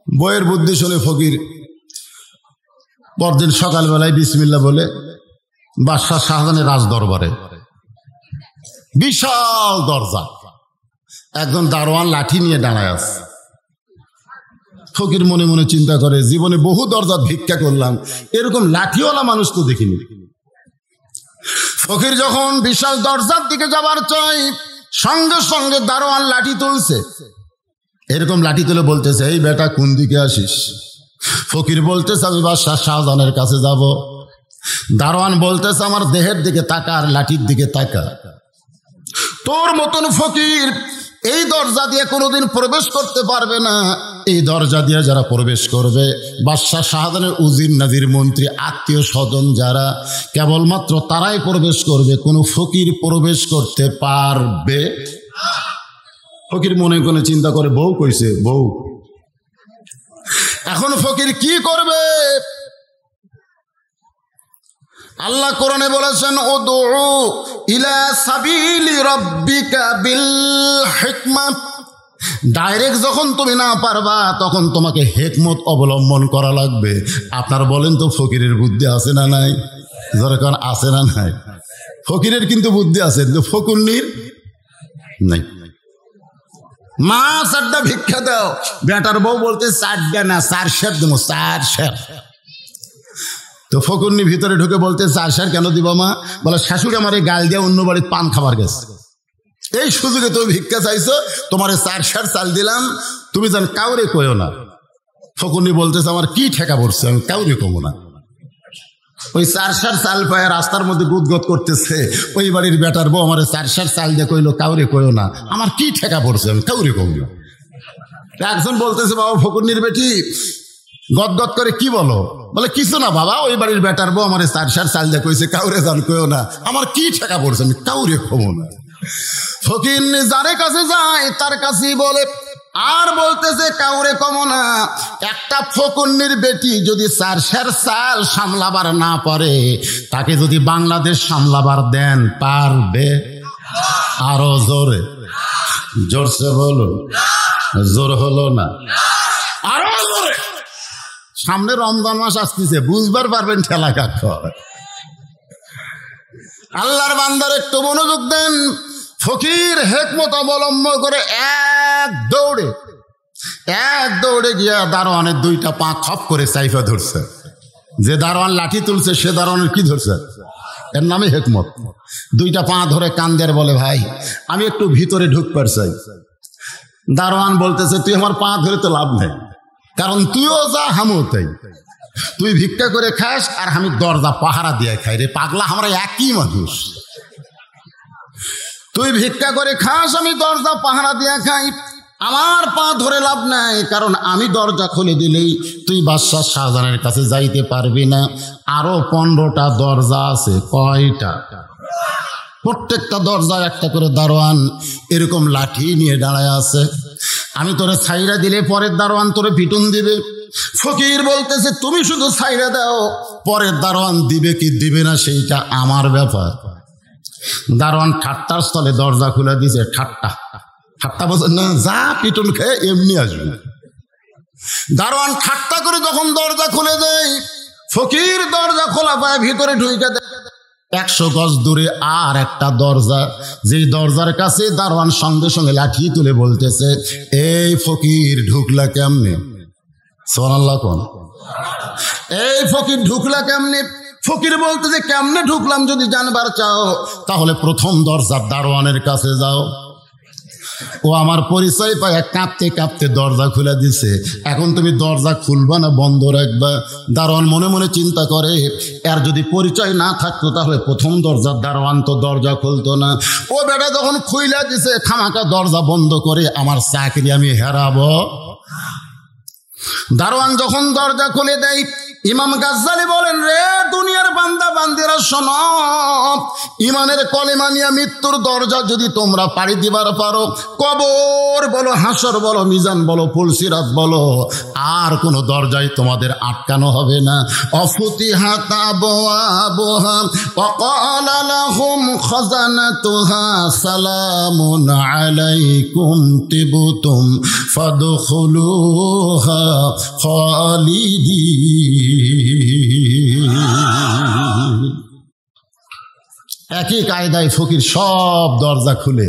বইয়ের বুদ্ধি শুনে ফকির পরদিন সকালবেলায় বিসমিল্লাহ বলে বাদশাহ শাহজাহানের রাজ দরবারে, বিশাল দরজা, একজন দারোয়ান লাঠি নিয়ে দাঁড়ায় আছে। ফকির মনে মনে চিন্তা করে, জীবনে বহু দরজা ভিক্ষা করলাম, এরকম লাঠিওয়ালা মানুষ তো দেখিনি। ফকির যখন বিশাল দরজার দিকে যাবার চাই, সঙ্গে সঙ্গে দারোয়ান লাঠি তুলছে, এরকম লাঠি তুলে বলতেছে, এই বেটা কোন দিকে আসিস? ফকির বলতেছে, আমি বাদশাহ শাহজাহানের কাছে যাব। দারোয়ান বলতেছে, আমার দেহের দিকে তাকা আর লাঠির দিকে তাকা। তোর মতন ফকির এই দরজা দিয়ে কোনোদিন প্রবেশ করতে পারবে না। এই দরজা দিয়ে যারা প্রবেশ করবে, বাদশাহ শাহজাহানের উজির নাজির মন্ত্রী আত্মীয় স্বজন যারা, কেবলমাত্র তারাই প্রবেশ করবে, কোনো ফকির প্রবেশ করতে পারবে। ফকির মনে করে চিন্তা করে, বউ কইছে, বউ। এখন ফকির কি করবে? আল্লাহ কোরআনে বলেছেন, উদউ ইলা সাবিলি রাব্বিকা বিল হিকমা। ডাইরেক্ট যখন তুমি না পারবা, তখন তোমাকে হিকমত অবলম্বন করা লাগবে। আপনার বলেন তো, ফকিরের বুদ্ধি আছে না নাই? দরকার আছে না নাই? ফকিরের কিন্তু বুদ্ধি আছে, কিন্তু ফকুন্নির নাই। মা চারটা ভিক্ষা দাও, বেটার বউ বলতে চারটা না, 4 সের দেবো, 4 সের। তো ফকুন্নি ভিতরে ঢুকে বলতে, 4 সের কেন দিব মা? বলে, শাশুড়ি আমার এই গাল দিয়ে অন্য বাড়ির পান খাবার গেছে, এই সুযোগে তুমি ভিক্ষা চাইছো, তোমার 4 সের চাল দিলাম, তুমি যেন কাউরে কইও না। ফকুন্নি বলতেছে, আমার কি ঠেকা পড়ছে, আমি কাউরে কমো না। ওই 4 সের চাল পায় রাস্তার মধ্যে গুদগদ করতেছে, ওই বাড়ির বেটার বউ আমার 4 সের চাল দিয়ে কইলো কাউরে কইও না, আমার কি ঠেকা পড়ছে, আমি কাউরে কমো না। একজন বলতেছে, বাবা ফকুন্নির বেটি গদগদ করে কি বলো? বলে, কিছু না বাবা, ওই বাড়ির বেটার বউ আমার 4 সের চাল দিয়ে কইছে কাউরে জান কইও না, আমার কি ঠেকা পড়ছে, আমি কাউরে কমো না। ফকিন্নি যারে কাছে যায় তার কাছেই বলে, আর বলতেছে কাউরে কমো না। একটা ফকুন্নির বেটি যদি 4 সের চাল সামলাবার না পারে, তাকে যদি বাংলাদেশ সামলাবার দেন, পারবে? আরো জোরে, জোরসে বলো, জোর হলো না, আরো জোরে। সামনে রমজান মাস আসতেছে, বুঝবার পারবেন ঠেলা কাকা। আল্লাহর বান্দার একটু মনোযোগ দেন। ফকির হিকমত অবলম্বন করে এক দৌড়ে গিয়া দারোয়ানের 2টা পা খপ করে সাইফা ধরছে। যে দারোয়ান লাঠি তুলছে সে দারোয়ানের কি ধরছে? এর নামে হিকমত। 2টা পা ধরে কান্দের বলে, ভাই আমি একটু ভিতরে ঢুকবার চাই। দারোয়ান বলতেছে, তুই আমার পা ধরে তো লাভ নেই, কারণ তুইও যা হামও তাই। তুই ভিক্ষা করে খাস আর আমি দরজা পাহারা দিয়ে খাই। রে পাগলা, আমরা একই মানুষ। তুই ভিক্ষা করে খাস, আমি দরজা পাহারা দিয়ে খাই। আমার পা ধরে লাভ নাই, কারণ আমি দরজা খুলে দিলেই তুই বাদশাহ শাহজাহানের কাছে যাইতে পারবি না। আরো 15টা দরজা আছে। কয়টা? প্রত্যেকটা দরজায় একটা করে দারোয়ান এরকম লাঠি নিয়ে দাঁড়ায় আছে। আমি তোরে ছাইরা দিলে পরের দারোয়ান তোরে পিটুন দিবে। ফকির বলতেছে, তুমি শুধু ছাইরা দাও, পরের দারোয়ান দিবে কি দিবে না সেইটা আমার ব্যাপার। দারোয়ান ঠাট্টার স্থলে দরজা খুলে দিছে। ঠাট্টা বলছেন না, যা পিটুন খেয়ে এমনি আসবে। দারোয়ান ঠাট্টা করে যখন দরজা খুলে দেয়, ফকির দরজা খোলা পায় ভিতরে ঢুকে দেয়। 100 গজ দূরে আর একটা দরজা, যেই দরজার কাছে দারোয়ান সঙ্গে সঙ্গে লাঠি তুলে বলতেছে, এই ফকির ঢুকলা কেমনে? সুবহানাল্লাহ কোন? এই ফকির ঢুকলা কেমনে? ফকির বলতেছে, কেমনে ঢুকলাম যদি জানবার চাও, তাহলে প্রথম দরজার দারোয়ানের কাছে যাও। ও আমার পরিচয় পায় কাঁপতে কাঁপতে দরজা খুলে দিছে। এখন তুমি দরজা খুলবা না বন্ধ রাখবা? দারোয়ান মনে মনে চিন্তা করে, এর যদি পরিচয় না থাকতো তাহলে প্রথম দরজার দারোয়ান তো দরজা খুলতো না। ও বেটা যখন খুইলা দিছে, খামাকা দরজা বন্ধ করে আমার চাকরি আমি হারাবো। দারোয়ান যখন দরজা খুলে দেয়, ইমাম গাজ্জালি বলেন, রে দুনিয়ার বান্দা বান্দিরা শোনো, ইমানের কলেমা নিয়ে মৃত্যুর দরজা যদি তোমরা পাড়ি দিবার পারো, কবর বলো, হাসর বলো, মিজান বলো, পুলসিরাত বলো, আর কোনো দরজায় তোমাদের আটকানো হবে না। অফুতিহাত আবওয়াবুহা ওয়া ক্বালা লাহুম খাযানাতুহা সালামুন আলাইকুম তিবতুম ফাদখুলুহা খালিদিন। একই কায়দায় ফকির সব দরজা খুলে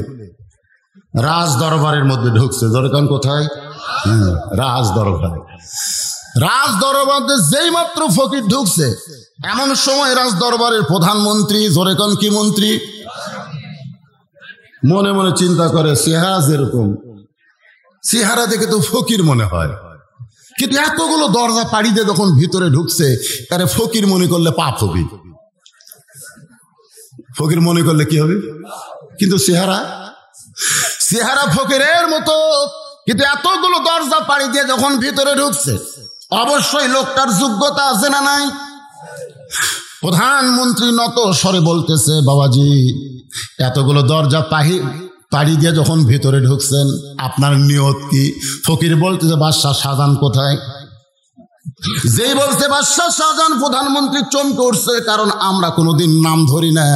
রাজ দরবারের মধ্যে ঢুকছে। দরকার কোথায়? রাজ দরবারে। রাজ দরবারে যেই মাত্র ফকির ঢুকছে, এমন সময় রাজ দরবারের প্রধানমন্ত্রী, জোরে কোন কি মন্ত্রী, মনে মনে চিন্তা করে চেহারা যেরকম, চেহারা দেখে তো ফকির মনে হয়, কিন্তু এতগুলো দরজা পাড়ি দিয়ে যখন ভিতরে ঢুকছে, তারে ফকির মনে করলে পাপ হবে। ফকির মনে করলে কি হবে? কিন্তু চেহারা ফকিরের মতো, কিন্তু এতগুলো দরজা পাড়ি দিয়ে যখন ভিতরে ঢুকছে, অবশ্যই লোকটার যোগ্যতা আছে না নাই? প্রধানমন্ত্রী নত স্বরে বলতেছে, বাবাজি এতগুলো দরজা পাড়ি দিয়ে যখন ভিতরে ঢুকছেন, আপনার নিয়ত কি? ফকির বলতেছে, বাদশাহ শাহজাহান কোথায়? যেই বলছে বাদশাহ শাহজাহান, প্রধানমন্ত্রী চমকে উঠছে, কারণ আমরা কোনোদিন নাম ধরি না,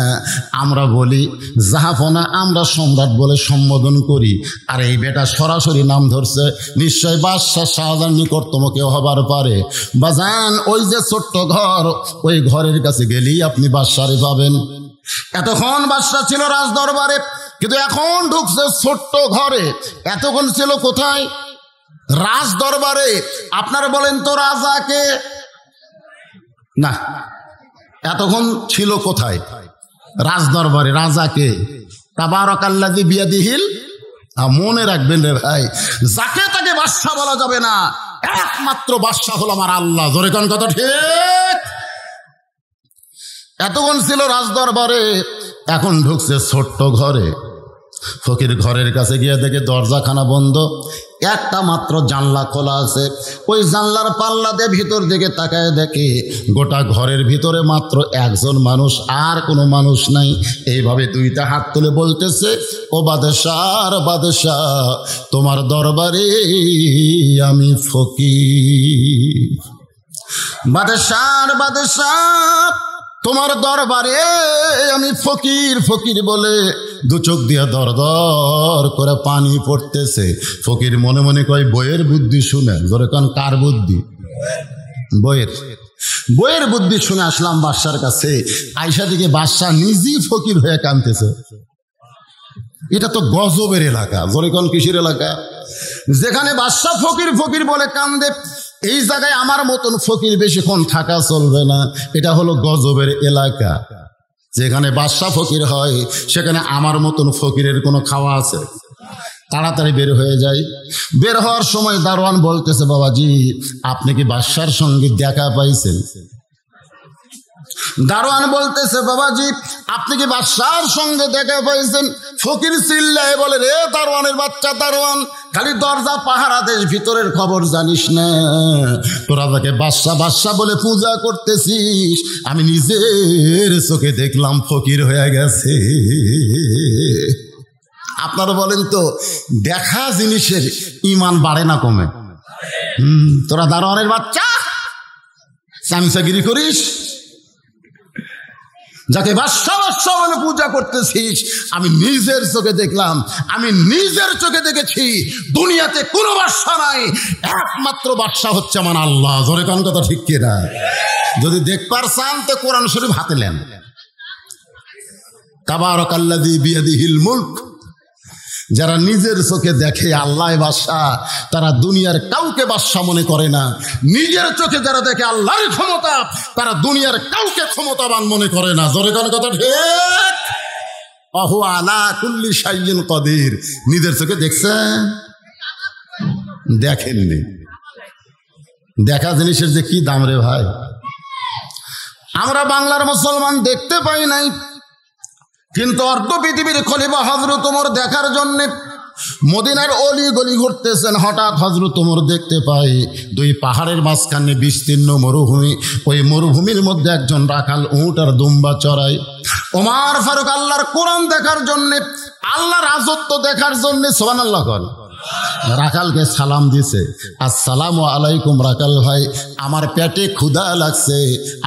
আমরা বলি জাহাপনা, আমরা সম্রাট বলে সম্বোধন করি, আর এই বেটা সরাসরি নাম ধরছে, নিশ্চয় বাদশাহ শাহজাহান নিকটতম কেউ হবার পারে। বাজান, ওই যে ছোট্ট ঘর, ওই ঘরের কাছে গেলেই আপনি বাদশারে পাবেন। এতক্ষণ বাদশাহ ছিল রাজ দরবারে, কিন্তু এখন ঢুকছে ছোট্ট ঘরে। এতক্ষণ ছিল কোথায়? রাজ দরবারে। আপনারা বলেন তো রাজাকে না, এতক্ষণ ছিল কোথায়? রাজ দরবারে। রাজাকে তাবারাকাল্লাযী বিয়াদিহিল, মনে রাখবেন রে ভাই, যাকে তাকে বাদশা বলা যাবে না, একমাত্র বাদশা হলো আমার আল্লাহ। জোরে কোন কথা ঠিক? এতক্ষণ ছিল রাজ দরবারে, এখন ঢুকছে ছোট্ট ঘরে। ফকির ঘরের কাছে গিয়ে দেখে দরজাখানা বন্ধ, একটা মাত্র জানলা খোলা আছে। ওই জানলার পাল্লা দিয়ে ভিতর দিকে তাকায় দেখে গোটা ঘরের ভিতরে মাত্র একজন মানুষ, আর কোনো মানুষ নাই। এইভাবে দুইটা হাত তুলে বলতেছে, ও বাদশাহ, বাদশাহ তোমার দরবারে আমি ফকির। বাদশাহ, বাদশাহ তোমার দরবারে আমি ফকির। ফকির বলে দু চোখ দিয়া দর দর করে পানি পড়তেছে। ফকির মনে মনে কয়, বইয়ের বুদ্ধি শুনে। ধরে কান কার বুদ্ধি? বইয়ের বুদ্ধি শুনে আসলাম বাদশার কাছে। আয়সা দিকে বাদশা নিজেই ফকির হয়ে কাঁদতেছে। এটা তো গজবের এলাকা। জোরে কোন কিসের এলাকা? যেখানে বাদশা ফকির ফকির বলে কান্দে, এই জায়গায় আমার মতন ফকির বেশিক্ষণ থাকা চলবে না। এটা হলো গজবের এলাকা। যেখানে বাদশা ফকির হয়, সেখানে আমার মতন ফকিরের কোনো খাওয়া আছে? তাড়াতাড়ি বের হয়ে যায়। বের হওয়ার সময় দারোয়ান বলতেছে, বাবাজি আপনি কি বাদশার সঙ্গে দেখা পাইছেন? দারোয়ান বলতেছে, বাবাজি আপনি কি বাদশার সঙ্গে দেখা পাইছেন? ফকির চিল্লায় বলে, রে দারোয়ানের বাচ্চা দারোয়ান, খালি দরজা পাহারা দেশ, ভিতরের খবর জানিস না? তোরা যাকে বাদশা বাদশা বলে পূজা করতেছিস, আমি নিজের চোখে দেখলাম ফকির হয়ে গেছে। আপনারা বলেন তো, দেখা জিনিসের ইমান বাড়ে না কমে? তোরা দারোয়ানের বাচ্চা চামচাগিরি করিস, যাকে বাদশা বাদশা বলে পূজা করতেছিস, আমি নিজের চোখে দেখলাম, আমি নিজের চোখে দেখেছি দুনিয়াতে কোনো বাদশা নাই, একমাত্র বাদশা হচ্ছে আমার আল্লাহ। ধরে কোন কথা ঠিক কিনা? যদি দেখবার চান তো কোরআন শরীফ হাতে নেন। তাবারাকাল্লাযী বিয়াদিহিল মুলক। যারা নিজের চোখে দেখে আল্লাহ বাদশা, তারা দুনিয়ার কাউকে বাদশা মনে করে না। নিজের চোখে যারা দেখে আল্লাহর ক্ষমতা, তারা দুনিয়ার কাউকে ক্ষমতাবান মনে করে না। জোরে কোন কথা ঠিক? আহু আলা কুল্লি শাইইন কাদির। নিজের চোখে দেখছেন? দেখেননি। দেখা জিনিসের যে কি দাম রে ভাই। আমরা বাংলার মুসলমান দেখতে পাই নাই, কিন্তু অর্ধ পৃথিবীর খলিফা হযরত ওমর দেখার জন্যে মদিনার অলি গলি ঘুরতেছেন, হঠাৎ হযরত ওমর দেখতে পায় দুই পাহাড়ের মাঝখানে বিস্তীর্ণ মরুভূমি। ওই মরুভূমির মধ্যে একজন রাখাল উট আর দুম্বা চড়ায়। ওমর ফারুক আল্লাহর কোরআন দেখার জন্য, আল্লাহর রাজত্ব দেখার জন্য সুবহানাল্লাহ কর, রাখালকে সালাম দিছে, আসসালামু আলাইকুম রাখাল ভাই, আমার পেটে ক্ষুধা লাগছে,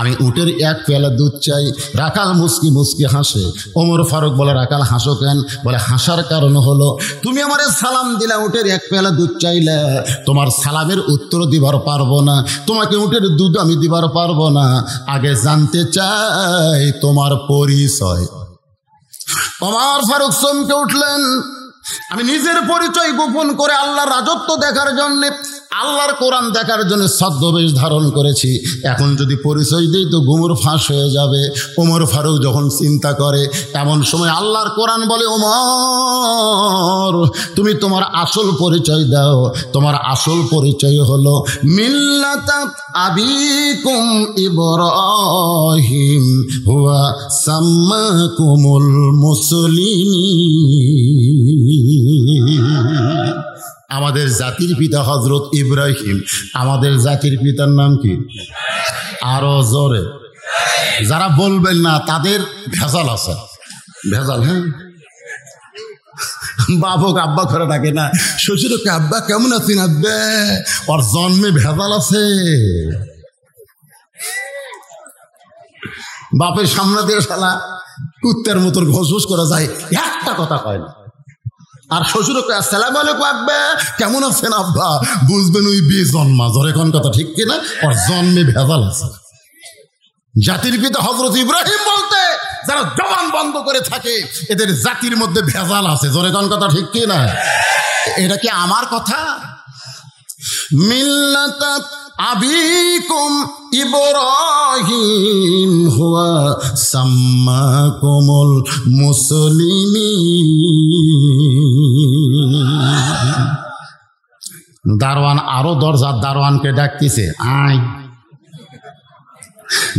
আমি উটের এক পেয়ালা দুধ চাই। রাখাল মুস্কি মুস্কি হাসে। ওমর ফারুক বলে, রাখাল হাসো কেন? বলে, হাসার কারণ হলো তুমি আমারে সালাম দিলা, উটের এক পেয়ালা দুধ চাইলে, তোমার সালামের উত্তর দিবার পারবো না, তোমাকে উটের দুধ আমি দিবার পারবো না, আগে জানতে চাই তোমার পরিচয়। ওমর ফারুক চমকে উঠলেন, আমি নিজের পরিচয় গোপন করে আল্লাহর রাজত্ব দেখার জন্য, আল্লাহর কোরআন দেখার জন্য ছদ্মবেশ ধারণ করেছি, এখন যদি পরিচয় দিই তো গুমর ফাঁস হয়ে যাবে। ওমর ফারুক যখন চিন্তা করে, এমন সময় আল্লাহর কোরআন বলে, ওমর তুমি তোমার আসল পরিচয় দাও। তোমার আসল পরিচয় হলো মিল্লাতা আবিকুম ইব্রাহিম হুয়া সাম্মাকুমুল মুসলিমিন। আমাদের জাতির পিতা হযরত ইব্রাহিম। আমাদের জাতির পিতার নাম কি? আরো জোরে। যারা বলবেন না তাদের ভেজাল আছে, ভেজাল। হ্যাঁ, বাবুকে আব্বা করে ডাকে না, শ্বশুরকে আব্বা কেমন আছেন আব্বা, ওর জন্মে ভেজাল আছে। বাপের সামনে দিয়ে শালা কুত্তের মতোর ঘোষঘোষ করা যায়, একটা কথা কয় না। আর শ্বশুরকে আসসালামু আলাইকুম আব্বা কেমন আছেন আব্বা, বুঝবেন ওই বিয়ে জন্মা। জোরে কোন কথা ঠিক কিনা? ওর জন্মে ভেজাল আছে। জাতির পিতা হযরত ইব্রাহিম বলতে যারা জবান বন্ধ করে থাকে, এদের জাতির মধ্যে ভেজাল আছে। জোরে কোন কথা ঠিক কিনা? এটা কি আমার কথা? মিল্লাতা আবিকুম ইব্রাহিম হুয়া সাম্মাকুমুল মুসলিমিন। দারোয়ান আরো দরজার দারোয়ানকে ডাকতেছে, আয়।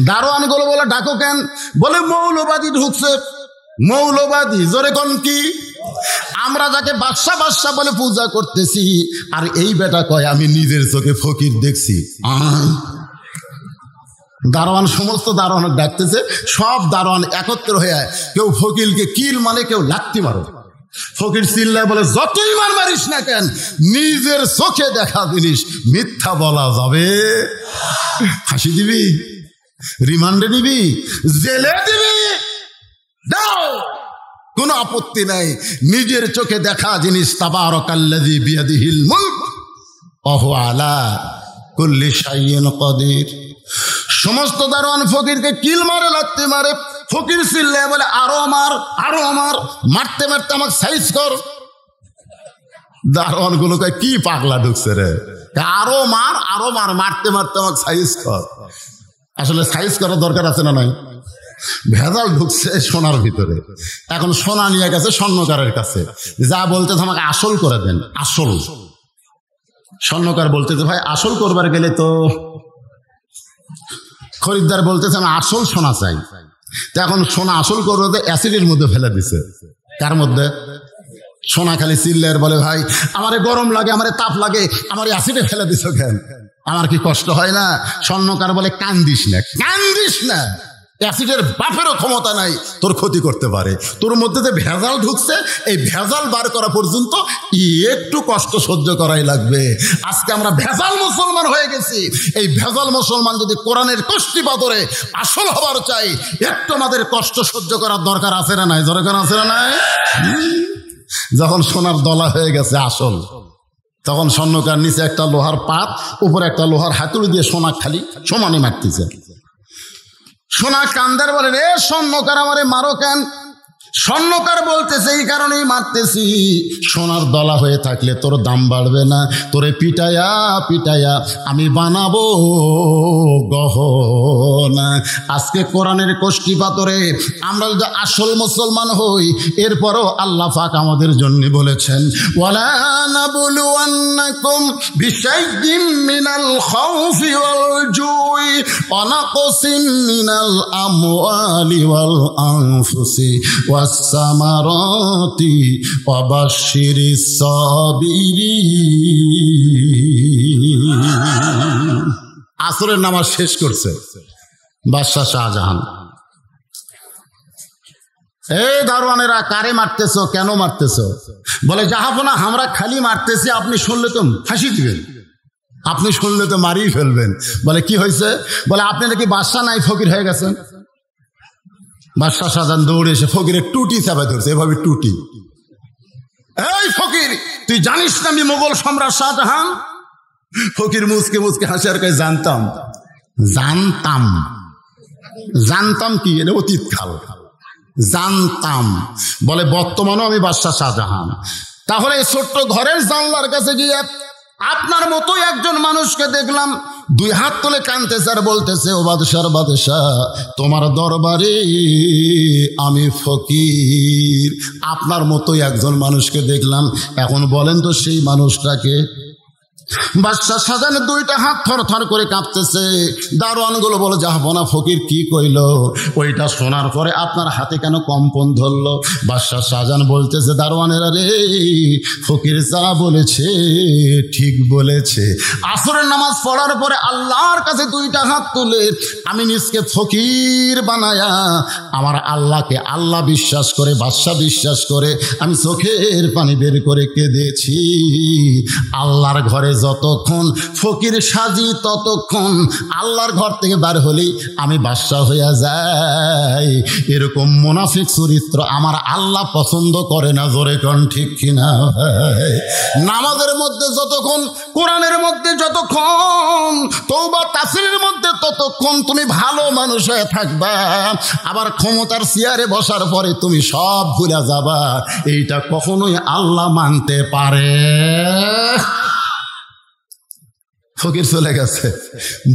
দারোয়ান গুলো বলে, ডাকো কেন? বলে, মৌলবাদী ঢুকছে। মৌলবাদী? জোরে কোন কি? আমরা যাকে বাদশা বাদশা বলে পূজা করতেছি, আর এই বেটা কয় আমি নিজের চোখে ফকির দেখছি। দারোয়ান সমস্ত দারোয়ান ডাকতেছে, সব দারোয়ান একত্র হয়ে, কেউ ফকিরকে কিল মানে, কেউ লাত্তি মারো। ফকির চিল্লায় বলে, যতই মার মারিস না কেন, নিজের চোখে দেখা জিনিস মিথ্যা বলা যাবে? ফাঁসি দিবি, রিমান্ডে নিবি, জেলে দিবি, দাও, কোনো আপত্তি নাই। নিজের চোখে দেখা জিনিস, তাবারাকাল্লাযী বিয়াদিহিল মুলক ওয়া হুয়া আলা কুল্লি শাইইন কাদির। সমস্ত দারোয়ান ফকিরকে কিল মারে, লাত্তি মারে। ফকির চিল্লায় বলে, আরো মার, আরো মার, মারতে মারতে আমাকে সাইজ কর। দারোয়ান গুলো কয়, কি পাগলা ঢুকছে রে, আরো মার, আরো মার, মারতে মারতে আমাকে সাইজ কর। আসলে সাইজ করার দরকার আছে না নাই? ভেজাল ঢুকছে সোনার ভিতরে। এখন সোনা নিয়ে গেছে স্বর্ণকারের কাছে, যা বলতেছে আমাকে আসল করে দেন, আসল। স্বর্ণকার বলতেছে, ভাই আসল করবার গেলে তো, খরিদ্দার বলতেছে আমি আসল সোনা চাই। তো এখন সোনা আসল করবে অ্যাসিডের মধ্যে ফেলে দিছে। কার মধ্যে? সোনা খালি চিল্লার বলে, ভাই আমারে গরম লাগে, আমারে তাপ লাগে, আমার অ্যাসিডে ফেলে দিছ কেন? আমার কি কষ্ট হয় না? স্বর্ণকার বলে, কান্দিস না, কান্দিস না, অ্যাসিডের বাপেরও ক্ষমতা নাই তোর ক্ষতি করতে পারে। তোর মধ্যে যে ভেজাল ঢুকছে, এই ভেজাল বার করা পর্যন্ত একটু কষ্ট সহ্য করাই লাগবে। আজকে আমরা ভেজাল মুসলমান হয়ে গেছি। এই ভেজাল মুসলমান যদি কোরআনের কষ্টি পাথরে আসল হবার চাই, একটু আমাদের কষ্ট সহ্য করার দরকার আছে না নাই? দরকার আছে না নাই? যখন সোনার দলা হয়ে গেছে আসল, তখন স্বর্ণকার নিচে একটা লোহার পাত, উপরে একটা লোহার হাতুড়ি দিয়ে সোনা খালি সমানে মারতেছে। সোনা কান্দার বলে, রে স্বর্ণকার আমারে মারো কেন? স্বর্ণকার বলতেছে, এই কারণেই মারতেছি, সোনার দলা হয়ে থাকলে তোর দাম বাড়বে না, তোরে পিটায়া পিটায়া আমি বানাবো গহনা। আজকে কোরআনের কষ্টি পাথরে আমরা যদি আসল মুসলমান হই, এরপরও আল্লাহ পাক আমাদের জন্য বলেছেন, ওয়ালা নাবলুওয়ান্নাকুম বিশাইইম মিনাল খাউফি ওয়াল জুই ওয়া নাকসিম মিনাল আমওয়ালি ওয়াল আনফুসি ওয়া ওয়াস-সামারাতি ওয়া বাশশিরিস সাবিরিন। আসরের নামাজ শেষ করছে বাদশাহ শাহজাহান। এই দারোয়ানেরা, কারে মারতেছো, কেন মারতেছো? বলে জাহাপনা, আমরা খালি মারতেছি, আপনি শুনলে তো ফাঁসি দিবেন, আপনি শুনলে তো মারিয়ে ফেলবেন। বলে কি হয়েছে? বলে আপনি নাকি বাদশাহ নাই ফকির হয়ে গেছেন। বাদশাহ শাহজাহান দৌড়ে এসে ফকিরের টুটি চাপা ধরছে, এভাবে টুটি। এই ফকির, তুই জানিস না আমি মোগল সম্রাট শাহজাহান? ফকির মুচকে মুচকে হাসি আর কয়, জানতাম। জানতাম জানতাম কি? এটা অতীত কাল, জানতাম। বলে বর্তমানেও আমি বাদশাহ শাহজাহান। তাহলে এই ছোট্ট ঘরের জানলার কাছে গিয়ে আপনার মতো একজন মানুষকে দেখলাম, দুই হাত তুলে কাঁদতেছে আর বলতেছে, ও বাদশার বাদশাহ, তোমার দরবারে আমি ফকির। আপনার মতো একজন মানুষকে দেখলাম, এখন বলেন তো সেই মানুষটাকে? বাদশাহ শাহজাহানের দুইটা হাত থরথর করে কাঁপতেছে। দারোয়ানগুলো বলে, জাহাপনা ফকির কি কইল? ওইটা শোনার পরে আপনার হাতে কেন কম্পন ধরলো? বাদশাহ শাহজাহান বলতেছে, দারোয়ানেরা রে, ফকির যা বলেছে ঠিক বলেছে। আসরের নামাজ পড়ার পরে আল্লাহর কাছে দুইটা হাত তুলে আমি নিজকে ফকির বানায়া আমার আল্লাহকে আল্লাহ বিশ্বাস করে, বাদশাহ বিশ্বাস করে আমি চোখের পানি বের করে কেঁদেছি। আল্লাহর ঘরে যতক্ষণ ফকির সাজি, ততক্ষণ আল্লাহর ঘর থেকে বার হলেই আমি বাদশাহ হইয়া যাই। এরকম মুনাফিক চরিত্র আমার আল্লাহ পছন্দ করে না। জোরে কোন ঠিক কিনা? নামাজের মধ্যে যতক্ষণ, কোরআনের মধ্যে যতক্ষণ, তওবা তাফসীরের মধ্যে ততক্ষণ তুমি ভালো মানুষ হয়ে থাকবা, আবার ক্ষমতার চেয়ারে বসার পরে তুমি সব ভুলে যাবা। এইটা কখনোই আল্লাহ মানতে পারে। ফকির চলে গেছে,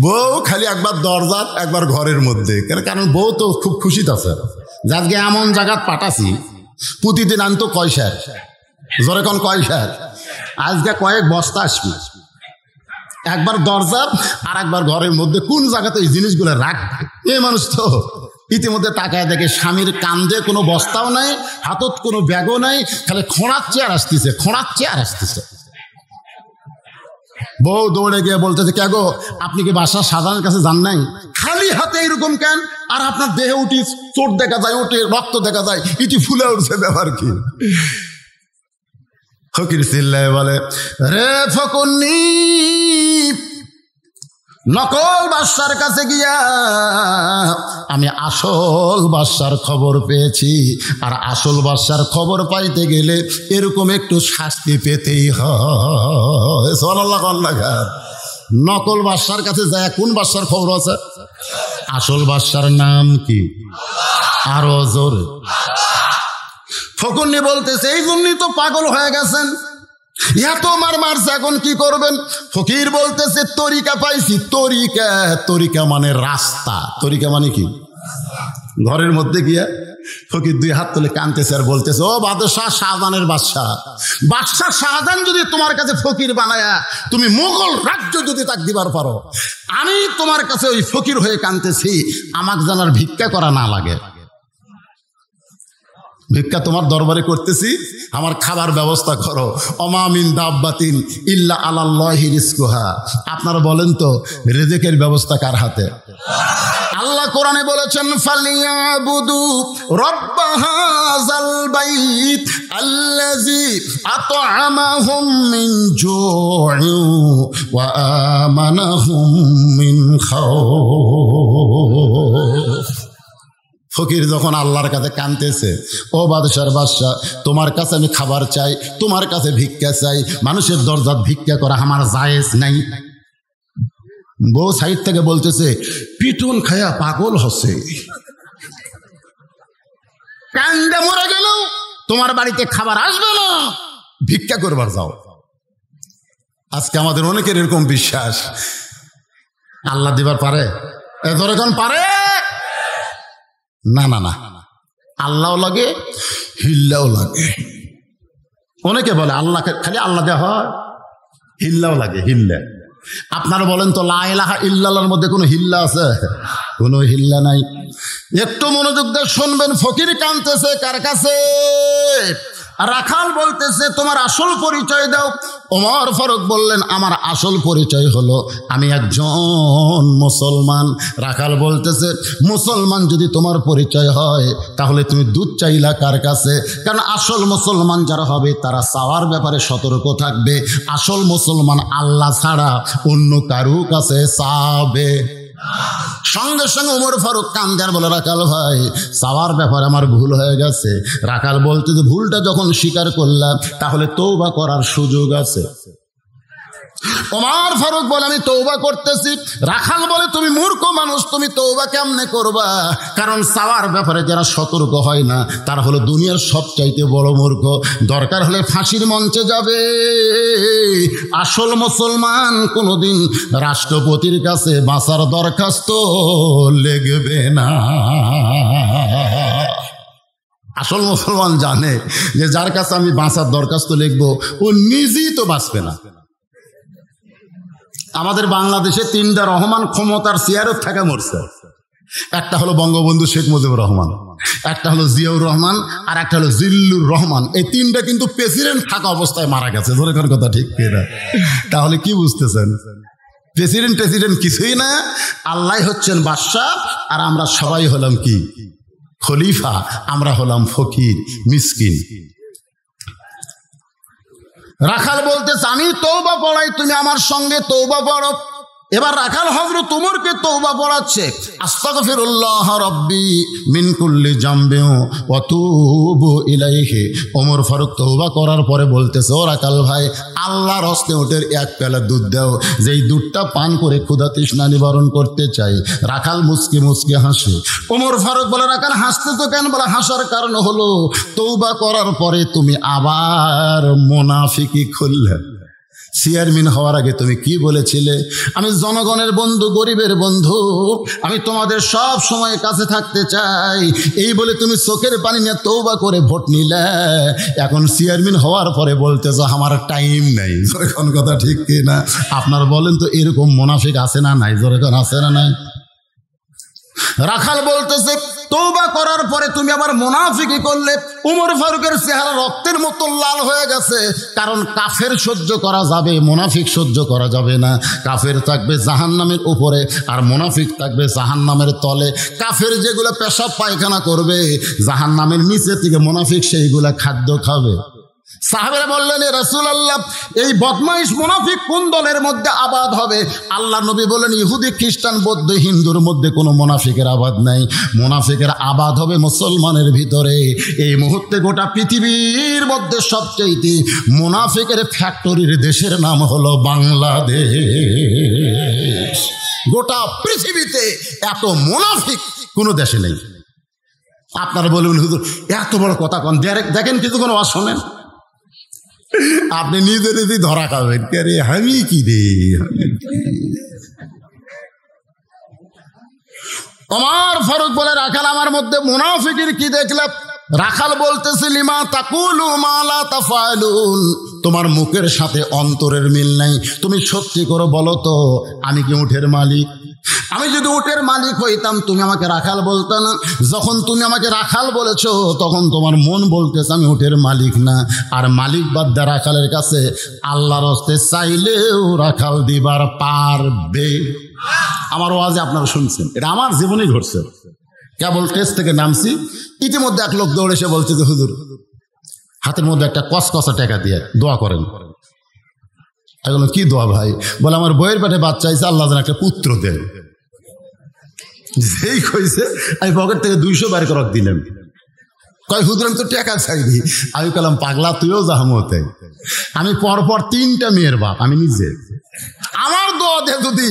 বউ খালি একবার দরজা একবার ঘরের মধ্যে, কারণ বউ তো খুব খুশিতে আছে, আজকে এমন জায়গা পাঠাছি, প্রতিদিন আনতো কয়সার, জোরে কোন কয়সার, আজকে কয়েক বস্তা আসবি। একবার দরজা আর একবার ঘরের মধ্যে, কোন জায়গাতে এই জিনিসগুলো রাখবে? এই মানুষ তো ইতিমধ্যে তাকায় দেখে স্বামীর কান্দে কোনো বস্তাও নাই, হাতত কোনো ব্যাগও নাই, খালি খোঁড়াচ্ছে আর আসতেছে, খোঁড়াচ্ছে আর আসতেছে। বউ দৌড়ে গিয়ে বলতেছে, কে গো, আপনি কি বাদশাহ শাহজাহানের কাছে যান নাই? খালি হাতে এরকম কেন? আর আপনার দেহে উঠি চোট দেখা যায়, উঠে রক্ত দেখা যায়, ইটি ফুলে উঠছে, ব্যাপার কি? ফকির চিল্লায় বলে, রে ফকুন্নি, নকল বাদশার কাছে গিয়া আমি আসল বাদশার খবর পেয়েছি। আর আসল বাদশার খবর পাইতে গেলে এরকম একটু শাস্তি পেতেই হয়। সুবহানাল্লাহ। নকল বাদশার কাছে যায়, কোন বাদশার খবর আছে? আসল বাদশার নাম কি? আরো জোরে। ফকুন্নি বলতেছে, এই জন্যই তো পাগল হয়ে গেছেন, এত মার মারছে, এখন কি করবেন? ফকির বলতেছে, তরিকা পাইছি। তরিকা, তরিকা মানে রাস্তা। তরিকা মানে কি? ঘরের মধ্যে গিয়া ফকির দুই হাত তুলে কাঁদতেছে আর বলতেছে, ও বাদশাহ শাহজাহানের বাদশাহ, বাদশাহ শাহজাহান যদি তোমার কাছে ফকির বানায়া তুমি মুঘল রাজ্য যদি তাক দিবার পারো, আমি তোমার কাছে ওই ফকির হয়ে কাঁদতেছি, আমাকে জানার ভিক্ষা করা না লাগে। ভিক্ষা তোমার দরবারে করতেছি, আমার খাবার ব্যবস্থা করো। ওমা মিন দাব্বাতিন ইল্লা আলাল্লাহি রিজকুহা। আপনারা বলেন তো, রিজিকের ব্যবস্থা কার হাতে? আল্লাহ কোরআনে বলেছেন, ফালিয়াবুদু রাব্ব হাযাল বাইত আল্লাযী আত'আমাহুম মিন জু'ইন ওয়া আমানাহুম মিন খাউফ। ফকির যখন আল্লাহর কাছে কাঁদতেছে, ও বাদশার বাদশাহ, তোমার কাছে আমি খাবার চাই, তোমার কাছে ভিক্ষা চাই, মানুষের দরজাত ভিক্ষা করা আমার জায়েজ নাই। বউ সাইড থেকে বলতেছে, পিটুন খায়া পাগল হচ্ছে, কান্দে মরে গেল, তোমার বাড়িতে খাবার আসবে না, ভিক্ষা করবার যাও। আজকে আমাদের অনেকের এরকম বিশ্বাস, আল্লাহ দিবার পারে, এরকম পারে না। না না, আল্লাহও লাগে, হিল্লাও লাগে। অনেকে বলে আল্লাহ খালি আল্লাহ দেওয়া হয়, হিল্লাও লাগে। হিল্লা আপনারা বলেন তো লা ইলাহা ইল্লাল্লাহর মধ্যে কোনো হিল্লা আছে? কোনো হিল্লা নাই। একটু মনোযোগ দিয়ে শুনবেন, ফকির কাঁদতেছে কার কাছে? রাখাল বলতেছে তোমার আসল পরিচয় দাও। ওমর ফারুক বললেন আমার আসল পরিচয় হলো আমি একজন মুসলমান। রাখাল বলতেছে মুসলমান যদি তোমার পরিচয় হয় তাহলে তুমি দুধ চাইলা কার কাছে? কারণ আসল মুসলমান যারা হবে তারা চাওয়ার ব্যাপারে সতর্ক থাকবে। আসল মুসলমান আল্লাহ ছাড়া অন্য কারো কাছে চাবে। সঙ্গে সঙ্গে ওমর ফারুক কান্দার বলে রাখাল ভাই চাওয়ার ব্যাপারে আমার ভুল হয়ে গেছে। রাখাল বলতে যে ভুলটা যখন স্বীকার করলাম তাহলে তওবা করার সুযোগ আছে। ওমর ফারুক বলে আমি তওবা করতেছি। রাখাল বলে তুমি মূর্খ মানুষ, তুমি তওবা কেমনে করবা? কারণ চাওয়ার ব্যাপারে যারা সতর্ক হয় না তারা হলো দুনিয়ার সবচাইতে বড় মূর্খ। দরকার হলে ফাঁসির মঞ্চে যাবে। আসল মুসলমান কোনোদিন রাষ্ট্রপতির কাছে বাঁচার দরখাস্ত লিখবে না। আসল মুসলমান জানে যে যার কাছে আমি বাঁচার দরখাস্ত লিখবো ও নিজেই তো বাঁচবে না। আমাদের বাংলাদেশে 3টা রহমান ক্ষমতার চেয়ারে থাকা মরছে। একটা হলো বঙ্গবন্ধু শেখ মুজিবুর রহমান, একটা হলো জিয়াউর রহমান, আর একটা হলো জিল্লুর রহমান। এই 3টা কিন্তু প্রেসিডেন্ট থাকা অবস্থায় মারা গেছে। ধরে কোন কথা ঠিক কিনা? তাহলে কি বুঝতেছেন? প্রেসিডেন্ট কিছুই না, আল্লাহ হচ্ছেন বাদশাহ আর আমরা সবাই হলাম কি খলিফা, আমরা হলাম ফকির মিসকিন। রাখাল বলতেছে আমি তওবা পড়াই, তুমি আমার সঙ্গে তওবা পড়ো। এবার রাখাল হযরত ওমরকে তওবা পড়াচ্ছে। আস্তাগফিরুল্লাহ রাব্বি মিন কুল্লি জামবি ওয়া তুবু ইলাইহি। ওমর ফারুক তওবা করার পরে বলতেছে ও রাখাল ভাই আল্লাহর হস্তে ওটের 1 পেয়ালা দুধ দাও, যেই দুধটা পান করে ক্ষুধা তৃষ্ণা নিবারণ করতে চাই। রাখাল মুচকি মুচকি হাসে। ওমর ফারুক বলে রাখাল হাসতেছো কেন? বলে হাসার কারণ হলো তওবা করার পরে তুমি আবার মুনাফিকি খুললে। চেয়ারম্যান হওয়ার আগে তুমি কি বলেছিলে? আমি জনগণের বন্ধু, গরিবের বন্ধু, আমি তোমাদের সব সময় কাছে থাকতে চাই, এই বলে তুমি চোখের পানি নিয়ে তওবা করে ভোট নিলে। এখন চেয়ারম্যান হওয়ার পরে বলতেছ আমার টাইম নাই। জোরে কোন কথা ঠিক কি না? আপনার বলেন তো এরকম মুনাফিক আছে না নাই? জোরে কোন আছে না নাই? রাখাল বলতেছে তওবা করার পরে তুমি আবার মুনাফিকি করলে। ওমর ফারুকের চেহারা রক্তের মতো লাল হয়ে গেছে। কারণ কাফের সহ্য করা যাবে, মুনাফিক সহ্য করা যাবে না। কাফের থাকবে জাহান্নামের উপরে আর মুনাফিক থাকবে জাহান্নামের তলে। কাফের যেগুলো পেশাব পায়খানা করবে জাহান্নামের নিচে থেকে মুনাফিক সেইগুলা খাদ্য খাবে। সাহাবেরা বললেন এ রাসূলুল্লাহ এই বদমাইশ মুনাফিক কোন দলের মধ্যে আবাদ হবে? আল্লাহ নবী বলেন ইহুদি খ্রিস্টান বৌদ্ধ হিন্দুর মধ্যে কোনো মুনাফিকের আবাদ নাই। মুনাফিকের আবাদ হবে মুসলমানের ভিতরে। এই মুহূর্তে গোটা পৃথিবীর মধ্যে সবচেয়ে মুনাফিকের ফ্যাক্টরির দেশের নাম হলো বাংলাদেশ। গোটা পৃথিবীতে এত মুনাফিক কোনো দেশে নেই। আপনারা বলবেন হুজুর এত বড় কথা কোন? দেখেন কিছুক্ষণ আওয়াজ শোনেন, আপনি নিজেরই ধরা খাবেন। রে আমি কি রে? ওমর ফারুক বলে রাখাল আমার মধ্যে মুনাফিকের কি দেখলাম? রাখাল বলতেছে লিমা তাকুলু মা লা তাফালুন, তোমার মুখের সাথে অন্তরের মিল নাই। তুমি সত্যি করে বলো তো আমি কি উটের মালিক? আমি যদি উটের মালিক হইতাম তুমি আমাকে রাখাল বলতো না। যখন তুমি আমাকে রাখাল বলেছো তখন তোমার মন বলতেছে আমি উটের মালিক না। আর মালিক বাদ দা রাখালের কাছে আল্লাহর হস্তে চাইলেও রাখাল দিবার পারবে। আমার ওয়াজে আপনারা শুনছেন, এটা আমার জীবনেই ঘটছে। কেবল টেস্ট থেকে নামছি, ইতিমধ্যে এক লোক দৌড়ে এসে বলছে যে হুজুর হাতের মধ্যে একটা কসকসা টাকা দিয়ে দোয়া করেন। এগুলো কি দোয়া ভাই? বলে আমার বইয়ের পেটে বাচ্চা হয়েছে, আল্লাহ যেন একটা পুত্র দেন। যেই কইছে আমি পকেট থেকে 200 বের করে দিলাম। কয় হুজুর আমি তো টাকা চাইবি। আমি বললাম পাগলা তুইও জাহামতে। আমি পরপর 3টা মেয়ের বাপ, আমি নিজে। আমার দোয়া দিয়ে যদি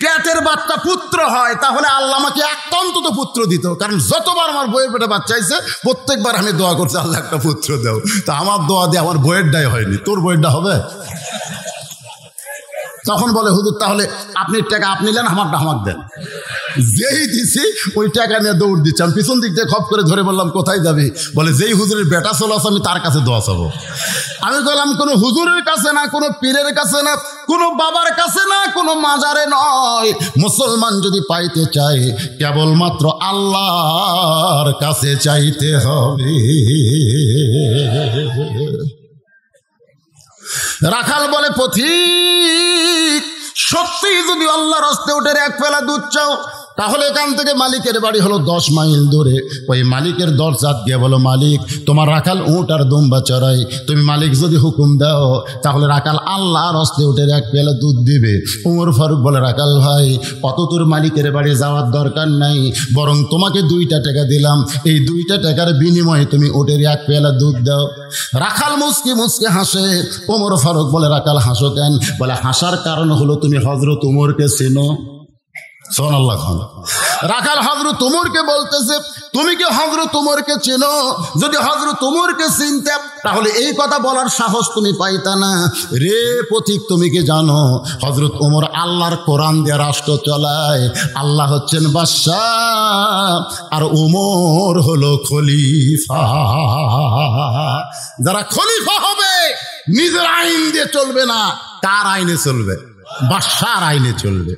পেটের বাচ্চা পুত্র হয় তাহলে আল্লাহ আমাকে একটা অন্তত পুত্র দিত। কারণ যতবার আমার বইয়ের পেটে বাচ্চা হয়েছে প্রত্যেকবার আমি দোয়া করছি আল্লাহ একটা পুত্র দাও। তা আমার দোয়া দিয়ে আমার বইয়ের ডাই হয়নি, তোর বইয়েরটা হবে। তখন বলে হুজুর তাহলে আপনি টাকা আপনি নেন, আমারটা আমাকে দেন। যেই দিছি ওই টাকা নিয়ে দৌড় দিচ্ছি। আমি পিছন দিক দিয়ে খপ করে ধরে বললাম কোথায় যাবি? বলে যেই হুজুরের বেটা চলে আসে আমি তার কাছে দোয়া চাবো। আমি বললাম কোনো হুজুরের কাছে না, কোনো পীরের কাছে না, কোনো বাবার কাছে না, কোনো মাজারে নয়। মুসলমান যদি পাইতে চায় কেবলমাত্র আল্লাহর কাছে চাইতে হবে। রাখাল বলে, পথিক সত্যি যদি আল্লাহর রাস্তে উঠে এক পেলা দুধ চাও, তাহলে এখান থেকে মালিকের বাড়ি হলো 10 মাইল দূরে। ওই মালিকের দরজাত গিয়ে বলো, মালিক তোমার রাখাল উট আর দুম্বা চড়াই, তুমি মালিক যদি হুকুম দাও তাহলে রাখাল আল্লাহর রাস্তে উঠে এক পেলা দুধ দিবে। উমর ফারুক বলে, রাখাল ভাই অত তোর মালিকের বাড়ি যাওয়ার দরকার নাই, বরং তোমাকে 2টা টাকা দিলাম, এই 2টা টাকার বিনিময়ে তুমি উটের এক পেলা দুধ দাও। রাখাল মুসকি মুসকি হাসে। উমর ফারুক বলে, রাখাল হাসো কেন? বলে, হাসার কারণ হলো তুমি হযরত উমরকে চেনো। সুবহানাল্লাহ। রাখাল হযরত উমরকে বলতেছে, তুমি কি হযরত উমরকে চেনো? যদি হযরত উমরকে চিনতে তাহলে এই কথা বলার সাহস তুমি পাইতা না। রে পথিক, তুমি কি জানো হযরত উমর আল্লাহর কোরআন দিয়ে রাষ্ট্র চালায়? আল্লাহ হচ্ছেন বাদশাহ আর উমর হলো খলিফা। যারা খলিফা হবে নিজের আইন দিয়ে চলবে না, কার আইনে চলবে? বাদশার আইনে চলবে।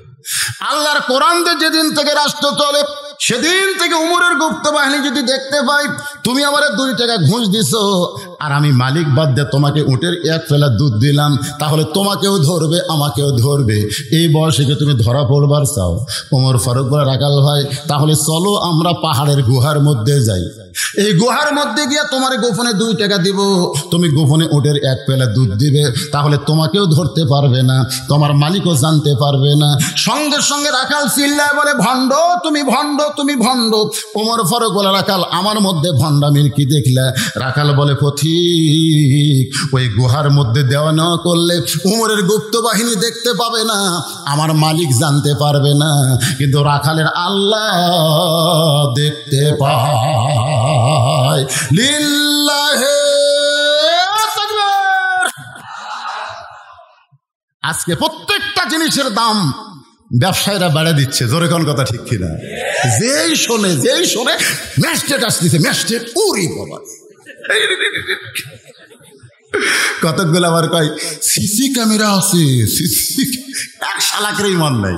আল্লাহর কোরআন দিয়ে যেদিন থেকে রাষ্ট্র চলে সেদিন থেকে উমরের গুপ্ত বাহিনী যদি দেখতে পাই তুমি আমারে 2 টাকা ঘুষ দিছো আর আমি মালিক বাদ দিয়ে তোমাকে উটের এক ফেলা দুধ দিলাম, তাহলে তোমাকেও ধরবে আমাকেও ধরবে। এই বয়সে কি তুমি ধরা পড়বার চাও? ওমর ফারুক বলে, রাখাল ভাই তাহলে চলো আমরা পাহাড়ের গুহার মধ্যে যাই, এই গুহার মধ্যে গিয়ে তোমার গোপনে 2 টাকা দিব, তুমি গোপনে উটের এক পেলা দুধ দিবে, তাহলে তোমাকেও ধরতে পারবে না, তোমার মালিকও জানতে পারবে না। সঙ্গে সঙ্গে রাখাল চিল্লায় বলে, ভণ্ড তুমি, ভণ্ড তুমি, ভণ্ড। ওমর ফারুক বলে, রাখাল আমার মধ্যে ভণ্ডামির কি দেখলে? রাখাল বলে, পথিক ওই গুহার মধ্যে দেওয়া নেওয়া করলে উমরের গুপ্ত বাহিনী দেখতে পাবে না, আমার মালিক জানতে পারবে না, কিন্তু রাখালের আল্লাহ দেখতে পায়। লিল্লাহে তাকবীর। আজকে প্রত্যেকটা জিনিসের দাম ব্যবসায়ীরা বাড়া দিচ্ছে, জোরে কোন কথা ঠিক কিনা? যেই শোনে ম্যাস্টেট আসতেছে, ম্যাস্টেট উরি বাবা। কতকগুলো আবার কয় সিসি ক্যামেরা আছে, সিসি এক শালাকের ইমান নাই।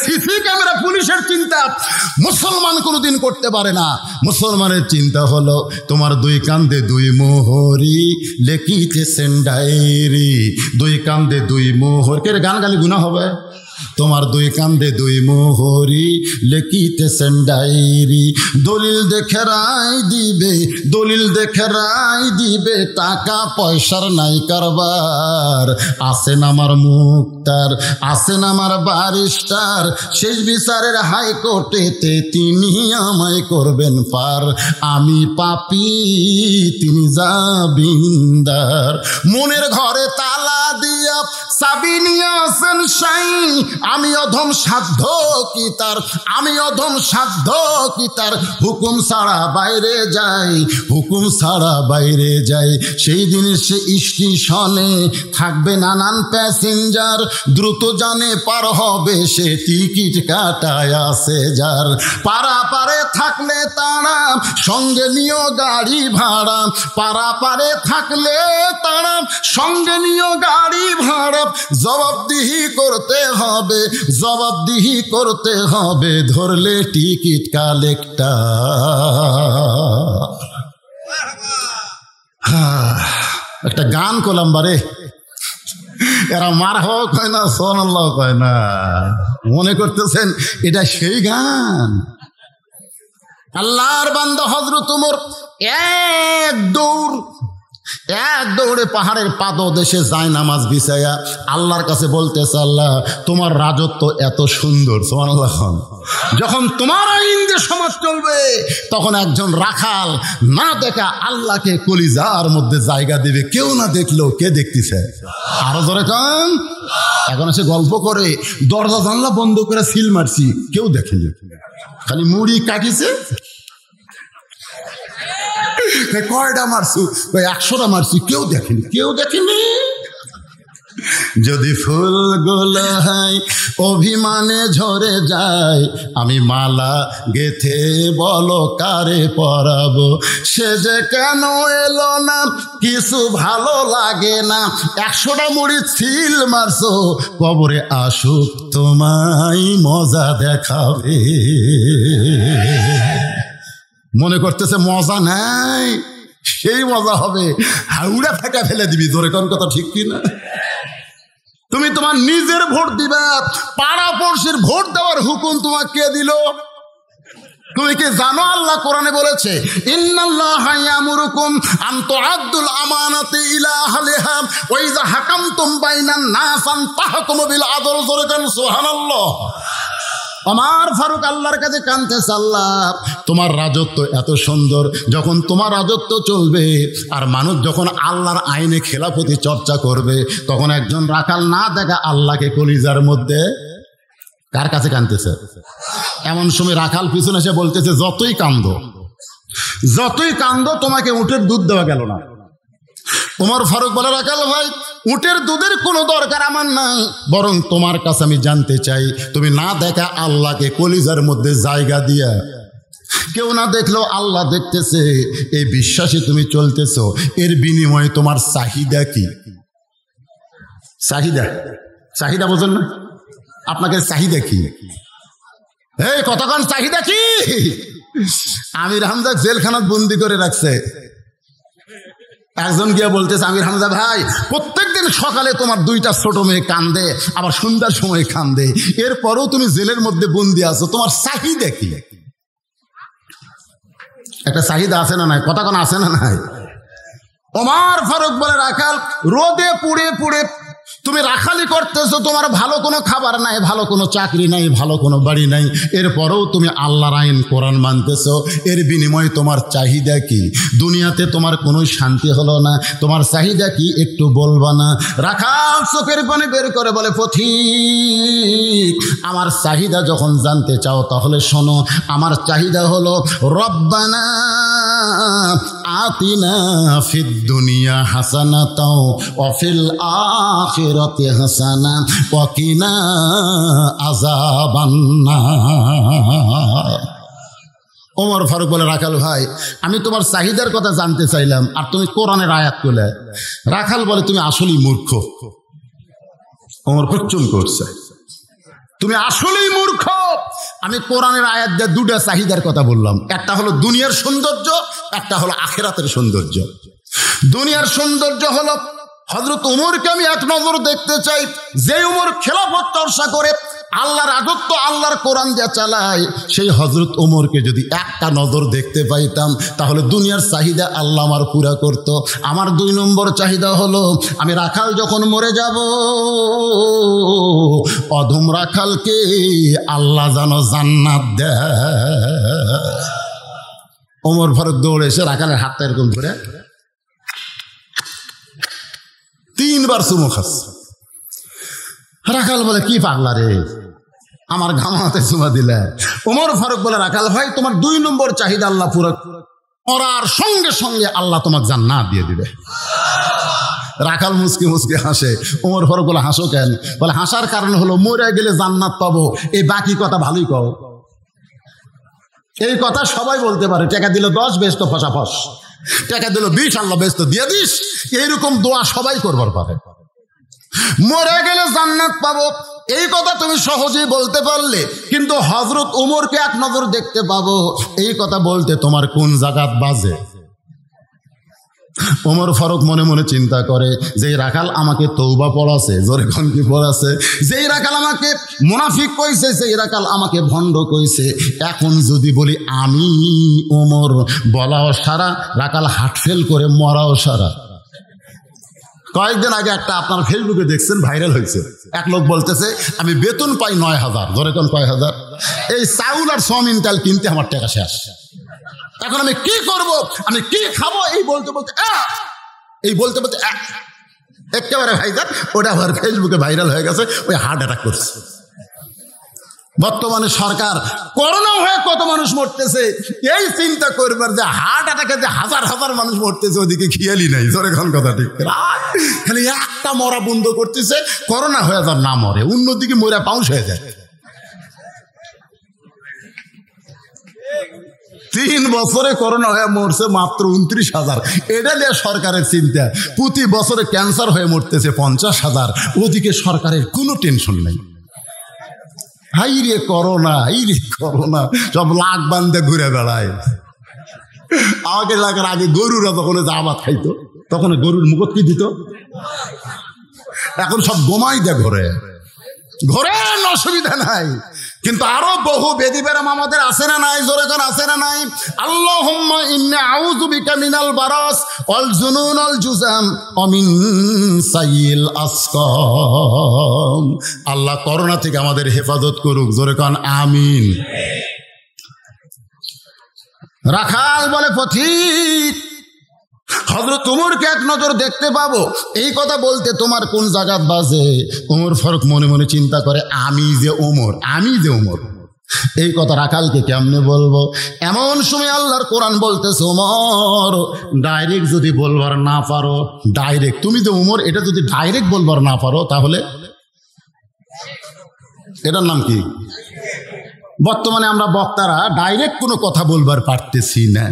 সিসি ক্যামেরা পুলিশের চিন্তা মুসলমান কোনোদিন করতে পারে না। মুসলমানের চিন্তা হলো তোমার 2 কান্দে 2 মোহরি লেখিতেছেন ডায়েরি, 2 কান্দে 2 মোহর। কে গান গালি গুনাহ হবে? তোমার 2 কান্দে 2 মোহরি লেখিতেছেন ডায়েরি, দলিল দেখে রায় দিবে, দলিল দেখে রায় দিবে, টাকা পয়সার নাই কারবার। আছেন আমার মুক্তার, আছেন আমার বারিস্টার, শেষ বিচারের হাইকোর্টেতে তিনি আমায় করবেন পার। আমি পাপী তিনি জামিনদার, মনের ঘরে তালা দিয়া চাবি নিয়ে আসেন সাই। আমি অধম সাধ্য কি তার, আমি অধম সাধ্য কি তার, হুকুম ছাড়া বাইরে যাই, হুকুম ছাড়া বাইরে যাই। সেই দিন সে স্টেশনে থাকবে নানান প্যাসেঞ্জার, দ্রুত জানে পার হবে সে টিকিট কাটায় আসে যার। পারাপারে থাকলে তারা সঙ্গে নিও গাড়ি ভাড়া, পারাপারে থাকলে তারা সঙ্গে নিও গাড়ি ভাড়া। জবাবদিহি করতে হবে, জবাবদিহি করতে হবে, ধরলে টিকিট কালেক্টর। একটা গান করলাম বারে, এরা মার হওয়া কয় না, সুবহানাল্লাহ কয় না, মনে করতেছেন এটা সেই গান। আল্লাহর বান্দা হযরত ওমর এক দৌড়ে পাহাড়ের পাদদেশে যায় নামাজ বিছায়া আল্লাহর কাছে বলতেছে, আল্লাহ তোমার রাজত্ব এত সুন্দর, সুবহানাল্লাহ। যখন তোমার আইন দিয়ে সমাজ চলবে তখন একজন রাখাল না দেখা আল্লাহকে কলিজার মধ্যে জায়গা দিবে, কেউ না দেখলেও কে দেখতেছে? আরো জোরে কান। এখন এসে গল্প করে দরজা জানলা বন্ধ করে সিল মারছি, কেউ দেখেনি, খালি মুড়ি কাটিছে। কয়টা মারছু? 100টা মারছি, কেউ দেখেনি, কেউ দেখেনি। যদি ফুলগুলো হয় অভিমানে ঝরে যায়, আমি মালা গেথে বলো কারে পরাবো, সে যে কেন এলো না কিছু ভালো লাগে না, 100টা মুড়ি ছিল মারছো, কবরে আসুক তোমায় মজা দেখাবে। মনে করতেছে মজা নাই, সেই মজা হবে, হাউড়া ফেঁকা ফেলে দিবি। জোরে কোন কথা ঠিক কিনা? তুমি তোমার নিজের ভোট দিবা, পাড়া পড়শির ভোট দেওয়ার হুকুম তোমাকে কে দিল? তুমি কি জানো আল্লাহ কোরআনে বলেছে ইন্নাল্লাহা ইয়ামুরুকুম আন তুআদ্দুল আমানাতি ইলা আহলিহা ওয়া ইযা হাকামতুম বাইনান নাস আন তাহকুমু বিল আদল। জোরে কোন সুবহানাল্লাহ। আমার ফারুক আল্লাহর কাছে কাঁদতেছে, আল্লাহ তোমার রাজত্ব এত সুন্দর, যখন তোমার রাজত্ব চলবে আর মানুষ যখন আল্লাহর আইনে খেলাফতি চর্চা করবে, তখন একজন রাখাল না দেখা আল্লাহকে কলিজার মধ্যে কার কাছে কাঁদতেছে? এমন সময় রাখাল পিছনে এসে বলতেছে যতই কান্দো তোমাকে উটের দুধ দেওয়া গেল না। ওমর ফারুক বলে রাখাল ভাই, উটের দুধের কোনো দরকার আমার নাই, বরং তোমার কাছে আমি জানতে চাই তুমি না দেখা আল্লাহকে কলিজার মধ্যে জায়গা দিয়া, কেউ না দেখলেও আল্লাহ দেখতেছে, এই বিশ্বাসে তুমি চলতেছো, এর বিনিময়ে তোমার চাহিদা কি? চাহিদা বোঝেন না? আপনাকে চাহিদা কি? এই কতক্ষণ চাহিদা কি? আমির হামজা জেলখানাত বন্দি করে রাখছে। একজন গিয়ে বলতেছে, আমির হামজা ভাই প্রত্যেকদিন সকালে তোমার 2টা ছোট মেয়ে কান্দে, আবার সন্ধ্যার সময় কান্দে, এরপরেও তুমি জেলের মধ্যে বন্দি আছো, তোমার চাহিদা কি? একটা চাহিদা আছে না নাই? কতক্ষণ আছে না নাই? ওমর ফারুক বলে রাখাল, রোদে পুড়ে পুড়ে তুমি রাখালি করতেছো, তোমার ভালো কোনো খাবার নাই, ভালো কোনো চাকরি নাই, ভালো কোনো বাড়ি নাই, এরপরেও তুমি আল্লাহর আইন কোরআন মানতেছো, এর বিনিময়ে তোমার চাহিদা কি? দুনিয়াতে তোমার কোনো শান্তি হলো না, তোমার চাহিদা কি একটু বলবা না? রাখাল চোখের পানি বের করে বলে, পথিক আমার চাহিদা যখন জানতে চাও তাহলে শোনো, আমার চাহিদা হলো রব্বানা আতিনা ফিদ দুনিয়া হাসানাতাও ওয়া ফিল আখিরাতি হাসানা ওয়া কিনা আযাবান্নার। ওমর ফারুক বলে, রাখাল ভাই আমি তোমার চাহিদার কথা জানতে চাইলাম আর তুমি কোরআনের আয়াত করলে। রাখাল বলে, তুমি আসলেই মূর্খ। ওমর চুপ করছে, তুমি আসলেই মূর্খ। আমি কোরআনের আয়াত দিয়ে 2টা চাহিদার কথা বললাম, একটা হলো দুনিয়ার সৌন্দর্য, একটা হলো আখিরাতের সৌন্দর্য। দুনিয়ার সৌন্দর্য হলো হযরত উমরকে আমি এক নজর দেখতে চাই, যে উমর খেলাফত চর্চা করে আল্লাহর রাজত্ব আল্লাহর কোরআন দিয়ে চালায়, সেই হযরত উমরকে যদি একটা নজর দেখতে পাইতাম তাহলে দুনিয়ার চাহিদা আল্লাহ আমার পুরা করত। আমার 2 নম্বর চাহিদা হলো, আমি রাখাল যখন মরে যাব, অধম রাখালকে আল্লাহ যেন জান্নাত দেয়। ওমর ফারুক দৌড়ে এসে রাখালের হাতটা এরকম ধরে 3 বার চুমু খাচ্ছে। রাখাল বলে, কি পাগলা রে, আমার ঘামাতে চুমা দিলে। ওমর ফারুক বলে, রাখাল ভাই তোমার 2 নম্বর চাহিদা আল্লাহ পুরো করার সঙ্গে সঙ্গে আল্লাহ তোমাকে জান্নাত দিয়ে দিবে। রাখাল মুসকি মুসকি হাসে। ওমর ফারুক বলে, হাসো কেন? বলে, হাসার কারণ হলো মরে গেলে জান্নাত পাবো, এই বাকি কথা ভালোই কও। এই কথা সবাই বলতে পারে, টাকা দিল 10 বেশ তো ফসাফস, টাকা দিল 20 আল্লাহ বেশ তো দিয়ে দিস, এইরকম দোয়া সবাই করবার পারে। মরে গেলে জান্নাত পাবো এই কথা তুমি সহজেই বলতে পারলে, কিন্তু হযরত উমরকে এক নজর দেখতে পাবো এই কথা বলতে তোমার কোন জায়গাত বাজে? ওমর ফারুক মনে মনে চিন্তা করে, যেই রাখাল আমাকে তওবা পড়াছে, জোরে কোন কি পড়াছে, যেই রাখাল আমাকে মুনাফিক কইছে, যেই রাখাল আমাকে ভণ্ড কইছে, এখন যদি বলি আমি ওমর, বলাও সারা, রাখাল হার্ট ফেল করে মরাও সারা। কয়েকদিন আগে একটা আপনার ফেসবুকে দেখছেন, ভাইরাল হয়েছে। এক লোক বলতেছে, আমি বেতন পাই 9,000, ধরে কোন কয় হাজার, এই চাউল আর সয়াবিন তেল কিনতে আমার টাকা শেষ, এখন আমি কি করব, আমি কি খাবো, এই বলতে বলতে একেবারে ভাইজান ওটা আবার ফেসবুকে ভাইরাল হয়ে গেছে, ওই হার্ট অ্যাটাক করছে। বর্তমানে সরকার করোনা হয়ে কত মানুষ মরতেছে এই চিন্তা করবার যে হার্ট অ্যাটাকে যে হাজার হাজার মানুষ মরতেছে ওদিকে খেয়ালই নাই। জোরে খান কথা ঠিক, খালি একটা মরা বন্ধ করতেছে, করোনা হয়ে যার না মরে, অন্যদিকে মরা পাউস হয়ে যায়। 3 বছরে করোনা হয়ে মরছে মাত্র 29,000। এটা নিয়ে সরকারের চিন্তা। প্রতি বছরে ক্যান্সার হয়ে মরতেছে 50,000, ওদিকে সরকারের কোনো টেনশন নেই। হাই রে করোনা, এই রে করোনা, সব লাখ বান্ধে ঘুরে বেড়ায়। আমাকে এলাকার আগে গরুরা তখন জামাত খাইতো, তখন গরুর মুখত কি দিত, এখন সব গোমাই দেয় ঘরে ঘরে, অসুবিধা নাই। কিন্তু আরো বহু বেদি বেরাম আমাদের আছে না নাই? জোরে করে আছে না নাই? আল্লাহুম্মা ইন্নী আউযু বিকা মিনাল বারাস ওয়াল জুনুন ওয়াল জুযাম ওয়া মিন সাইয়িল আসকাম। আল্লাহ করোনা থেকে আমাদের হেফাজত করুক। জোরে কোন আমিন। রাখাল বলে পথিক, হযরত ওমরকে এক নজর দেখতে পাবো, এই কথা বলতে তোমার কোন জায়গা বাজে? ওমর ফারুক মনে মনে চিন্তা করে, আমি যে ওমর, আমি যে ওমর, এই কথা রাখালকে কেমনে বলবো? এমন সময় আল্লাহর কোরআন বলতেছে, ওমর ডাইরেক্ট যদি বলবার না পারো, ডাইরেক্ট তুমি যে ওমর এটা যদি ডাইরেক্ট বলবার না পারো, তাহলে এটার নাম কি? বর্তমানে আমরা বক্তারা ডাইরেক্ট কোনো কথা বলবার পারতেছি না,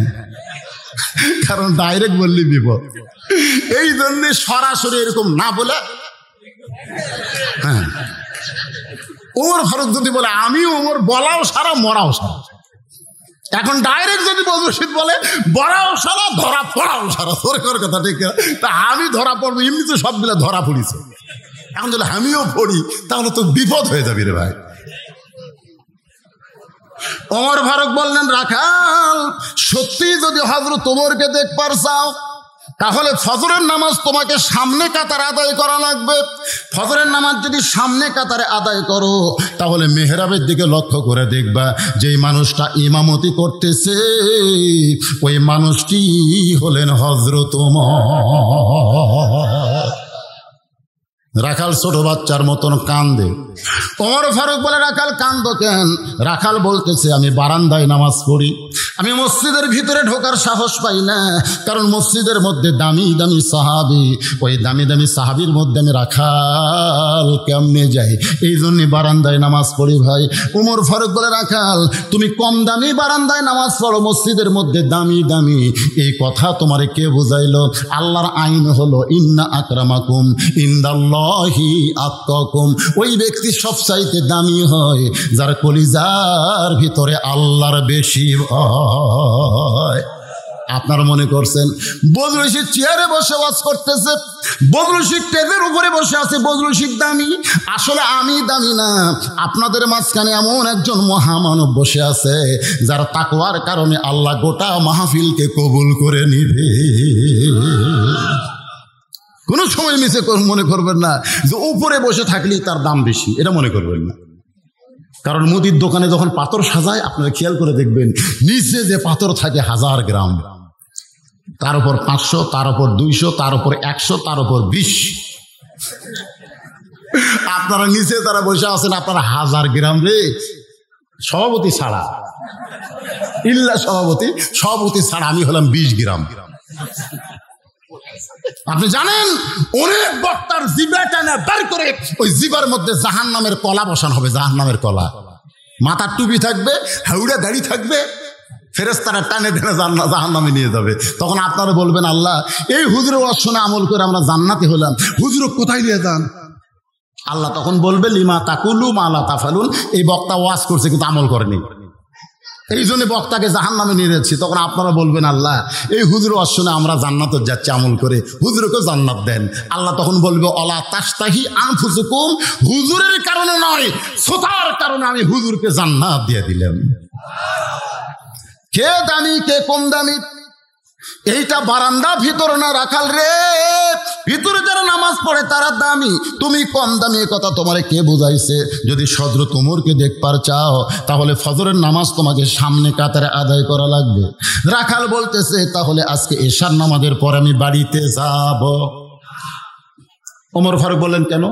কারণ ডাইরেক্ট বললে বিপদ। এই জন্য সরাসরি এরকম না বলে, হ্যাঁ, ওমর ফারুক যদি বলে আমি ওমর, বলাও সারা মরাও সারা। এখন ডাইরেক্ট যদি বজরশিদ বলে বড়াও সারা, ধরা পড়াও সারা। সরকার কথা ঠিক, তা আমি ধরা পড়বো, এমনি তো সবগুলা ধরা পড়িছে। এখন যদি আমিও পড়ি তাহলে তো বিপদ হয়ে যাবে রে ভাই। ওমর ফারুক বললেন, রাখাল সত্যি যদি হযরত ওমরকে দেখবার চাও, তাহলে ফজরের নামাজ তোমাকে সামনে কাতারে আদায় করা লাগবে। ফজরের নামাজ যদি সামনে কাতারে আদায় করো, তাহলে মেহরাবের দিকে লক্ষ্য করে দেখবা যেই মানুষটা ইমামতি করতেছে ওই মানুষটি হলেন হযরত ওমর। রাখাল ছোট বাচ্চার মতন কান্দে। ওমর ফারুক বলে, রাখাল কান্দো কেন? রাখাল বলতেছে, আমি বারান্দায় নামাজ পড়ি, আমি মসজিদের ভিতরে ঢোকার সাহস পাই না, কারণ মসজিদের মধ্যে দামি দামি সাহাবী, ওই দামি দামি সাহাবীর মধ্যে আমি রাখাল কেমনে যাই, এই জন্য বারান্দায় নামাজ পড়ি ভাই। ওমর ফারুক বলে, রাখাল তুমি কম দামি বারান্দায় নামাজ পড়ো, মসজিদের মধ্যে দামি দামি, এই কথা তোমারে কে বুঝাইলো? আল্লাহর আইন হলো ইন্না আকরামাকুম ইনদাল্লাহি আতকাকুম। ওই ব্যক্তি সবচাইতে দামি হয় যার কলিজার ভিতরে আল্লাহর বেশি ভয়। আপনারা মনে করছেন বজরুল চেয়ারে বসে ওয়াজ করতেছে, বজরুল স্টেজের উপরে বসে আছে, বজরুল দামি। আসলে আমি দামি না, আপনাদের মাঝখানে এমন একজন মহামানব বসে আছে যার তাকওয়ার কারণে আল্লাহ গোটা মাহফিলকে কবুল করে নিবে। কোনো সময় মিছে মনে করবেন না যে উপরে বসে থাকলেই তার দাম বেশি, এটা মনে করবেন না। কারণ মুদির দোকানে যখন পাথর সাজায়, আপনারা খেয়াল করে দেখবেন নিচে যে পাথর থাকে 1000 গ্রাম, তার উপর 500, তার উপর 200, তার উপর 100, তার উপর 20। আপনারা নিচে তারা বসে আছেন, আপনারা 1000 গ্রাম রে, সভাপতি ছাড়া, ইল্লা সভাপতি ছাড়া আমি হলাম 20 গ্রাম। আপনি জানেন অনেক বক্তার জিবা টানা বের করে ওই জিবার মধ্যে জাহান্নামের কলা বসানো হবে, জাহান্নামের কলা। মাথার টুপি থাকবে, হাউড়া দাড়ি থাকবে, ফেরেশতারা টানে টেনে জাহান্নামে নিয়ে যাবে। তখন আপনারা বলবেন, আল্লাহ এই হুজুরের ওয়াজ শুনে আমল করে আমরা জান্নাতে হলাম, হুজুর কোথায় নিয়ে যান? আল্লাহ তখন বলবে, লিমা তাকুলু মা লা তাফালুন, এই বক্তা ওয়াজ করছে কিন্তু আমল করেনি, এই জন্য বক্তাকে জাহান্নামে নিয়ে যাচ্ছি। তখন আপনারা বলবেন, আল্লাহ এই হুজুর ওয়াজ শুনে আমরা জান্নাতে যাচ্ছি আমল করে, হুজুরকে জান্নাত দেন। আল্লাহ তখন বলবে, অলা তাস্তাহি আনফুসুকুম, হুজুরের কারণে নয়, শ্রোতার কারণে আমি হুজুরকে জান্নাত দিয়ে দিলাম। কে দামি কে কম দামি, এইটা বারান্দা ভিতর না রাখাল রে, ভিতরে যারা নামাজ পড়ে তারা দামি, তুমি কম দামি, এ কথা তোমারে কে বুঝাইছে? যদি হযরত ওমরকে দেখবার চাও, তাহলে ফজরের নামাজ তোমাকে সামনে কাতারে আদায় করা লাগবে। রাখাল বলতেছে, তাহলে আজকে এশার নামাজের পর আমি বাড়িতে যাব। ওমর ফারুক বললেন কেন?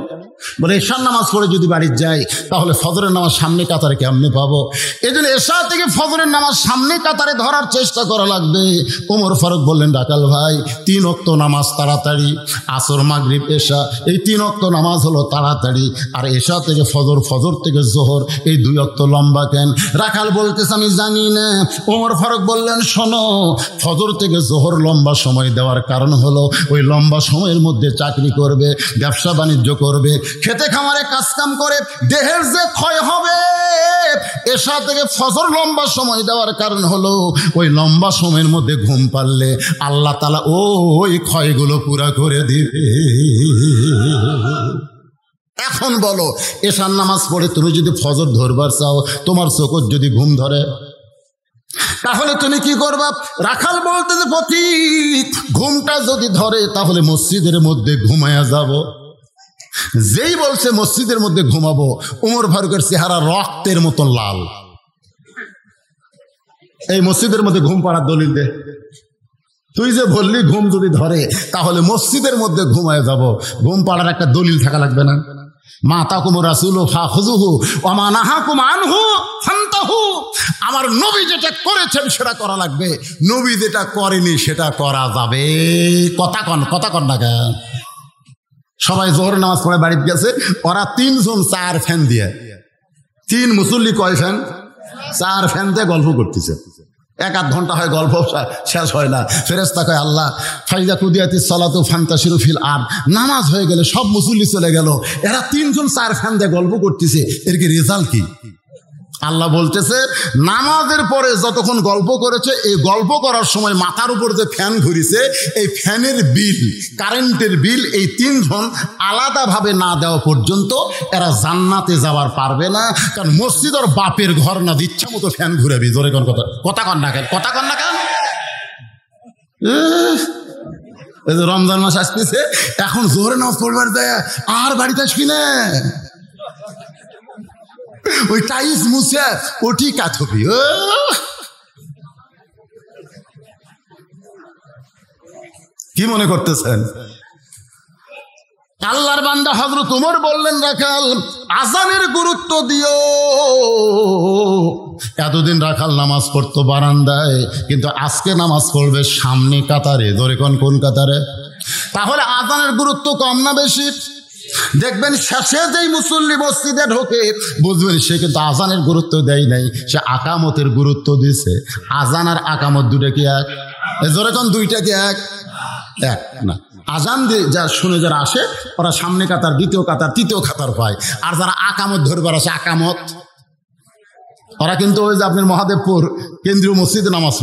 বলে এশার নামাজ পড়ে যদি বাড়ি যাই তাহলে ফজরের নামাজ সামনে কাতারে কেমনে পাবো? এই জন্য এশা থেকে ফজরের নামাজ সামনে কাতারে ধরার চেষ্টা করা লাগবে। ওমর ফারুক বললেন রাখাল ভাই 3 ওয়াক্ত নামাজ তাড়াতাড়ি, আসর মাগরিব এশা এই 3 ওয়াক্ত নামাজ হলো তাড়াতাড়ি, আর এশা থেকে ফজর, ফজর থেকে জোহর এই 2 ওয়াক্ত লম্বা কেন? রাখাল বলতেছে আমি জানি না। ওমর ফারুক বললেন শোনো, ফজর থেকে জোহর লম্বা সময় দেওয়ার কারণ হলো ওই লম্বা সময়ের মধ্যে চাকরি করবে, ব্যবসা বাণিজ্য করবে, খেতে খামারে কাজকাম করে দেহের যে ক্ষয় হবে। এশা থেকে ফজর লম্বা সময় দেওয়ার কারণ হলো ওই লম্বা সময়ের মধ্যে ঘুম পারলে আল্লাহ তাআলা ওই ক্ষয়গুলো পুরা করে দিবে। এখন বলো, এশার নামাজ পড়ে তুমি যদি ফজর ধরবার চাও, তোমার চোখত যদি ঘুম ধরে, তাহলে তুমি কি করবা? রাখাল বলতে যে পথিক, ঘুমটা যদি ধরে তাহলে মসজিদের মধ্যে ঘুমায়া যাব। যেই বলছে মসজিদের মধ্যে ঘুমাবো, ওমর ফারুকের চেহারা রক্তের মতন লাল। এই মসজিদের মধ্যে ঘুম পাড়ার দলিল দে। তুই যে বললি ঘুম যদি ধরে তাহলে মসজিদের মধ্যে ঘুমায় যাব, ঘুম পাড়ার একটা দলিল থাকা লাগবে না? মা তাকুম রাসূলু ফাখুযুহু ওয়া মা নাহাকুম আনহু ফান্তাহু। আমার নবী যেটা করেছেন সেটা করা লাগবে, নবী যেটা করেনি সেটা করা যাবে। কথা কন না কেন? সবাই জোহর নামাজ পড়ে বাড়িতে গেছে, ওরা 3 জন 4 ফ্যান দিয়ে, 3 মুসল্লি কয় ফ্যান? 4 ফ্যান দিয়ে গল্প করতেছে। 1-8 ঘন্টা হয়, গল্প শেষ হয় না। ফেরেশতা কয় আল্লাহ ফাইজা কুদিয়াতিস সালাতু ফান্তাশিরু ফিল আরদ, নামাজ হয়ে গেলে সব মুসল্লি চলে গেল, এরা 3 জন 4 ফ্যান দিয়ে গল্প করতেছে, এর কি রেজাল্ট কি? আল্লাহ বলতেছে নামাজের পরে যতক্ষণ গল্প করেছে, এই গল্প করার সময় মাথার উপর যে ফ্যান ঘুরিছে, এই ফ্যানের বিল, কারেন্টের বিল এই 3 জন আলাদাভাবে না দেওয়া পর্যন্ত এরা জান্নাতে যাওয়ার পারবে না। কারণ মসজিদ ওর বাপের ঘর না, ইচ্ছা মতো ফ্যান ঘুরাবি। জোরে কোন কথা কন না কেন? এই যে রমজান মাস আসতেছে, এখন জোরে নামাজ পড়বার দেয় আর বাড়িতে আসবি না, ওই টাইস মুছে ওটি কাথবি। কি মনে করতেছেন? আল্লাহর বান্দা হযরত ওমর বললেন রাখাল আযানের গুরুত্ব দিও। এতদিন রাখাল নামাজ পড়তো বারান্দায়, কিন্তু আজকে নামাজ পড়বে সামনে কাতারে। ধরে কোন কাতারে? তাহলে আযানের গুরুত্ব কম না বেশি? দেখবেন শেষে যেই মুসল্লি মসজিদে ঢোকে বুঝবেন সে কিন্তু আযানের গুরুত্ব দেয় নাই, সে আকামতের গুরুত্ব দিছে। আযান আর আকামত দুটো কি এক? জোরে কোন দুইটা কি এক? না। আজান দিয়ে যা শুনে যারা আসে ওরা সামনে কাতার, দ্বিতীয় কাতার, তৃতীয় কাতার পায়। আর যারা আকামত ধরবার আসে, আকামত ওরা কিন্তু ওই যে আপনার মহাদেবপুর কেন্দ্রীয় মসজিদে নামাজ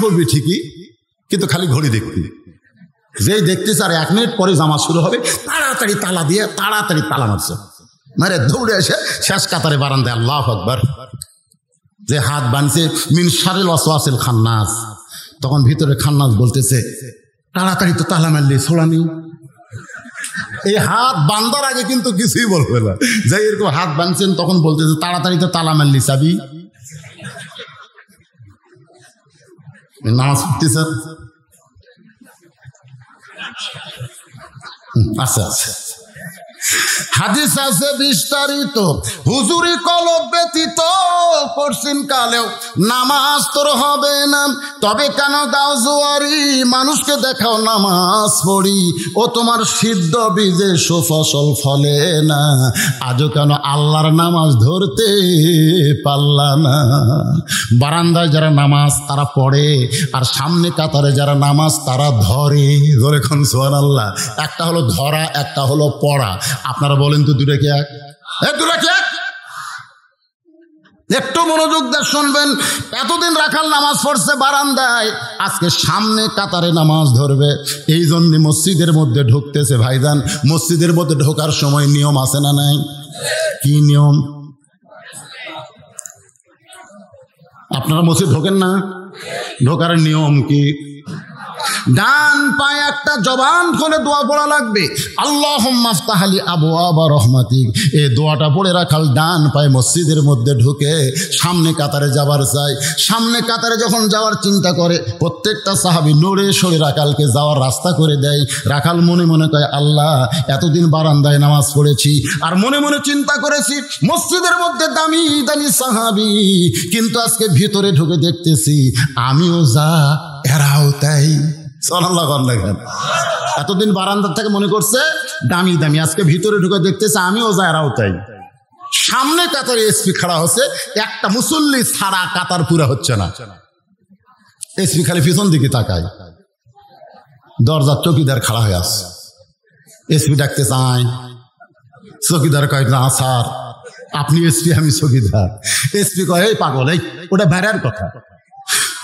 পড়বি ঠিকই, কিন্তু খালি ঘড়ি দেখবি। যেই দেখতেছে আর 1 মিনিট পরে জামাত শুরু হবে, তাড়াতাড়ি তালা দিয়ে তাড়াতাড়ি তালা মারছে, মারে দৌড়ে এসে শেষ কাতারে বারান্দায় আল্লাহু আকবার। যে হাত বানছে মিন শারিল ওয়াসওয়াসিল খান্নাস, তখন ভিতরে খান্নাস বলতেছে তাড়াতাড়ি তো তালা মারলি ছোড়ানি। এই হাত বান্দার আগে কিন্তু কিছুই বলবে না। যাই এরকম হাত বানছেন তখন বলতেছে তাড়াতাড়ি তো তালা মারলি চাবি। নামাজ পড়তেছে, আচ্ছা হাদিস আছে বিস্তারিত, হুজুরি কলব ব্যতীত পশ্চিম কালেও নামাজ তোর হবে না। তবে কেন দাও জোয়ারি, মানুষকে দেখাও নামাজ পড়ি, ও তোমার সিদ্ধ বীজে সুফসল ফলে না। আজও কেন আল্লাহর নামাজ ধরতে পারলা না? বারান্দায় যারা নামাজ তারা পড়ে, আর সামনে কাতারে যারা নামাজ তারা ধরে। ধরে কোন সুবহানাল্লাহ। একটা হলো ধরা, একটা হলো পড়া। আপনারা বলেন তো দুটো কি এক? একটু মনোযোগ দিয়ে শুনবেন। এতদিন রাখাল নামাজ পড়ছে বারান্দায়, আজকে সামনে কাতারে নামাজ ধরবে। এই জন্য মসজিদের মধ্যে ঢুকতেছে। ভাইজান, মসজিদের মধ্যে ঢোকার সময় নিয়ম আছে না নাই? কি নিয়ম? আপনারা মসজিদ ঢোকেন না? ঢোকার নিয়ম কি? ডান পায়ে একটা জবান খুলে দোয়া পড়া লাগবে, আল্লাহুম্মা আফতাহ লি আবওয়াবা রাহমাতিক। এই দোয়াটা পড়ে রাখাল ডান পায়ে মসজিদের মধ্যে ঢুকে সামনে কাতারে যাবার চাই। সামনে কাতারে যখন যাওয়ার চিন্তা করে, প্রত্যেকটা সাহাবী নড়ে সরে রাখালকে যাওয়ার রাস্তা করে দেয়। রাখাল মনে মনে কয়, আল্লাহ, এতদিন বারান্দায় নামাজ পড়েছি আর মনে মনে চিন্তা করেছি মসজিদের মধ্যে দামি দামি সাহাবী, কিন্তু আজকে ভিতরে ঢুকে দেখতেছি আমিও যা এরাও তাই। সুবহানাল্লাহ। এতদিন বারান্দার থেকে মনে করছে দামি দামি, আজকে ভিতরে ঢুকে দেখতেছে আমিও যা এরাও তাই। সামনে কাতারে এসপি খাড়া হচ্ছে, একটা মুসল্লি ছাড়া কাতার পুরা হচ্ছে না। এসপি খালি পিছন দিকে তাকায়, দরজার চৌকিদার খাড়া হয়ে আসছে। এসপি ডাকতে চাই, চৌকিদার কয়, না স্যার আপনি এসপি আমি চৌকিদার। এসপি কয়, এই পাগল, এই ওটা বাইরের কথা,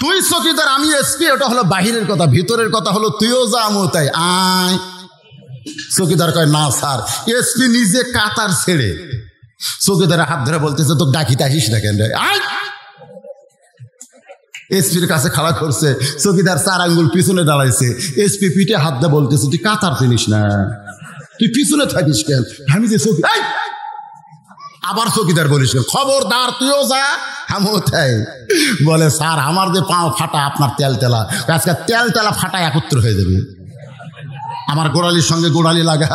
তুই চৌকিদার আমি এসপি, ওটা হলো বাহিরের কথা, ভিতরের কথা হলো তুইও যা আমিও তাই, আয়। চৌকিদার কয়, না স্যার। এসপি নিজে কাতার ছেড়ে চৌকিদারের হাত ধরে বলতেছে, তো ডাকিতে আসিস না কেন? আয়। এসপির কাছে খাড়া করছে, চৌকিদার 4 আঙ্গুল পিছনে দাঁড়াইছে। এসপি পিঠে হাত দিয়ে বলতেছে, তুই কাতার চিনিস না, তুই পিছনে থাকিস কেন? আমি যে চৌকি, আবার চৌকিদার বলিস কেন? খবরদার, তুইও যা আমিও তাই। বলে, স্যার আমার যে পাও ফাটা, আপনার তেল তেলা, আজকে তেল তেলা ফাটা একত্র হয়ে যাবে। আমার গোড়ালির সঙ্গে গোড়ালি লাগা।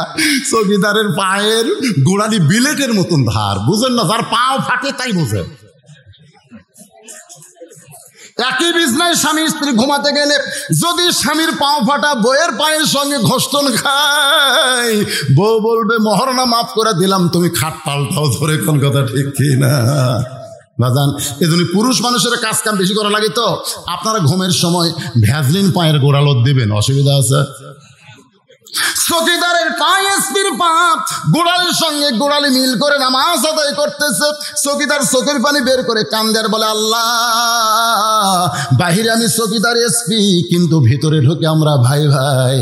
চৌকিদারের পায়ের গোড়ালি বিলেটের মতন ধার, বুঝেন না? যার পাও ফাটে তাই বুঝেন। একই বিছনায় স্বামী স্ত্রী ঘুমাতে গেলে যদি স্বামীর পাও ফাটা বউয়ের পায়ের সঙ্গে ঘষ্টন খায়, বউ বলবে, মহরনা মাফ করে দিলাম, তুমি খাট পাল্টাও। ধরে কোন কথা ঠিক কি না বাজান? এজন্য পুরুষ মানুষের কাজ কাম বেশি করা লাগে। তো আপনারা ঘুমের সময় ভ্যাজলিন পায়ের গোড়ালত দিবেন, অসুবিধা আছে? চৌকিদারের পা এসপির পা গোড়ালির সঙ্গে গোড়ালি মিল করে নামাজ আদায় করতেছে। চৌকিদার চোখের পানি বের করে কান্দার বলে, আল্লাহ, বাহিরে আমি চৌকিদার এসপি, কিন্তু ভিতরে ঢুকে আমরা ভাই ভাই।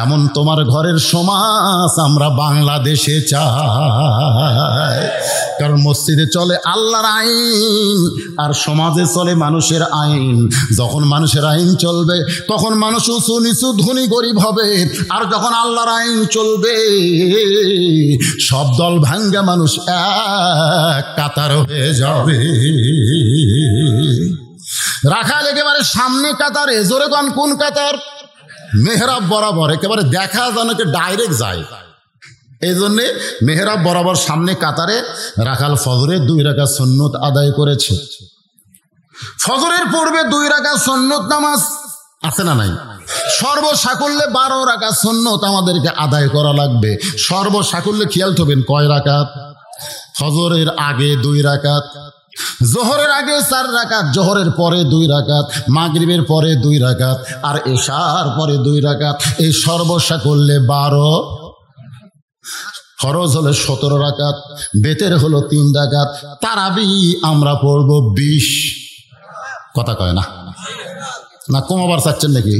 এমন তোমার ঘরের সমাজ আমরা বাংলাদেশে চাই, কারণ মসজিদে চলে আল্লাহর আইন আর সমাজে চলে মানুষের আইন। যখন মানুষের আইন চলবে তখন মানুষ উঁচু নিচু ধনী গরিব হবে, আর যখন আল্লাহর আইন চলবে সব দল ভাঙ্গা মানুষ এক কাতার হয়ে যাবে। রাখাল একেবারে সামনে কাতারে, জোরে গান কোন কাতার? মেহরাব বরাবর, একেবারে দেখা যেন ডাইরেক্ট যায়। এই জন্যে মেহরাব বরাবর সামনে কাতারে রাখাল ফজরের 2 রাকাত সুন্নত আদায় করেছে। ফজরের পূর্বে 2 রাকাত সুন্নত নামাজ আছে না নাই? সর্বসাকুল্যে 12 রাকাত সুন্নত আমাদেরকে আদায় করা লাগবে। সর্বসাকুল্যে খেয়াল করবেন কয় রাকাত? ফজরের আগে 2 রাকাত, জোহরের আগে 4 রাকাত, জোহরের পরে 2 রাকাত, মাগরিবের পরে 2 রাকাত, আর এশার পরে 2 রাকাত। এই সর্বসাকুল্যে 12। ফরজ হলো 17 রাকাত, বেতের হলো 3 রাকাত, তারাবি আমরা পড়ব 20। কথা কয় না? না কমাবার চাচ্ছেন নাকি?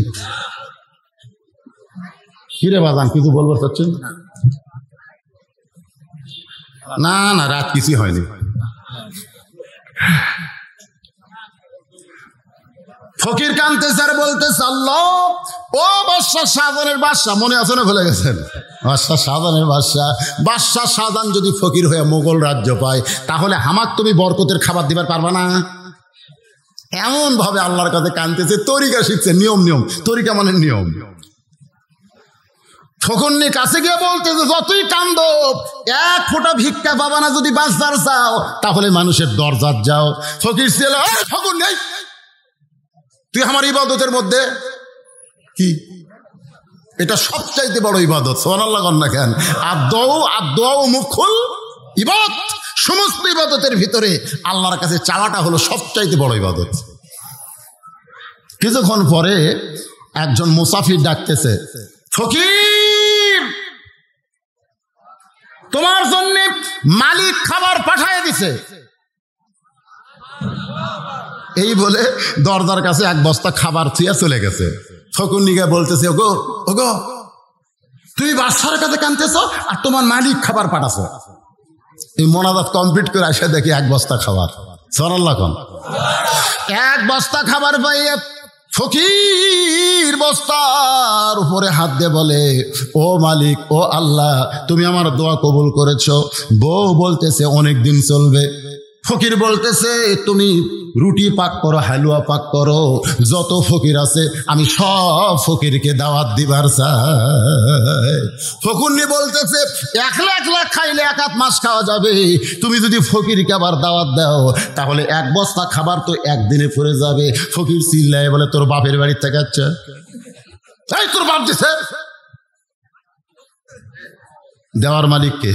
কিরে বাজান, কিছু বলবার চাচ্ছেন? না না, রাত কিছুই হয়নি। ফকির কানতে স্যার বলতেছে, আল্লাহ, ও বাদশাহ শাহজাহানের বাদশাহ, মনে আছে না ভুলে গেছেন? বাদশাহ শাহজাহানের বাদশাহ, বাদশাহ শাহজাহান যদি ফকির হয়ে মোগল রাজ্য পায়, তাহলে হামাক তুমি বরকতের খাবার দিবার পারবা না? এমন ভাবে আল্লাহর কাছে কানতেছে, তরিকা শিখছে, নিয়ম। তরিকা মানে নিয়ম। ফকরনি কাছে গিয়ে বলতেছে, যতই কান্দ, 1 ফোঁটা ভিক্ষা পাবা না। যদি বাঁচবার চাও তাহলে মানুষের দরজাত যাও। ফকির ছিল, ফকর নেই, তুই আমার ইবাদতের মধ্যে কি? এটা সবচাইতে বড় ইবাদত। সুবহানাল্লাহ না কেন? আদ-দুআ মুখুল ইবাদত। সমস্ত ইবাদতের ভিতরে আল্লাহর কাছে চাওয়াটা হলো সবচাইতে বড় ইবাদত। কিছুক্ষণ পরে একজন মুসাফির ডাকতেছে, ফকির, তোমার জন্য মালিক খাবার পাঠায় দিছে। এই বলে দরজার কাছে 1 বস্তা খাবার থুইয়া চলে গেছে। ফকির নিগে বলতেছে, ওগো, তুমি বাদশার কাছে কানতেছ আর তোমার মালিক খাবার পাঠাছো। এই মোনাজাত কমপ্লিট করে আসে দেখি 1 বস্তা খাবার। সুবহানাল্লাহ। 1 বস্তা খাবার পাইয়ে ফকির বস্তার উপরে হাত দিয়ে বলে, ও মালিক, ও আল্লাহ, তুমি আমার দোয়া কবুল করেছো। বউ বলতেছে অনেক দিন চলবে। ফকির বলতেছে, তুমি রুটি পাক করো, হালুয়া পাক করো, যত ফকির আছে আমি সব ফকিরকে দাওয়াত দিবার চাই। ফকুন্নি বলতেছে, একলা একলা খাইলে এক আধ মাস খাওয়া যাবে, তুমি যদি ফকিরকে আবার দাওয়াত দাও তাহলে এক বস্তা খাবার তো একদিনে পড়ে যাবে। ফকির চিল্লায় বলে, তোর বাপের বাড়ির থেকে আচ্ছা, তাই তোর বাপ দিছে? দেওয়ার মালিক কে?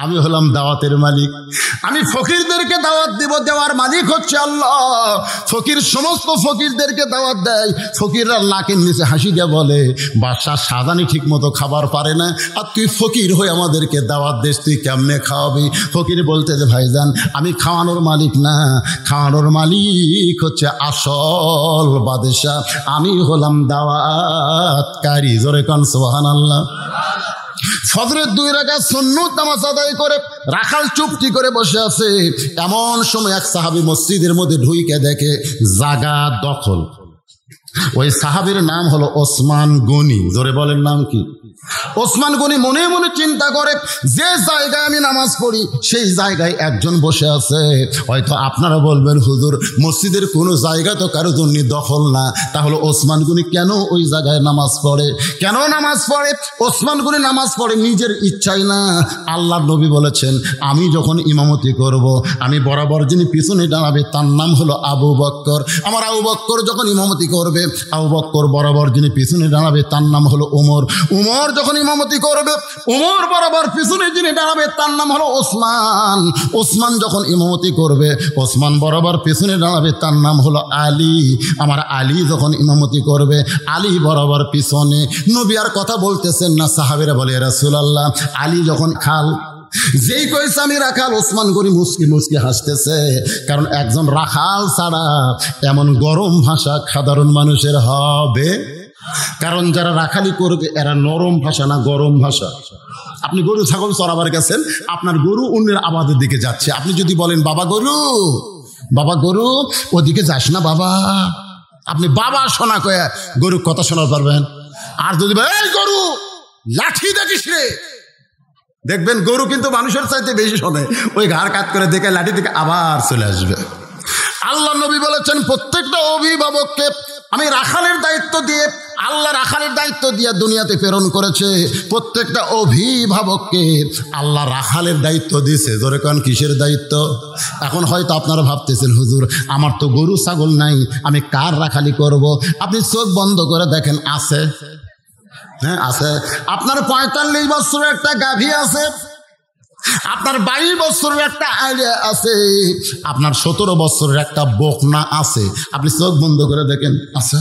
আমি হলাম দাওয়াতের মালিক। আমি ফকিরদেরকে দাওয়াত দিব, দেওয়ার মালিক হচ্ছে আল্লাহ। ফকির সমস্ত ফকিরদেরকে দাওয়াত দেয়। ফকিররা নাকের নিচে হাসি দিয়ে বলে, বাদশা সাজানি ঠিক মতো খাবার পারে না, আর তুই ফকির হয়ে আমাদেরকে দাওয়াত দিস, তুই কেমনে খাওয়াবি? ফকির বলতে যে, ভাইজান, আমি খাওয়ানোর মালিক না, খাওয়ানোর মালিক হচ্ছে আসল বাদশা, আমি হলাম দাওয়াতকারী। জোরে কান সুবহানাল্লাহ। ফজরের 2 রাকাত সুন্নত নামাজ আদায় করে রাখাল চুপটি করে বসে আছে। এমন সময় এক সাহাবী মসজিদের মধ্যে ঢুইকে দেখে জায়গা দখল। ওই সাহাবীর নাম হলো ওসমান গনি। জোরে বলেন, নাম কি? ওসমান গনি মনে মনে চিন্তা করে, যে জায়গায় আমি নামাজ পড়ি সেই জায়গায় একজন বসে আছে। হয়তো আপনারা বলবেন, হুজুর, মসজিদের কোনো জায়গা তো কারো জন্য দখল না, তাহলে ওসমান গনি কেন ওই জায়গায় নামাজ পড়ে? কেন নামাজ পড়ে? ওসমান গনি নামাজ পড়ে নিজের ইচ্ছাই না। আল্লাহর নবী বলেছেন, আমি যখন ইমামতি করব, আমি বরাবর যিনি পিছনে দাঁড়াবে তার নাম হলো আবু বকর। আমার আবু বকর যখন ইমামতি করবে, আবু বকর বরাবর যিনি পিছনে দাঁড়াবে তার নাম হলো ওমর। ওমর যখন ইমামতি করবে, ওমর বরাবর পিছনে যিনি দাঁড়াবে তার নাম হলো ওসমান। ওসমান যখন ইমামতি করবে, ওসমান বরাবর পিছনে দাঁড়াবে তার নাম হলো আলী। আমার আলী যখন ইমামতি করবে, আলী বরাবর পিছনে। নবী আর কথা বলতেছেন না। সাহাবীরা বলে, রাসূলুল্লাহ, আলী যখন খাল, যেই কইছে আমি রাখাল, ওসমান গনি মুসকি মুসকি হাসতেছে। কারণ একজন রাখাল ছাড়া এমন গরম ভাষা সাধারণ মানুষের হবে? কারণ যারা রাখালি করবে এরা নরম ভাষা না গরম ভাষা। আপনি গরু ছাগল চড়াবার গেছেন, আপনার গরু অন্যের আবাদের দিকে যাচ্ছে, আপনি যদি বলেন, বাবা গরু, বাবা গরু, ওদিকে যাস না বাবা, আপনি বাবা শোনা কয়ে গরু কথা শোনা পারবেন। আর যদি এই গরু লাঠি দেখিস রে, দেখবেন গরু কিন্তু মানুষের চাইতে বেশি শোনে। ওই ঘাড় কাত করে দেখে লাঠি থেকে আবার চলে আসবে। আল্লাহ নবী বলেছেন, প্রত্যেকটা অভিভাবককে আমি রাখালের দায়িত্ব দিয়ে, আল্লাহ রাখালের দায়িত্ব দিয়ে দুনিয়াতে প্রেরণ করেছে। প্রত্যেকটা অভিভাবককে আল্লাহ রাখালের দায়িত্ব দিয়েছে। ধরে কোন কিসের দায়িত্ব? এখন হয়তো আপনারা ভাবতেছেন, হুজুর, আমার তো গরু ছাগল নাই, আমি কার রাখালি করব? আপনি চোখ বন্ধ করে দেখেন, আছে। হ্যাঁ, আছে। আপনার 45 বছরের একটা গাভী আছে, আপনার 22 বছরের একটা আইডিয়া আছে, আপনার 17 বছরের একটা বকনা আছে। আপনি চোখ বন্ধ করে দেখেন, আছে।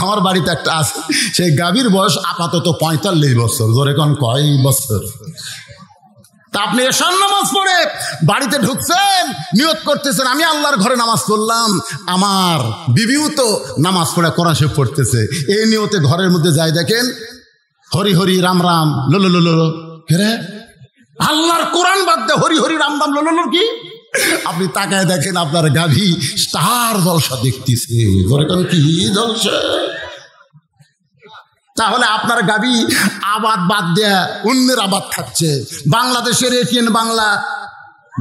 আমার বাড়িতে একটা আছে, সেই গাভীর বয়স আপাতত 45 বছর। ধরে কোন কয় বছর? তা আপনি এশার নামাজ পড়ে বাড়িতে ঢুকছেন, নিয়ত করতেছেন, আমি আল্লাহর ঘরে নামাজ পড়লাম, আমার বিবিও তো নামাজ পড়ে কোরআন শরীফ পড়তেছে। এই নিয়তে ঘরের মধ্যে যাই দেখেন, হরি হরি রাম রাম লোলো লোলো। রে, আল্লাহর কোরআন বাদ দে হরি হরি রাম রাম লোলো কি? আপনি তাকায় দেখেন, আপনার গাভী স্টার জলসা দেখতেছে। কি জলসা? তাহলে আপনার গাভী আবাদ বাদ দেয়া অন্যের আবাদ খাচ্ছে। বাংলাদেশের এটিএন বাংলা,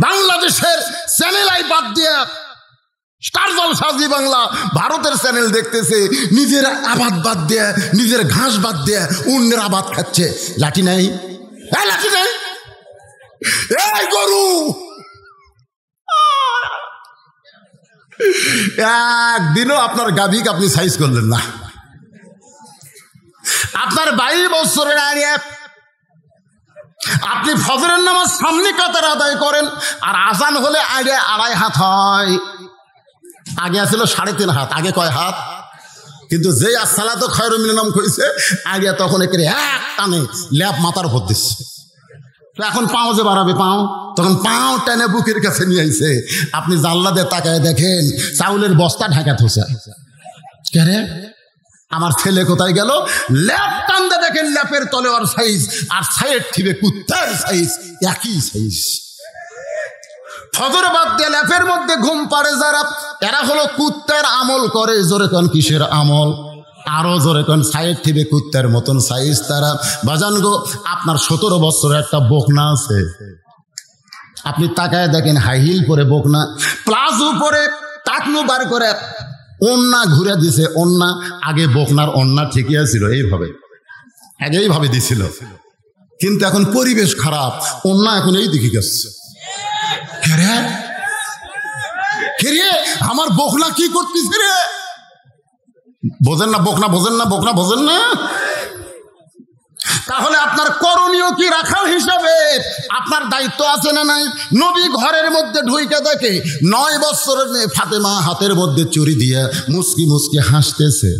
বাংলাদেশের চ্যানেল আই বাদ দেয়া স্টার জলসা জি বাংলা, ভারতের চ্যানেল দেখতেছে। নিজের আবাদ বাদ দেয়া, নিজের ঘাস বাদ দেয়া অন্যের আবাদ খাচ্ছে। লাঠি নাই, লাঠি নাই। এই গরু, একদিনও আপনার গাভীকে আপনি সাইজ করলেন না। আপনার 22 বছরের আগে আপনি ফজরের নামাজ সামনে কাতার আদায় করেন, আর আজান হলে আগে 2.5 হাত হয়। আগে আসছিল 3.5 হাত। আগে কয় হাত? কিন্তু যে আসসালাতু খায়রুম মিনান নাম কইছে, আগে তখন একেবারে এক টানে ল্যাপ মাথার উপর দিচ্ছে। এখন পাও যে বাড়াবে, পাও তখন পাও টেনে বুকের কাছে নিয়ে আইছে। আপনি জানলা দিয়ে তাকায় দেখেন, চাউলের বস্তা ঢাকা থুছে। কে রে, আমার ছেলে কোথায় গেল? ল্যাপ টানতে দেখেন, ল্যাপের তলে ওর সাইজ আর সাইড থিবে কুত্তার সাইজ, একই সাইজ। ফজর বাদ দিয়ে ল্যাপের মধ্যে ঘুম পাড়ে যারা, এরা হলো কুত্তার আমল করে। জোরে কোন কিসের আমল? আরো জোরে কোন? সাইড থেকে কুত্তার মতন সাইজ তারা। বাজান গো, আপনার 17 বছরের একটা বকনা আছে, আপনি তাকায় দেখেন, হাই হিল পরে বকনা, প্লাজো পরে, টাকনু বার করে, ওন্না ঘুরে দিছে। ওন্না আগে বকনার ওন্না ঠিকই ছিল, এইভাবে আগে এইভাবে দিছিল, কিন্তু এখন পরিবেশ খারাপ, ওন্না এখন এই দিকে গেছে। আমার বকনা কি করতেছে রে? বোঝেন না বকনা? বোঝেন না বকনা? বোঝেন না? তাহলে আপনার করণীয় কি? রাখাল হিসাবে আপনার দায়িত্ব আছে না নাই? নবী ঘরের মধ্যে ঢুইকে দেখে 9 বছরের মেয়ে ফাতেমা হাতের মধ্যে চুরি দিয়ে মুস্কি মুস্কি হাসতেছে।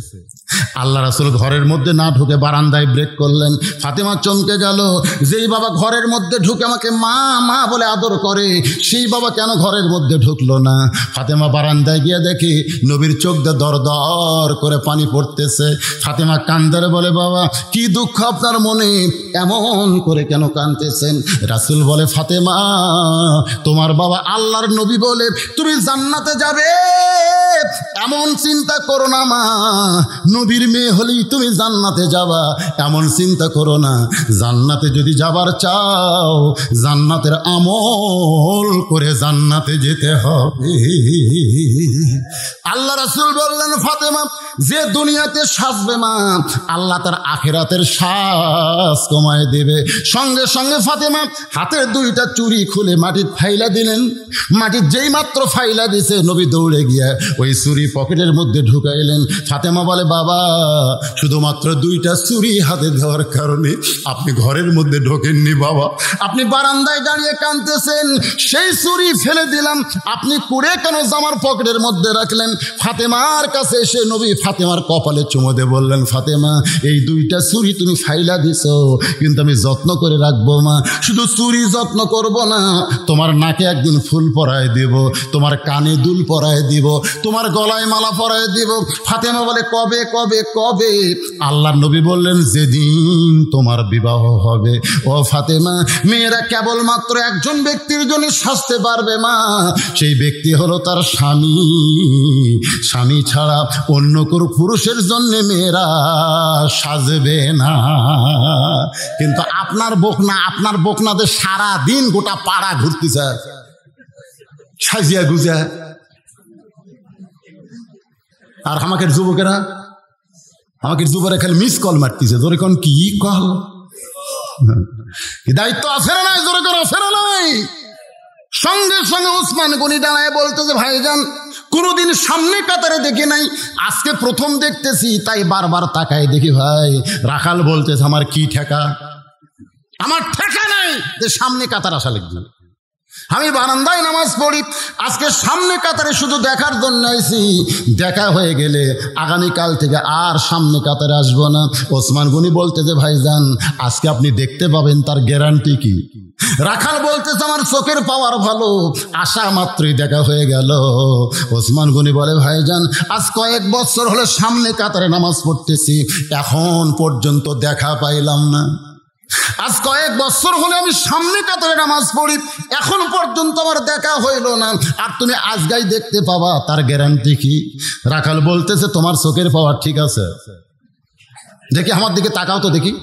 আল্লাহ রাসূল ঘরের মধ্যে না ঢুকে বারান্দায় ব্রেক করলেন। ফাতেমা চমকে গেল, যেই বাবা ঘরের মধ্যে ঢুকে আমাকে মা মা বলে আদর করে, সেই বাবা কেন ঘরের মধ্যে ঢুকলো না? ফাতেমা বারান্দায় গিয়ে দেখে নবীর চোখ দিয়ে দর দর করে পানি পড়তেছে। ফাতেমা কান্দারে বলে, বাবা কি দুঃখ আপনার মনে, এমন করে কেন কাঁদতেছেন? রাসূল বলে, ফাতেমা তোমার বাবা আল্লাহর নবী বলে তুমি জান্নাতে যাবে, এমন চিন্তা করো না মা। নবীর মেয়ে হলেই তুমি জান্নাতে যাবা, এমন চিন্তা করো না। জান্নাতে যদি যাবার চাও, জান্নাতের আমল করে জান্নাতে যেতে হবে। আল্লাহ রাসূল বললেন, ফাতেমা যে দুনিয়াতে সাজবে মা, আল্লাহ তার আখিরাতের সাজ কমায় দেবে। সঙ্গে সঙ্গে ফাতেমা হাতের 2টা চুড়ি খুলে মাটির ফাইলা দিলেন। মাটির যেই মাত্র ফাইলা দিছে, নবী দৌড়ে গিয়ে ওই চুড়ি পকেটের মধ্যে ঢুকাইলেন। ফাতেমা বলে, বাবা শুধুমাত্র 2টা চুড়ি হাতে দেওয়ার কারণে আপনি ঘরের মধ্যে ঢোকেননি বাবা, আপনি বারান্দায় দাঁড়িয়ে কাঁদতেছেন, সেই চুড়ি ফেলে দিলাম, আপনি কুড়ে কেন জামার পকেটের মধ্যে রাখলেন? ফাতেমার কাছে এসে নবী ফাতেমার কপালে চুমো দিয়ে বললেন, ফাতেমা এই 2টা চুড়ি তুমি ফাইলা দিছো, কিন্তু আমি যত্ন করে রাখবো মা। শুধু চুড়ি যত্ন করব না, তোমার নাকে একদিন ফুল পরায় দিব, তোমার কানে দুল পরায় দিব, তোমার গলায় মালা পরায় দিব। ফাতেমা বলে, কবে কবে কবে? আল্লাহর নবী বললেন, যেদিন তোমার বিবাহ হবে। ও ফাতেমা, মেয়েরা কেবলমাত্র একজন ব্যক্তির জন্য সাজতে পারবে মা, সেই ব্যক্তি হলো তার স্বামী। স্বামী ছাড়া অন্য কোনো পুরুষের জন্য মেয়েরা সাজবে না। কিন্তু আপনার বকনাদের সারা দিন গোটা পাড়া ঘুরতেছে সাজিয়া গুজা। আর আমাকে যুবকেরা খালি মিস কল মারতেছে। জোরে কোন কি কল? দায়িত্ব আছে না নাই? জোরে কোন আছে না নাই? সঙ্গে সঙ্গে ওসমান গনি দাঁড়ায় বলতেছে, ভাইজান কোনোদিন সামনে কাতারে দেখি নাই, আজকে প্রথম দেখতেছি, তাই বারবার তাকায় দেখি। ভাই রাখাল বলতেছে, আমার কি ঠেকা? আমার ঠেকা নাই যে সামনে কাতার আসা লাগবে। আমি বারান্দায় নামাজ পড়ি, আজকে সামনে কাতারে শুধু দেখার জন্য আইছি। দেখা হয়ে গেলে আগামীকাল থেকে আর সামনে কাতারে আসবো না। ওসমান গনি বলতেছে, ভাইজান আজকে আপনি দেখতে পাবেন, তার গ্যারান্টি কি? রাখাল বলতেছে, আমার চোখের পাওয়ার ভালো, আসা মাত্রই দেখা হয়ে গেল। ওসমান গনি বলে, ভাইজান আজ কয়েক বছর হলে সামনে কাতারে নামাজ পড়তেছি, এখন পর্যন্ত দেখা পাইলাম না। আজ কয়েক বছর হলে আমি সামনে কাতারে নামাজ পড়ি, এখন পর্যন্ত আমার দেখা হইল না, আর তুমি আজগাই দেখতে পাবা, তার গ্যারান্টি কি? রাখাল বলতেছে, তোমার চোখের পাওয়ার ঠিক আছে, দেখি আমার দিকে তাকাও তো দেখি।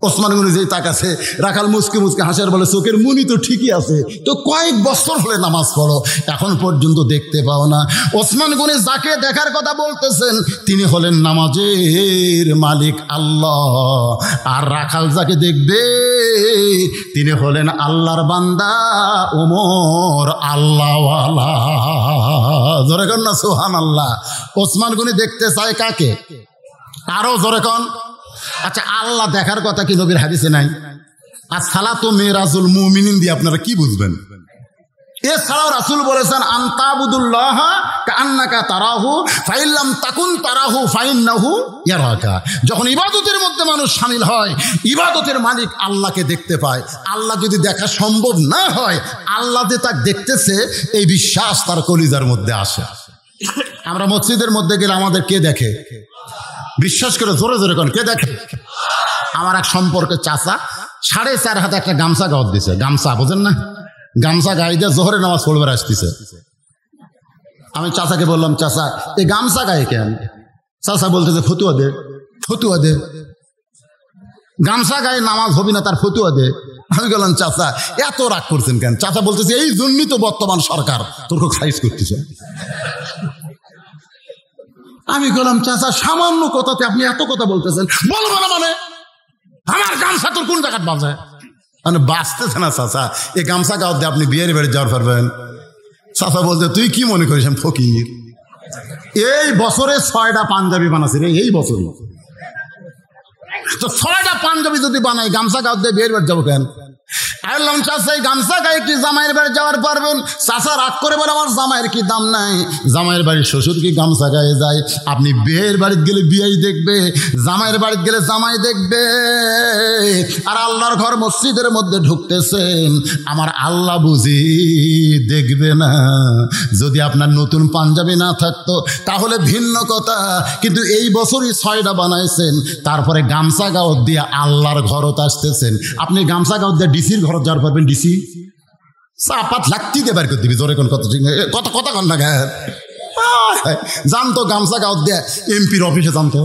ওসমান গনি যেই তাকাছে, রাখাল মুসকে মুসকে হাসার বলে, চোখের মুনি তো ঠিকই আছে, তো কয়েক বছর হলে নামাজ পড়ো, এখন পর্যন্ত দেখতে পাও না। ওসমান গনি যাকে দেখার কথা বলতেছেন, তিনি হলেন নামাজের মালিক আল্লাহ, আর রাখাল যাকে দেখবে, তিনি হলেন আল্লাহর বান্দা ওমর আল্লাহওয়ালা। জোরে কন না সুবহানাল্লাহ। ওসমান গনি দেখতে চায় কাকে? আরো জোরে কন। আচ্ছা, আল্লাহ দেখার কথা কি নবীর হাদিসে নাই? আর সালাতু মিরাজুল মুমিনিন দিয়ে আপনারা কি বুঝবেন? এছাড়াও রাসূল বলেছেন, আনতাবুদুল্লাহ কাআন্নাকা তারাহু ফাইল্লাম তাকুন তারাহু ফাইন্নাহু ইয়ারাকা। যখন ইবাদতের মধ্যে মানুষ শামিল হয়, ইবাদতের মালিক আল্লাহকে দেখতে পায়। আল্লাহ যদি দেখা সম্ভব না হয়, আল্লাহ যে তাকে দেখতেছে, এই বিশ্বাস তার কলিজার মধ্যে আসে। আমরা মসজিদের মধ্যে গেলে আমাদের কে দেখে? বিশ্বাস করে জোরে জোরে কোন কে দেখে? আমার এক সম্পর্কে চাচা 4.5 হাতে একটা গামছা গাওয়াত দিছে। গামছা বোঝেন না? গামছা গায়ে দিয়ে জোহরে নামাজ পড়বার আসতেছে। আমি চাচাকে বললাম, চাচা এই গামছা গায়ে কেন? চাচা বলতেছে ফতুয়া দে, ফতুয়া দে, গামছা গায়ে নামাজ হবি না, তার ফতুয়া দে। আমি বললাম চাচা এত রাগ করছেন কেন? চাচা বলতেছে এই জন্যই তো বর্তমান সরকার তোর খুব সাইজ করতেছে। আমি বললাম চাচা সামান্য কথাতে আপনি এত কথা বলতেছেন। বলবো না মানে? আমার গামছা তোর কোন জায়গায় বাজে? মানে বাঁচতেছে না চাচা, এই গামছা গাও দিয়ে আপনি বিয়ের বাড়ি যাওয়ার পারবেন? চাচা বলতে তুই কি মনে করিস আমি ফকির? এই বছরে 6টা পাঞ্জাবি বানাচ্ছি রে, এই বছরই তো 6টা পাঞ্জাবি যদি বানাই, গামছা গাও দিয়ে বিয়ের বাড়ি যাবো কেন? আল্লাহ চাচা এই গামছা গায়ে কি জামাইয়ের বাড়ি যাওয়ার পারবেন? চাচা রাগ করে বলে আমার জামাইয়ের কি দাম নাই? জামাইয়ের বাড়ির শ্বশুর কি গামছা গায়ে যায়? আপনি বিয়ের বাড়িতে গেলে বিয়েই দেখবে, জামাইয়ের বাড়িতে গেলে জামাই দেখবে। আর আল্লাহর ঘর মসজিদের মধ্যে ঢুকতেছেন, আমার আল্লাহ বুঝি দেখবে না? যদি আপনার নতুন পাঞ্জাবি না থাকতো তাহলে ভিন্ন কথা, কিন্তু এই বছরই 6টা বানাইছেন, তারপরে গামছা গাও দিয়ে আল্লাহর ঘরত আসতেছেন। আপনি গামছা গাও দিয়ে ডিসির ঘর যাওয়ার পারবেন? ডিসি চাপাত লাগতি দিয়ে বের করে দিবি। জোরে কোন কত কথা কন না গায়ে জানতো গামছা গাও দিয়ে এমপির অফিসে জানতো,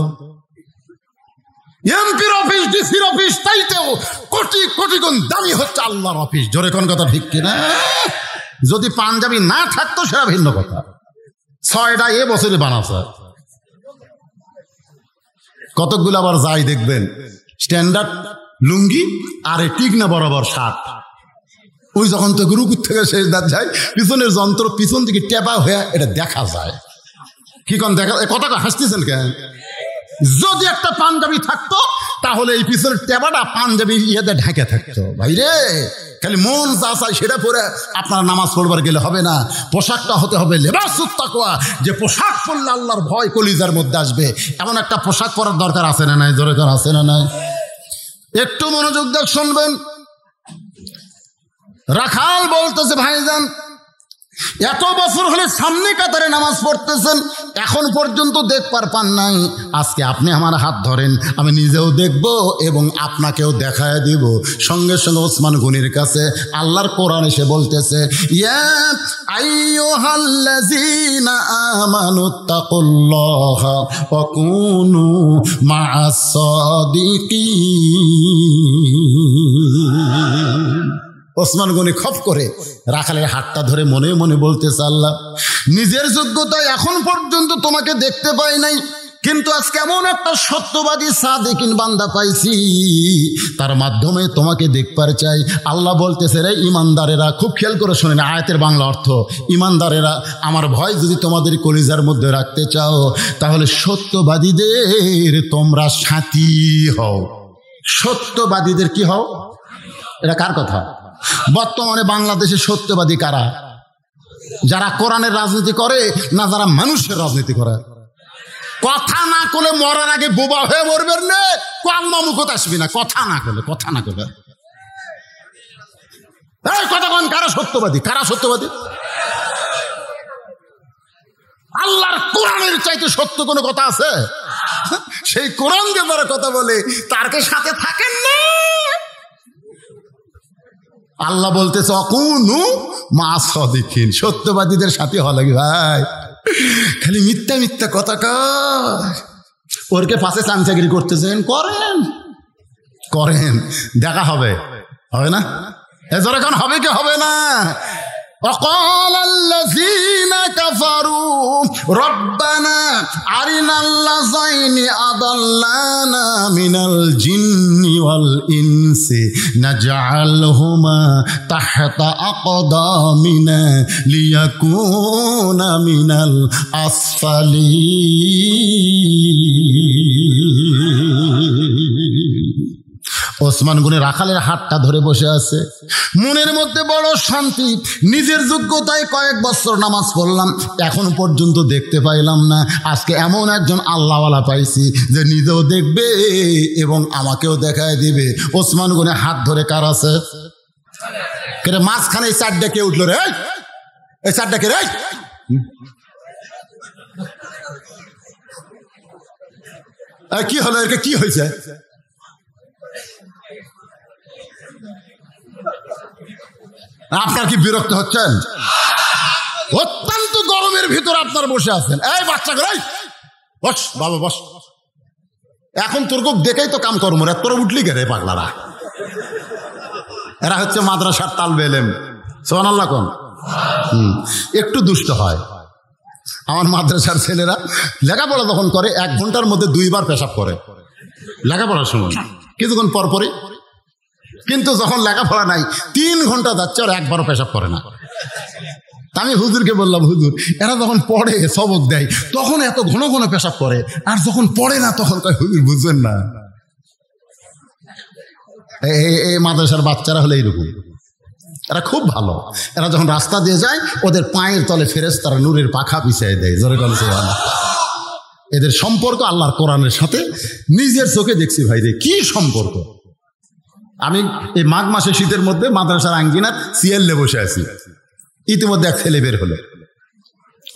এমপির অফিস ডিসির অফিস তাইতেও কোটি কোটি গুণ দামি হচ্ছে আল্লাহর অফিস। জোরে কোন কথা ঠিক কিনা? যদি পাঞ্জাবি না থাকতো সেটা ভিন্ন কথা। 6টা এ বছরে বানাচ্ছে। কতকগুলো আবার যাই দেখবেন স্ট্যান্ডার্ড লুঙ্গি আর ঠিক না বরাবর শার্ট। ওই যখন তো রুকুর থেকে শেষ দাঁত যায়, পিছনের যন্ত্র পিছন থেকে টেপা হয়ে এটা দেখা যায়। কি কোন দেখা? কথাটা হাসতেছেন কেন? যদি একটা পাঞ্জাবি থাকতো তাহলে এই পিছনের টেপাটা পাঞ্জাবি ইয়েতে ঢেকে থাকতো। ভাই রে, খালি মন যা চায় সেটা পরে আপনার নামাজ পড়বার গেলে হবে না। পোশাকটা হতে হবে লেবাসুত তাকওয়া, যে পোশাক পরলে আল্লাহর ভয় কলিজার মধ্যে আসবে, এমন একটা পোশাক পরার দরকার আছে না নাই? দরকার আছে না নাই? একটু মনোযোগ দিয়ে শুনবেন। রাখাল বলতেছে ভাইজান এত বছর হলে সামনে কাতারে নামাজ পড়তেছেন, এখন পর্যন্ত দেখবার পান নাই। আজকে আপনি আমার হাত ধরেন, আমি নিজেও দেখব এবং আপনাকেও দেখায় দিব। সঙ্গে সঙ্গে ওসমান গনির কাছে আল্লাহর কোরআন এসে বলতেছে, ইয়া আইয়ুহাল্লাযীনা আমানুত্তাকুল্লাহা ওয়া কুনু মা'আস সাদিকিন। ওসমান গনি খপ করে রাখালের হাতটা ধরে মনে মনে বলতেছে, আল্লাহ নিজের যোগ্যতায় এখন পর্যন্ত তোমাকে দেখতে পাই নাই, কিন্তু আজ কেমন একটা সত্যবাদী সাদিকিন বান্দা পাইছি, তার মাধ্যমে তোমাকে দেখবার চাই। আল্লাহ বলতেছে, রে ইমানদারেরা, খুব খেয়াল করে শোনেন আয়াতের বাংলা অর্থ, ইমানদারেরা আমার ভয় যদি তোমাদের কলিজার মধ্যে রাখতে চাও তাহলে সত্যবাদীদের তোমরা সাথী হও। সত্যবাদীদের কি হও? এটা কার কথা? বর্তমানে বাংলাদেশে সত্যবাদী কারা? যারা কোরআনের রাজনীতি করে না যারা মানুষের রাজনীতি করে? কথা না করলে মরার আগে বোবা হয়ে মরবেন না, কলমা মুখত আসবি না। কথা না করলে কথা বলেন, কারা সত্যবাদী? কারা সত্যবাদী? আল্লাহর কোরআনের চাইতে সত্য কোনো কথা আছে? সেই কোরআন যে যারা কথা বলে তারকে সাথে থাকেন না। আল্লাহ বলতেছে অকুনু মা'আস সাদিকিন, সত্যবাদীদের সাথে হওয়া লাগে। ভাই খালি মিথ্যা মিথ্যা কথা কর, ওরকে পাশে চামচাগিরি করতেছেন, করেন দেখা হবে না? এজরে কোন হবে কি হবে না? وقال الذين كفروا ربنا أرنا اللذين أضلانا من الجن والإنس نجعلهما تحت أقدامنا ليكون من الأسفلين। ওসমান গনি রাখালের হাতটা ধরে বসে আছে, মনের মধ্যে বড় শান্তি। নিজের যোগ্যতায় কয়েক বছর নামাজ পড়লাম, এখন পর্যন্ত দেখতে পাইলাম না, আজকে এমন একজন আল্লাহওয়ালা পাইছি যে নিজেও দেখবে এবং আমাকেও দেখায় দিবে। ওসমান গনি হাত ধরে কার আছে? কে মাঝখানে এই চারটা কে উঠলো রে? এই চারটা কে রে? কি হলো? এর কি হয়েছে? আপনার কি বিরক্ত হচ্ছেন? অত্যন্ত গরমের ভিতর আপনার বসে আছেন, এই বাচ্চা করে বস বাবা বস, এখন তোর খুব দেখেই তো কাম কর্ম রে, তোর উঠলি কে রে পাগলারা? এরা হচ্ছে মাদ্রাসার তালবে এলেম, সুবহানাল্লাহ কোন। একটু দুষ্ট হয় আমার মাদ্রাসার ছেলেরা, লেখাপড়া যখন করে 1 ঘন্টার মধ্যে 2 বার পেশাব করে লেখাপড়ার সময়, কিছুক্ষণ পরপরই। কিন্তু যখন লেখাপড়া নাই 3 ঘন্টা যাচ্ছে আর 1বারও পেশাব করে না। আমি হুজুরকে বললাম, হুজুর এরা যখন পড়ে সবক দেয় তখন এত ঘন ঘন পেশাব করে, আর যখন পড়ে না তখন কয় হুজুর বুঝবেন না। এই মাদ্রাসার বাচ্চারা হলে এইরকম, এরা খুব ভালো। এরা যখন রাস্তা দিয়ে যায় ওদের পায়ের তলে ফেরেশতারা নূরের পাখা বিছিয়ে দেয়, জোরে বলেন সুবহানাল্লাহ। এদের সম্পর্ক আল্লাহর কোরআনের সাথে নিজের চোখে দেখছি ভাই রে, কি সম্পর্ক। আমি এই মাঘ মাসে শীতের মধ্যে মাদ্রাসার আঙ্গিনার সিএলে বসে আছি, ইতিমধ্যে এক ছেলে বের হলো।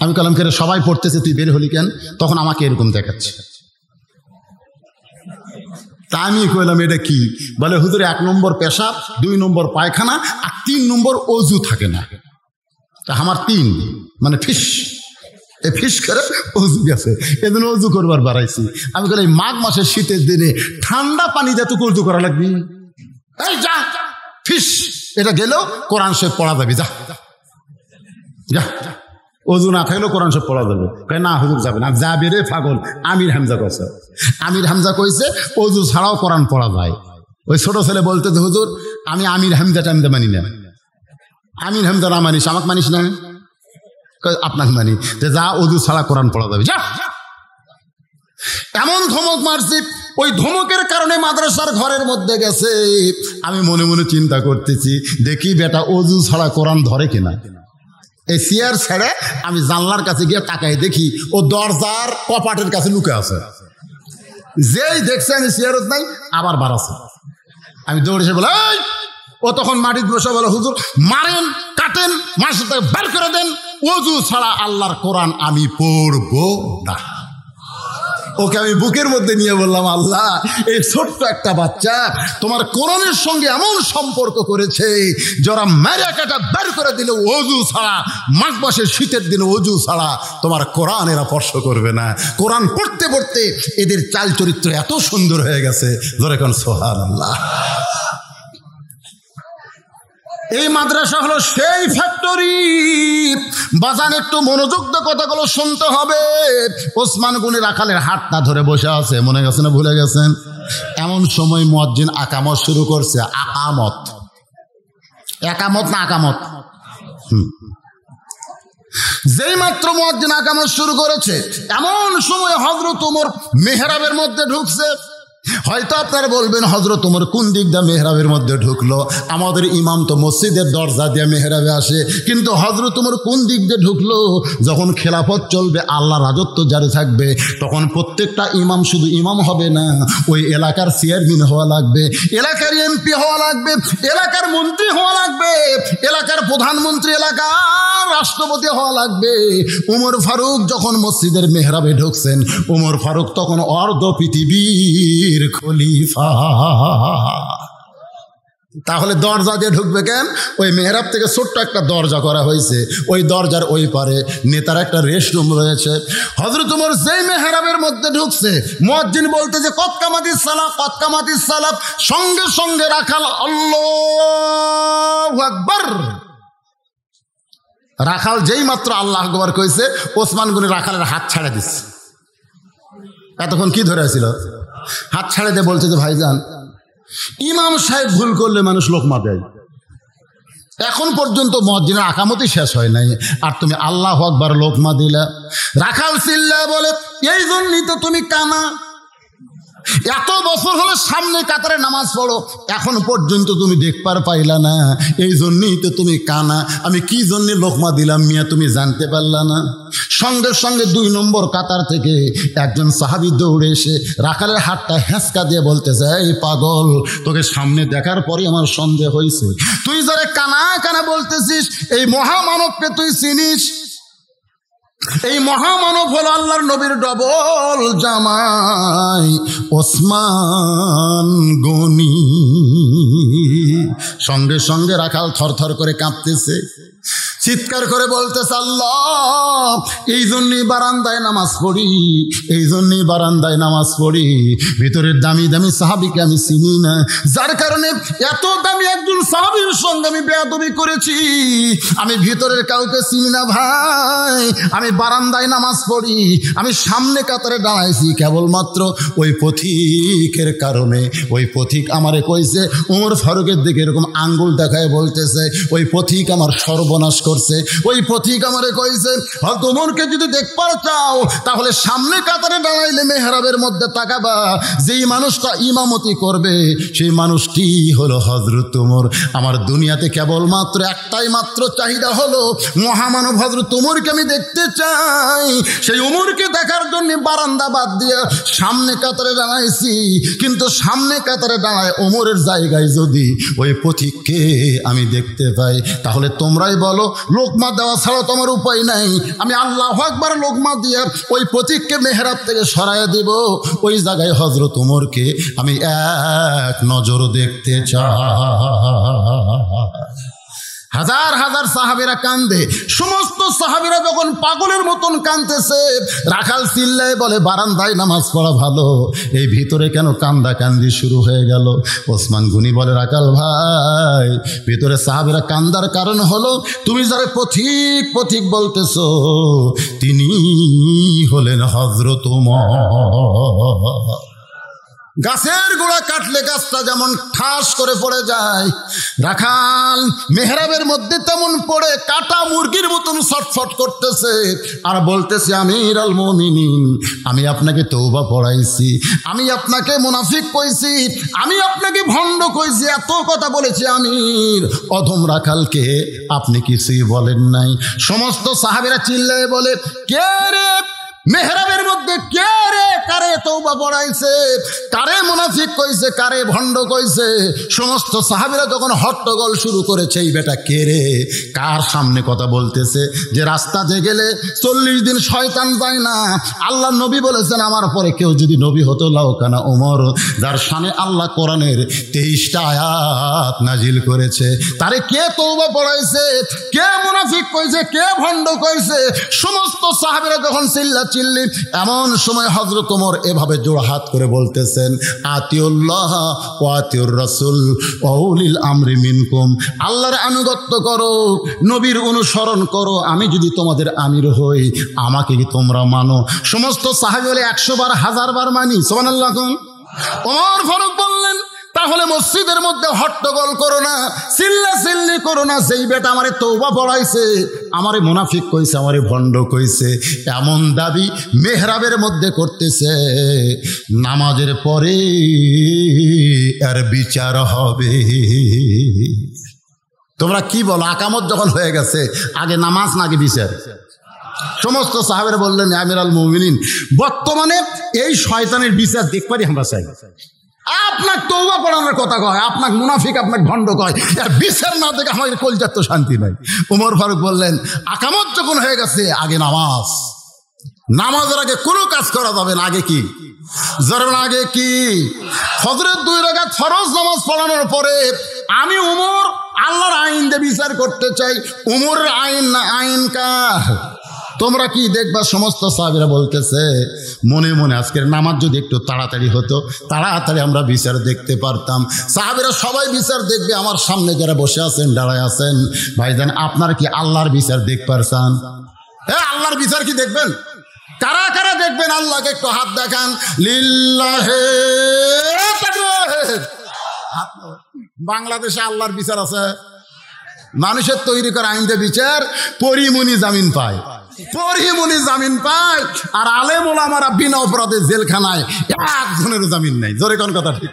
আমি কলাম করে সবাই পড়তেছে, তুই বের হলি কেন? তখন আমাকে এরকম দেখাচ্ছে। তা আমি কইলাম এটা কি? বলে হুজুর 1 নম্বর পেশাব, 2 নম্বর পায়খানা, আর 3 নম্বর অজু থাকে না। তা আমার 3 মানে ফিস, এই ফিস করে অজু গেছে, এদিন অজু করবার বাড়াইছি। আমি কইলাম মাঘ মাসের শীতের দিনে ঠান্ডা পানি দিয়ে তুই অজু করা লাগবি? এই যা ফিস, এটা গেলেও কোরআন শরীফ পড়া যাবে, যা যা, অজু না থাকলেও কোরআন শরীফ পড়া যাবে। না হুজুর যাবে না। যাবে রে পাগল, আমির হামজা কইছে, আমির হামজা কইছে অজু ছাড়াও কোরআন পড়া যায়। ওই ছোট ছেলে বলতে হুজুর আমি আমির হামজা টামজা মানি না। আমির হামজা না মানিস, আমাকে মানিস না? আপনাকে মানি। যা অজু ছাড়া কোরআন পড়া যাবে, যা। এমন ধমক মারছি, ওই ধমকের কারণে মাদ্রাসার ঘরের মধ্যে গেছে। আমি মনে মনে চিন্তা করতেছি, দেখি বেটা অজু ছাড়া কোরআন ধরে কিনা। এই চেয়ার ছেড়ে আমি জানলার কাছে গিয়ে তাকাই, দেখি ও দরজার কপাটের কাছে লুকে আছে। যেই দেখছে আমি চেয়ারত নাই, আবার বাড়াচ্ছে। আমি দৌড়েছে বলে, ও তখন মাটির বসে বলে, হুজুর মারেন কাটেন, মাসে থেকে বের করে দেন, অজু ছাড়া আল্লাহর কোরআন আমি পড়বো না। ওকে আমি বুকের মধ্যে নিয়ে বললাম, আল্লাহ এই ছোট্ট একটা বাচ্চা তোমার কোরআনের সঙ্গে এমন সম্পর্ক করেছে, যারা মেরে কাটা বের করে দিলে অজু ছাড়া, মাঘ মাসের শীতের দিনে অজু ছাড়া তোমার কোরআন এরা স্পর্শ করবে না। কোরআন পড়তে পড়তে এদের চাল চরিত্র এত সুন্দর হয়ে গেছে, ধরে কোন সুবহানাল্লাহ। এই মাদ্রাসা হলো সেই ফ্যাক্টরি। বাজান একটু মনোযোগ দিয়ে কথাগুলো শুনতে হবে। ওসমান গনি রাখালের হাতটা ধরে বসে আছে, মনে গেছে না ভুলে গেছেন? এমন সময় মুয়াজ্জিন আকামত শুরু করছে। আকামত, একামত না আকামত? যেই মাত্র মুয়াজ্জিন আকামত শুরু করেছে, এমন সময় হযরত ওমর মেহরাবের মধ্যে ঢুকছে। হয়তো আপনারা বলবেন হযরত ওমর কোন দিক দিয়ে মেহরাবের মধ্যে ঢুকলো? আমাদের ইমাম তো মসজিদের দরজা দিয়ে মেহরাবে আসে, কিন্তু হযরত ওমর কোন দিক দিয়ে ঢুকলো? যখন খেলাফত চলবে, আল্লাহ রাজত্ব জারি থাকবে, তখন প্রত্যেকটা ইমাম শুধু ইমাম হবে না, ওই এলাকার চেয়ারম্যান হওয়া লাগবে, এলাকার এমপি হওয়া লাগবে, এলাকার মন্ত্রী হওয়া লাগবে, এলাকার প্রধানমন্ত্রী, এলাকার রাষ্ট্রপতি হওয়া লাগবে। ওমর ফারুক যখন মসজিদের মেহরাবে ঢুকছেন, ওমর ফারুক তখন অর্ধ পৃথিবীর খলিফা। তাহলে দরজা দিয়ে ঢুকবে কেন? ওই মেহরাব থেকে ছোট্ট একটা দরজা করা হয়েছে, ওই দরজার ওই পারে নেতার একটা রেস্ট রুম রয়েছে। হযরত ওমর যেই মেহরাবের মধ্যে ঢুকছে, মুয়াজ্জিন বলতে যে কদ কামাতিস সালাহ, কদ কামাতিস সালাহ, সঙ্গে সঙ্গে রাখাল আল্লাহু আকবার। রাখাল যেই মাত্র আল্লাহ আকবার কইছে, ওসমান গনি রাখালের হাত ছাড়ে দিচ্ছে। এতক্ষণ কি ধরে ছিল? হাত ছাড়ে দিয়ে বলছে যে ভাইজান, ইমাম সাহেব ভুল করলে মানুষ লোকমা দেয়, এখন পর্যন্ত মুয়াজ্জিনের আকামতই শেষ হয় নাই, আর তুমি আল্লাহু আকবার লোকমা দিলা। রাখাল চিল্লায় বলে, এই জন্যই তো তুমি কানা, এত বছর হলো সামনে কাতারে নামাজ পড়ো, এখন পর্যন্ত তুমি দেখবার পাইলা না, এই জন্যই তো তুমি কানা। আমি কি জন্য লোকমা দিলাম মিয়া, তুমি জানতে পারলা না? সঙ্গে সঙ্গে 2 নম্বর কাতার থেকে একজন সাহাবী দৌড়ে এসে রাখালের হাতটা হেঁচকা দিয়ে বলতেছে, এই পাগল, তোকে সামনে দেখার পরে আমার সন্দেহ হয়েছে, তুই যারা কানা কানা বলতেছিস, এই মহামানবকে তুই চিনিস? এই মহামানব হলো আল্লাহর নবীর ডবল জামাই ওসমান গনি। সঙ্গে সঙ্গে রাখাল থরথর করে কাঁপতেছে, চিৎকার করে বলতেছে, আল্লাহ, এই জন্যই বারান্দায় নামাজ পড়ি, এই জন্যই বারান্দায় নামাজ পড়ি। ভিতরের দামি দামি সাহাবীকে আমি চিনি না, যার কারণে এত দামি একজন সাহাবীর সঙ্গে আমি বেয়াদবি করেছি। আমি ভিতরের কাউকে চিনি না ভাই, আমি বারান্দায় নামাজ পড়ি, আমি সামনে কাতারে দাঁড়াইছি কেবলমাত্র ওই পথিকের কারণে। ওই পথিক আমারে কইছে, ওমর ফারুকের দিকে এরকম আঙ্গুল দেখায় বলতেছে, ওই পথিক আমার সর্বনাশ করছে। ওই পথিক আমারে কইছে, তোমরকে যদি দেখবার চাও তাহলে সামনে কাতারে দাঁড়াইলে মেহরাবের মধ্যে তাকাবা, যেই মানুষটা ইমামতি করবে সেই মানুষটি হলো হযরত ওমর। আমার দুনিয়াতে কেবলমাত্র একটাই মাত্র চাহিদা হলো, মহামানব হযরত ওমরকে আমি দেখতে চাই। সেই ওমরকে দেখার জন্য বারান্দা বাদ দিয়ে সামনে কাতারে দাঁড়াইছি, কিন্তু সামনে কাতারে দাঁড়ায় ওমরের জায়গায় যদি ওই পথিককে আমি দেখতে পাই, তাহলে তোমরাই বলো, লোকমা দেওয়া ছাড়া তোমার উপায় নাই। আমি আল্লাহু আকবার লোকমা দিয়ে ওই পথিককে মেহরাব থেকে সরাইয়া দিব, ওই জায়গায় হযরত ওমরকে আমি এক নজর দেখতে চাই। হাজার হাজার সাহাবীরা কান্দে, সমস্ত সাহাবীরা যখন পাগলের মতন কাঁদতেছে, রাখাল চিল্লায় বলে, বারান্দায় নামাজ পড়া ভালো, এই ভিতরে কেন কান্দা কান্দি শুরু হয়ে গেল? ওসমান গনি বলে, রাখাল ভাই, ভিতরে সাহাবীরা কান্দার কারণ হলো তুমি যারা পথিক পথিক বলতেছো, তিনি হলেন হযরত ওমর। গাছের গোড়া কাটলে গাছটা যেমন ঠাস করে পড়ে যায়, রাখাল মেহরাবের মধ্যে তেমন পড়ে কাটা মুরগির মতন ছটফট করতেছে আর বলতেছে, আমির আল মুমিনিন, আমি আপনাকে তওবা পড়াইছি, আমি আপনাকে মুনাফিক কইছি, আমি আপনাকে ভণ্ড কইছি, এত কথা বলেছি আমির, অধম রাখালকে আপনি কিছুই বলেন নাই। সমস্ত সাহাবীরা চিল্লায়ে বলে, কে রে মেহরাবের মধ্যে, কে রে, কারে তওবা পড়াইছে, কারে মুনাফিক কইছে, কারে ভণ্ড কইছে? সমস্ত সাহাবীরা যখন হট্টগোল শুরু করেছে, এই বেটা কে রে, কার সামনে কথা বলতেছে? যে রাস্তা যে গেলে 40 দিন শয়তান যায় না। আল্লাহ নবী বলেছেন, আমার পরে কেউ যদি নবী হতো লাউকানা ওমর, যার শানে আল্লাহ কোরআনের 23টা আয়াত নাজিল করেছে, তারে কে তওবা পড়াইছে, কে মুনাফিক কইছে, কে ভণ্ড কইছে? সমস্ত সাহাবীরা যখন চিল্লা চিল্লি, এমন সময় হযরত ওমর এভাবে জোড়া হাত করে বলতেছেন, আতিউল্লাহ ওয়া আতিউর রাসূল ওয়া উলিল আমরি মিনকুম, আল্লাহর আনুগত্য করো, নবীর অনুসরণ করো, আমি যদি তোমাদের আমির হই আমাকে কি তোমরা মানো? সমস্ত সাহাবী বলে, 100 বার 1000 বার মানি। সুবহানাল্লাহ। ওমর ফারুক বললেন, তাহলে মসজিদের মধ্যে হট্টগোল করো না, চিল্লা চিল্লি করো না, যেই বেটা আমারে তওবা পড়াইছে, আমারে মুনাফিক কইছে, আমারে ভণ্ড কইছে, এমন দাবি মেহরাবের মধ্যে করতেছে, নামাজের পরে এর বিচার হবে। তোমরা কি বলো? আকামত যখন হয়ে গেছে, আগে নামাজ না আগে বিচার? সমস্ত সাহাবীরা বললেন, আমির আল মুমিনিন, বর্তমানে এই শয়তানের বিচার দেখবারই আমরা চাই। আপনার তওবা পড়ানোর কথা কয়, আপনার মুনাফিক, আপনার ভণ্ড কয়, এর বিচার না দেখে আমাদের কলজার তো শান্তি নাই। ওমর ফারুক বললেন, আকামত যখন হয়ে গেছে, আগে নামাজ, নামাজের আগে কোনো কাজ করা যাবে না। আগে কি? জরবেন আগে কি? ফজরের 2 রাকাত ফরজ নামাজ পড়ানোর পরে আমি ওমর আল্লাহর আইন দিয়ে বিচার করতে চাই। ওমরের আইন না আইন কার? তোমরা কি দেখবা? সমস্ত সাহাবীরা বলতেছে, মনে মনে আজকের নামাজ যদি একটু তাড়াতাড়ি হতো, তাড়াতাড়ি আমরা বিচার দেখতে পারতাম। সাহাবীরা সবাই বিচার দেখবে। আমার সামনে যারা বসে আছেন, দাঁড়ায় আছেন, ভাইজান, আপনারা কি আল্লাহর বিচার দেখতে চান? হ্যাঁ, আল্লাহর বিচার কি দেখবেন? কারা কারা দেখবেন? আল্লাহকে একটু হাত দেখান। লিল্লাহে তাকবীর। বাংলাদেশে আল্লাহর বিচার আছে? মানুষের তৈরি করা আইন দিয়ে বিচার পরিমণি জামিন পায়, পরিমণি জামিন পায়, আর আলেম ওলামারা বিনা অপরাধে জেলখানায় একজনেরও জামিন নাই। জোরে কোন কথা ঠিক?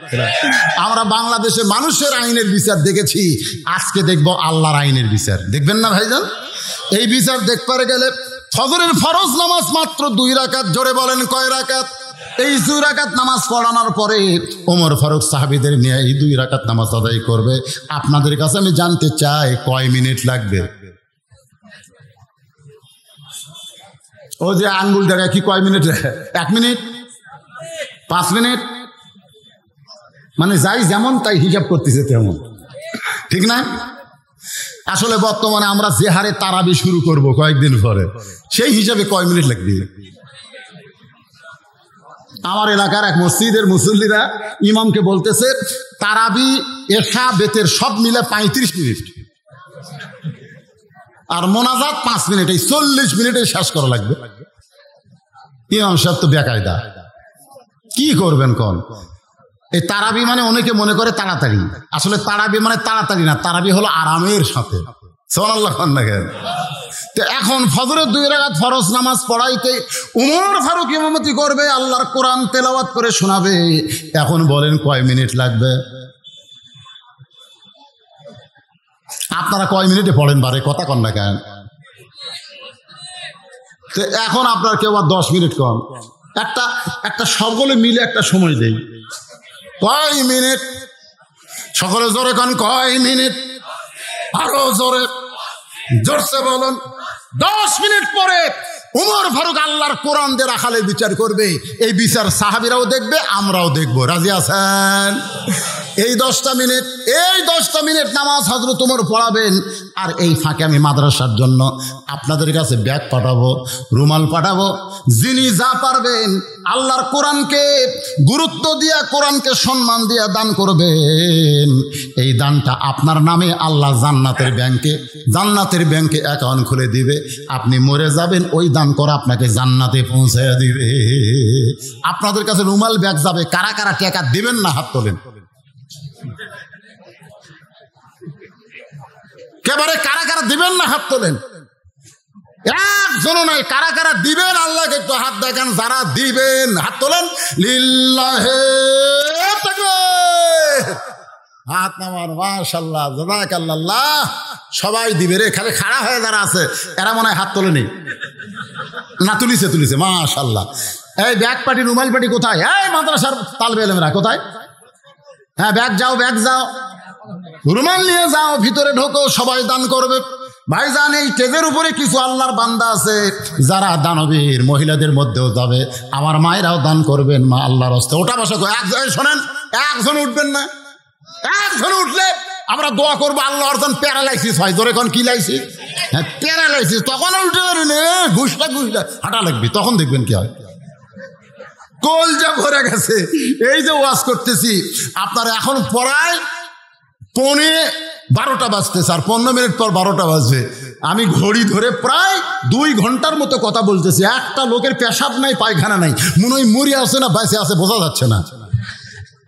আমরা বাংলাদেশে মানুষের আইনের বিচার দেখেছি, আজকে দেখব আল্লাহর আইনের বিচার। দেখবেন না ভাইজান? এই বিচার দেখতে গেলে ফজরের ফরজ নামাজ মাত্র 2 রাকাত। জোরে বলেন, কয় রাকাত? এই 2 রাকাত নামাজ পড়ানোর পরে ওমর ফারুক সাহাবীদের নিয়ে এই 2 রাকাত নামাজ আদায় করবে। আপনাদের কাছে আমি জানতে চাই, কয় মিনিট লাগবে? ও যে আঙ্গুল দেখায় কি কয় মিনিট? 1 মিনিট, 5 মিনিট, মানে যাই যেমন তাই হিসাব করতেছে তেমন, ঠিক না? আসলে বর্তমানে আমরা যে হারে তারাবি শুরু করব কয়েকদিন পরে, সেই হিসাবে কয় মিনিট লাগবে? আমার এলাকার এক মসজিদের মুসল্লিরা ইমামকে বলতেছে তারাবি এশা বেতের সব মিলে 35 মিনিট, আর মোনাজাত 5 মিনিট, এই 40 মিনিটে শেষ করা লাগবে। ইমাম সাহেব তো বেকায়দা, কি করবেন কোন? এই তারাবি মানে অনেকে মনে করে তাড়াতাড়ি, আসলে তারাবি মানে তাড়াতাড়ি না, তারাবি হলো আরামের সাথে। সুবহানাল্লাহ। তো এখন ফজরের 2 রাকাত ফরজ নামাজ পড়াইতে উমর ফারুক ইমামতি করবে, আল্লাহর কোরআন তেলাওয়াত করে শোনাবে। এখন বলেন কয় মিনিট লাগবে? আপনারা কয় মিনিটে পড়েন বারে? কথা কন না কেন? তো এখন আপনার কেউ আর 10 মিনিট কম, একটা সকলে মিলে একটা সময় দেই, কয় মিনিট? সকলে জোরে কন, কয় মিনিট? আরো জোরে, জোরসে বলুন। 10 মিনিট পরে উমর ফারুক আল্লাহর কোরআন দিয়ে রাখালে বিচার করবে। এই বিচার সাহাবীরাও দেখবে, আমরাও দেখবো। রাজি আছেন? এই 10টা মিনিট নামাজ হযরত ওমর পড়াবেন। আর এই ফাঁকে আমি মাদ্রাসার জন্য আপনাদের কাছে ব্যাগ পাঠাবো, রুমাল পাঠাবো। যিনি যা পারবেন আল্লাহর কোরআনকে গুরুত্ব দিয়া, কোরআনকে সম্মান দিয়া দান করবেন। এই দানটা আপনার নামে আল্লাহ জান্নাতের ব্যাংকে অ্যাকাউন্ট খুলে দিবে। আপনি মরে যাবেন, ওই দান করা আপনাকে জান্নাতে পৌঁছায় দিবে। আপনাদের কাছে রুমাল ব্যাগ যাবে। কারা কারা টাকা দিবেন না হাত তোলেন। একেবারে কারা কারা দিবেন না হাত তোলেন। একজনও নাই। কারা কারা দিবেন আল্লাহকে একটু হাত দেখান। যারা দিবেন হাত তোলেন। লিল্লাহে তাকবীর। হাত নামান। মাশাআল্লাহ, জাযাকাল্লাহ। সবাই দিবে রে। খালি খাড়া হয়ে যারা আছে এরা মনে হয় হাত তোলেনি না। তুলিছে মাশাআল্লাহ। এই ব্যাগ পাটি রুমাল পাটি কোথায়? এই মাদ্রাসার তালবে ইলমেরা কোথায়? হ্যাঁ, ব্যাগ যাও, রুমাল নিয়ে যাও, ভিতরে ঢোকো, সবাই দান করবে। ভাইজান, এই স্টেজের উপরে কিছু আল্লাহর বান্দা আছে যারা দানবীর, মহিলাদের মধ্যেও যাবে। আমার মায়েরাও দান করবেন। মা আল্লাহর হস্তে ওটা বসা। শোনেন, একজন উঠবেন না। একজন উঠলে আমরা দোয়া করবো আল্লাহর যেন প্যারালাইসিস হয়। ধরে কোন কি লাইসিস? হ্যাঁ, প্যারালাইসিস। তখন উঠতে পারেন, ঘুষটা হাঁটা লাগবে, তখন দেখবেন কি হয়। কলজা ভরে গেছে। এই যে ওয়াজ করতেছি, আপনারা এখন পড়ায় 12টা বাজতেছে, আর 15 মিনিট পর 12টা বাজবে। আমি ঘড়ি ধরে প্রায় 2 ঘন্টার মতো কথা বলতেছি। একটা লোকের পেশাব নাই, পায়খানা নাই, মনে হয় মরি আছে না বাইসে আছে বোঝা যাচ্ছে না।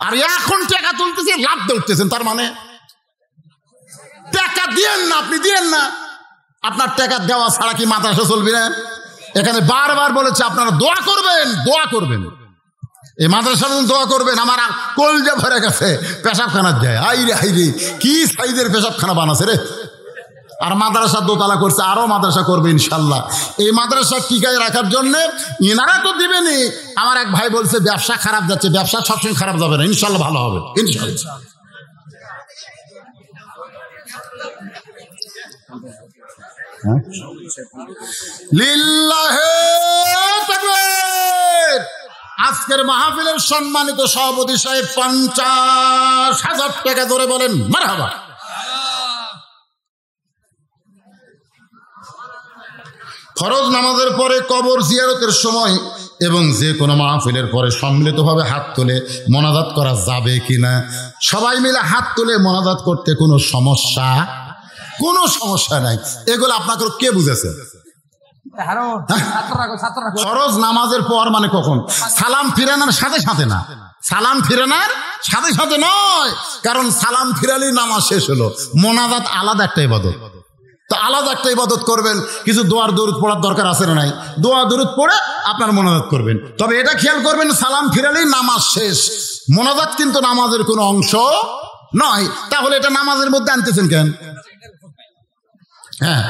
আর এখন টাকা তুলতেছি, লাভ দিয়ে উঠতেছেন। তার মানে টাকা দিয়েন না, আপনি দিয়েন না। আপনার টাকা দেওয়া ছাড়া কি মাদ্রাসা চলবে না? এখানে বারবার বলেছে আপনারা দোয়া করবেন। এই মাদ্রাসার জন্য দোয়া করবেন। আমার কলজা ভরে গেছে। পেশাবখানা দেয়। হাইরে কি সাইজের পেশাবখানা বানাছে রে। আর মাদ্রাসা দোতলা করছে, আরো মাদ্রাসা করবে ইনশাল্লাহ। এই মাদ্রাসা টিকায় রাখার জন্য ইনারা তো দিবেনি। আমার এক ভাই বলছে ব্যবসা খারাপ যাচ্ছে। ব্যবসা সবসময় খারাপ যাবে না, ইনশাল্লাহ ভালো হবে ইনশাল্লাহ। লিল্লাহে তাকবীর। আজকের মাহফিলের সম্মানিত সভাপতি সাহেব 50,000 টাকা ধরে বলেন মারহাবা। ফরজ নামাজের পরে কবর জিয়ারতের সময় এবং যে কোনো মাহফিলের পরে সম্মিলিতভাবে হাত তুলে মোনাজাত করা যাবে কিনা? সবাই মিলে হাত তুলে মোনাজাত করতে কোনো সমস্যা নাই। এগুলো আপনাকে কে বুঝেছে? ফরজ নামাজের পর মানে কখন? সালাম ফিরানোর সাথে সাথে না, সালাম ফিরানোর সাথে সাথে নয়। কারণ সালাম ফিরালি নামাজ শেষ হলো। মোনাজাত আলাদা একটা ইবাদত। তো আলাদা একটা ইবাদত করবেন। কিছু দোয়ার দরুদ পড়ার দরকার আছে না নাই? দোয়া দরুদ পড়ে আপনার মোনাজাত করবেন। তবে এটা খেয়াল করবেন, সালাম ফিরালেই নামাজ শেষ। মোনাজাত কিন্তু নামাজের কোনো অংশ নয়। তাহলে এটা নামাজের মধ্যে আনতেছেন কেন? হ্যাঁ,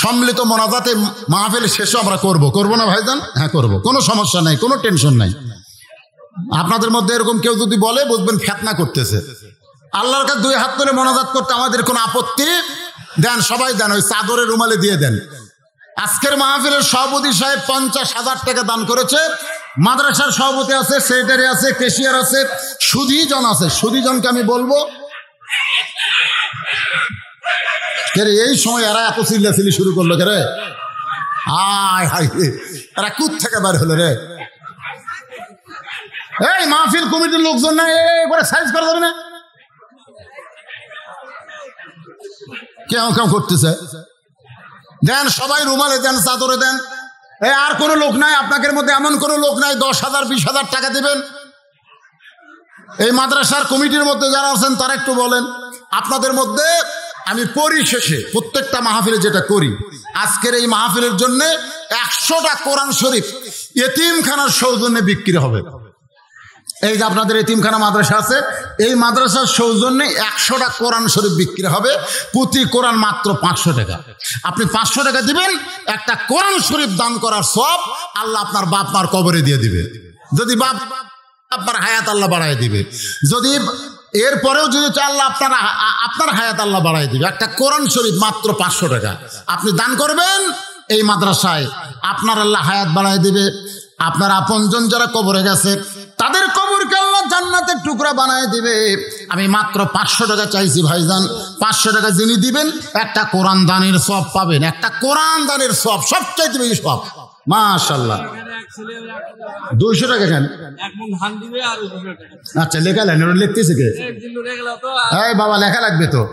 সম্মিলিত মোনাজাতে মাহফিল শেষও আমরা করবো না ভাইজান? হ্যাঁ করবো, কোনো সমস্যা নাই, কোনো টেনশন নাই। আপনাদের মধ্যে এরকম কেউ যদি বলে, বুঝবেন ফিতনা করতেছে। আল্লাহর কাছে 2 হাত তুলে মোনাজাত করতে আমাদের কোনো আপত্তি দেন, সবাই দেন। ওই চাদরের রুমালে দিয়ে দেন। আজকের মাহফিলের সভাপতি সাহেব 50,000 টাকা দান করেছে। মাদ্রাসার সভাপতি আছে, সেক্রেটারি আছে, ক্যাশিয়ার আছে, সুধীজন আছে। সুধীজনকে আমি বলবো, এই সময় এরা এত চিল্লাচিল্লি শুরু করলো কে রে? আয় হাই রে, এরা কুত থেকে বার হলো রে। এই মাহফিল কমিটির লোকজন না করে সাইজ করা যাবে না? কেউ কেউ করতেছে। দেন সবাই রুমালে দেন, চাদরে দেন। এই আর কোনো লোক নাই আপনাদের মধ্যে? এমন কোনো লোক নাই 10,000 20,000 টাকা দিবেন? এই মাদ্রাসার কমিটির মধ্যে যারা আছেন তারা একটু বলেন। আপনাদের মধ্যে আমি পরিশেষে প্রত্যেকটা মাহফিলে যেটা করি, আজকের এই মাহফিলের জন্য 100টা কোরআন শরীফ এতিমখানার সৌজন্যে বিক্রি হবে। এই যে আপনাদের এতিমখানা মাদ্রাসা আছে, এই মাদ্রাসার সৌজন্যে 100টা কোরআন শরীফ বিক্রি হবে। প্রতি কোরআন মাত্র 500 টাকা। আপনি 500 টাকা দিবেন, একটা কোরআন শরীফ দান করার সব আল্লাহ আপনার বাপ মার কবরে দিয়ে দিবে। যদি বাপ আপনার হায়াত আল্লাহ বাড়ায় দিবে, যদি এরপরেও যদি আল্লাহ আপনার হায়াত আল্লাহ বাড়ায় দিবে। একটা কোরআন শরীফ মাত্র 500 টাকা আপনি দান করবেন এই মাদ্রাসায়, আপনার আল্লাহ হায়াত বাড়ায় দিবে। আপনার আপনজন যারা কবরে গেছে তাদের কবরকে আল্লাহ জান্নাতের টুকরা বানায় দিবে। আমি মাত্র 500 টাকা চাইছি ভাইজান। 500 টাকা যিনি দিবেন একটা কোরআন দানের সব পাবেন। একটা কোরআন দানের সব, সবচাইতে বেশি সব। মাশাআল্লাহ। 200 টাকা কেন? আচ্ছা লেখা লেন, লিখতেছে কে? এই বাবা লেখা লাগবে তো।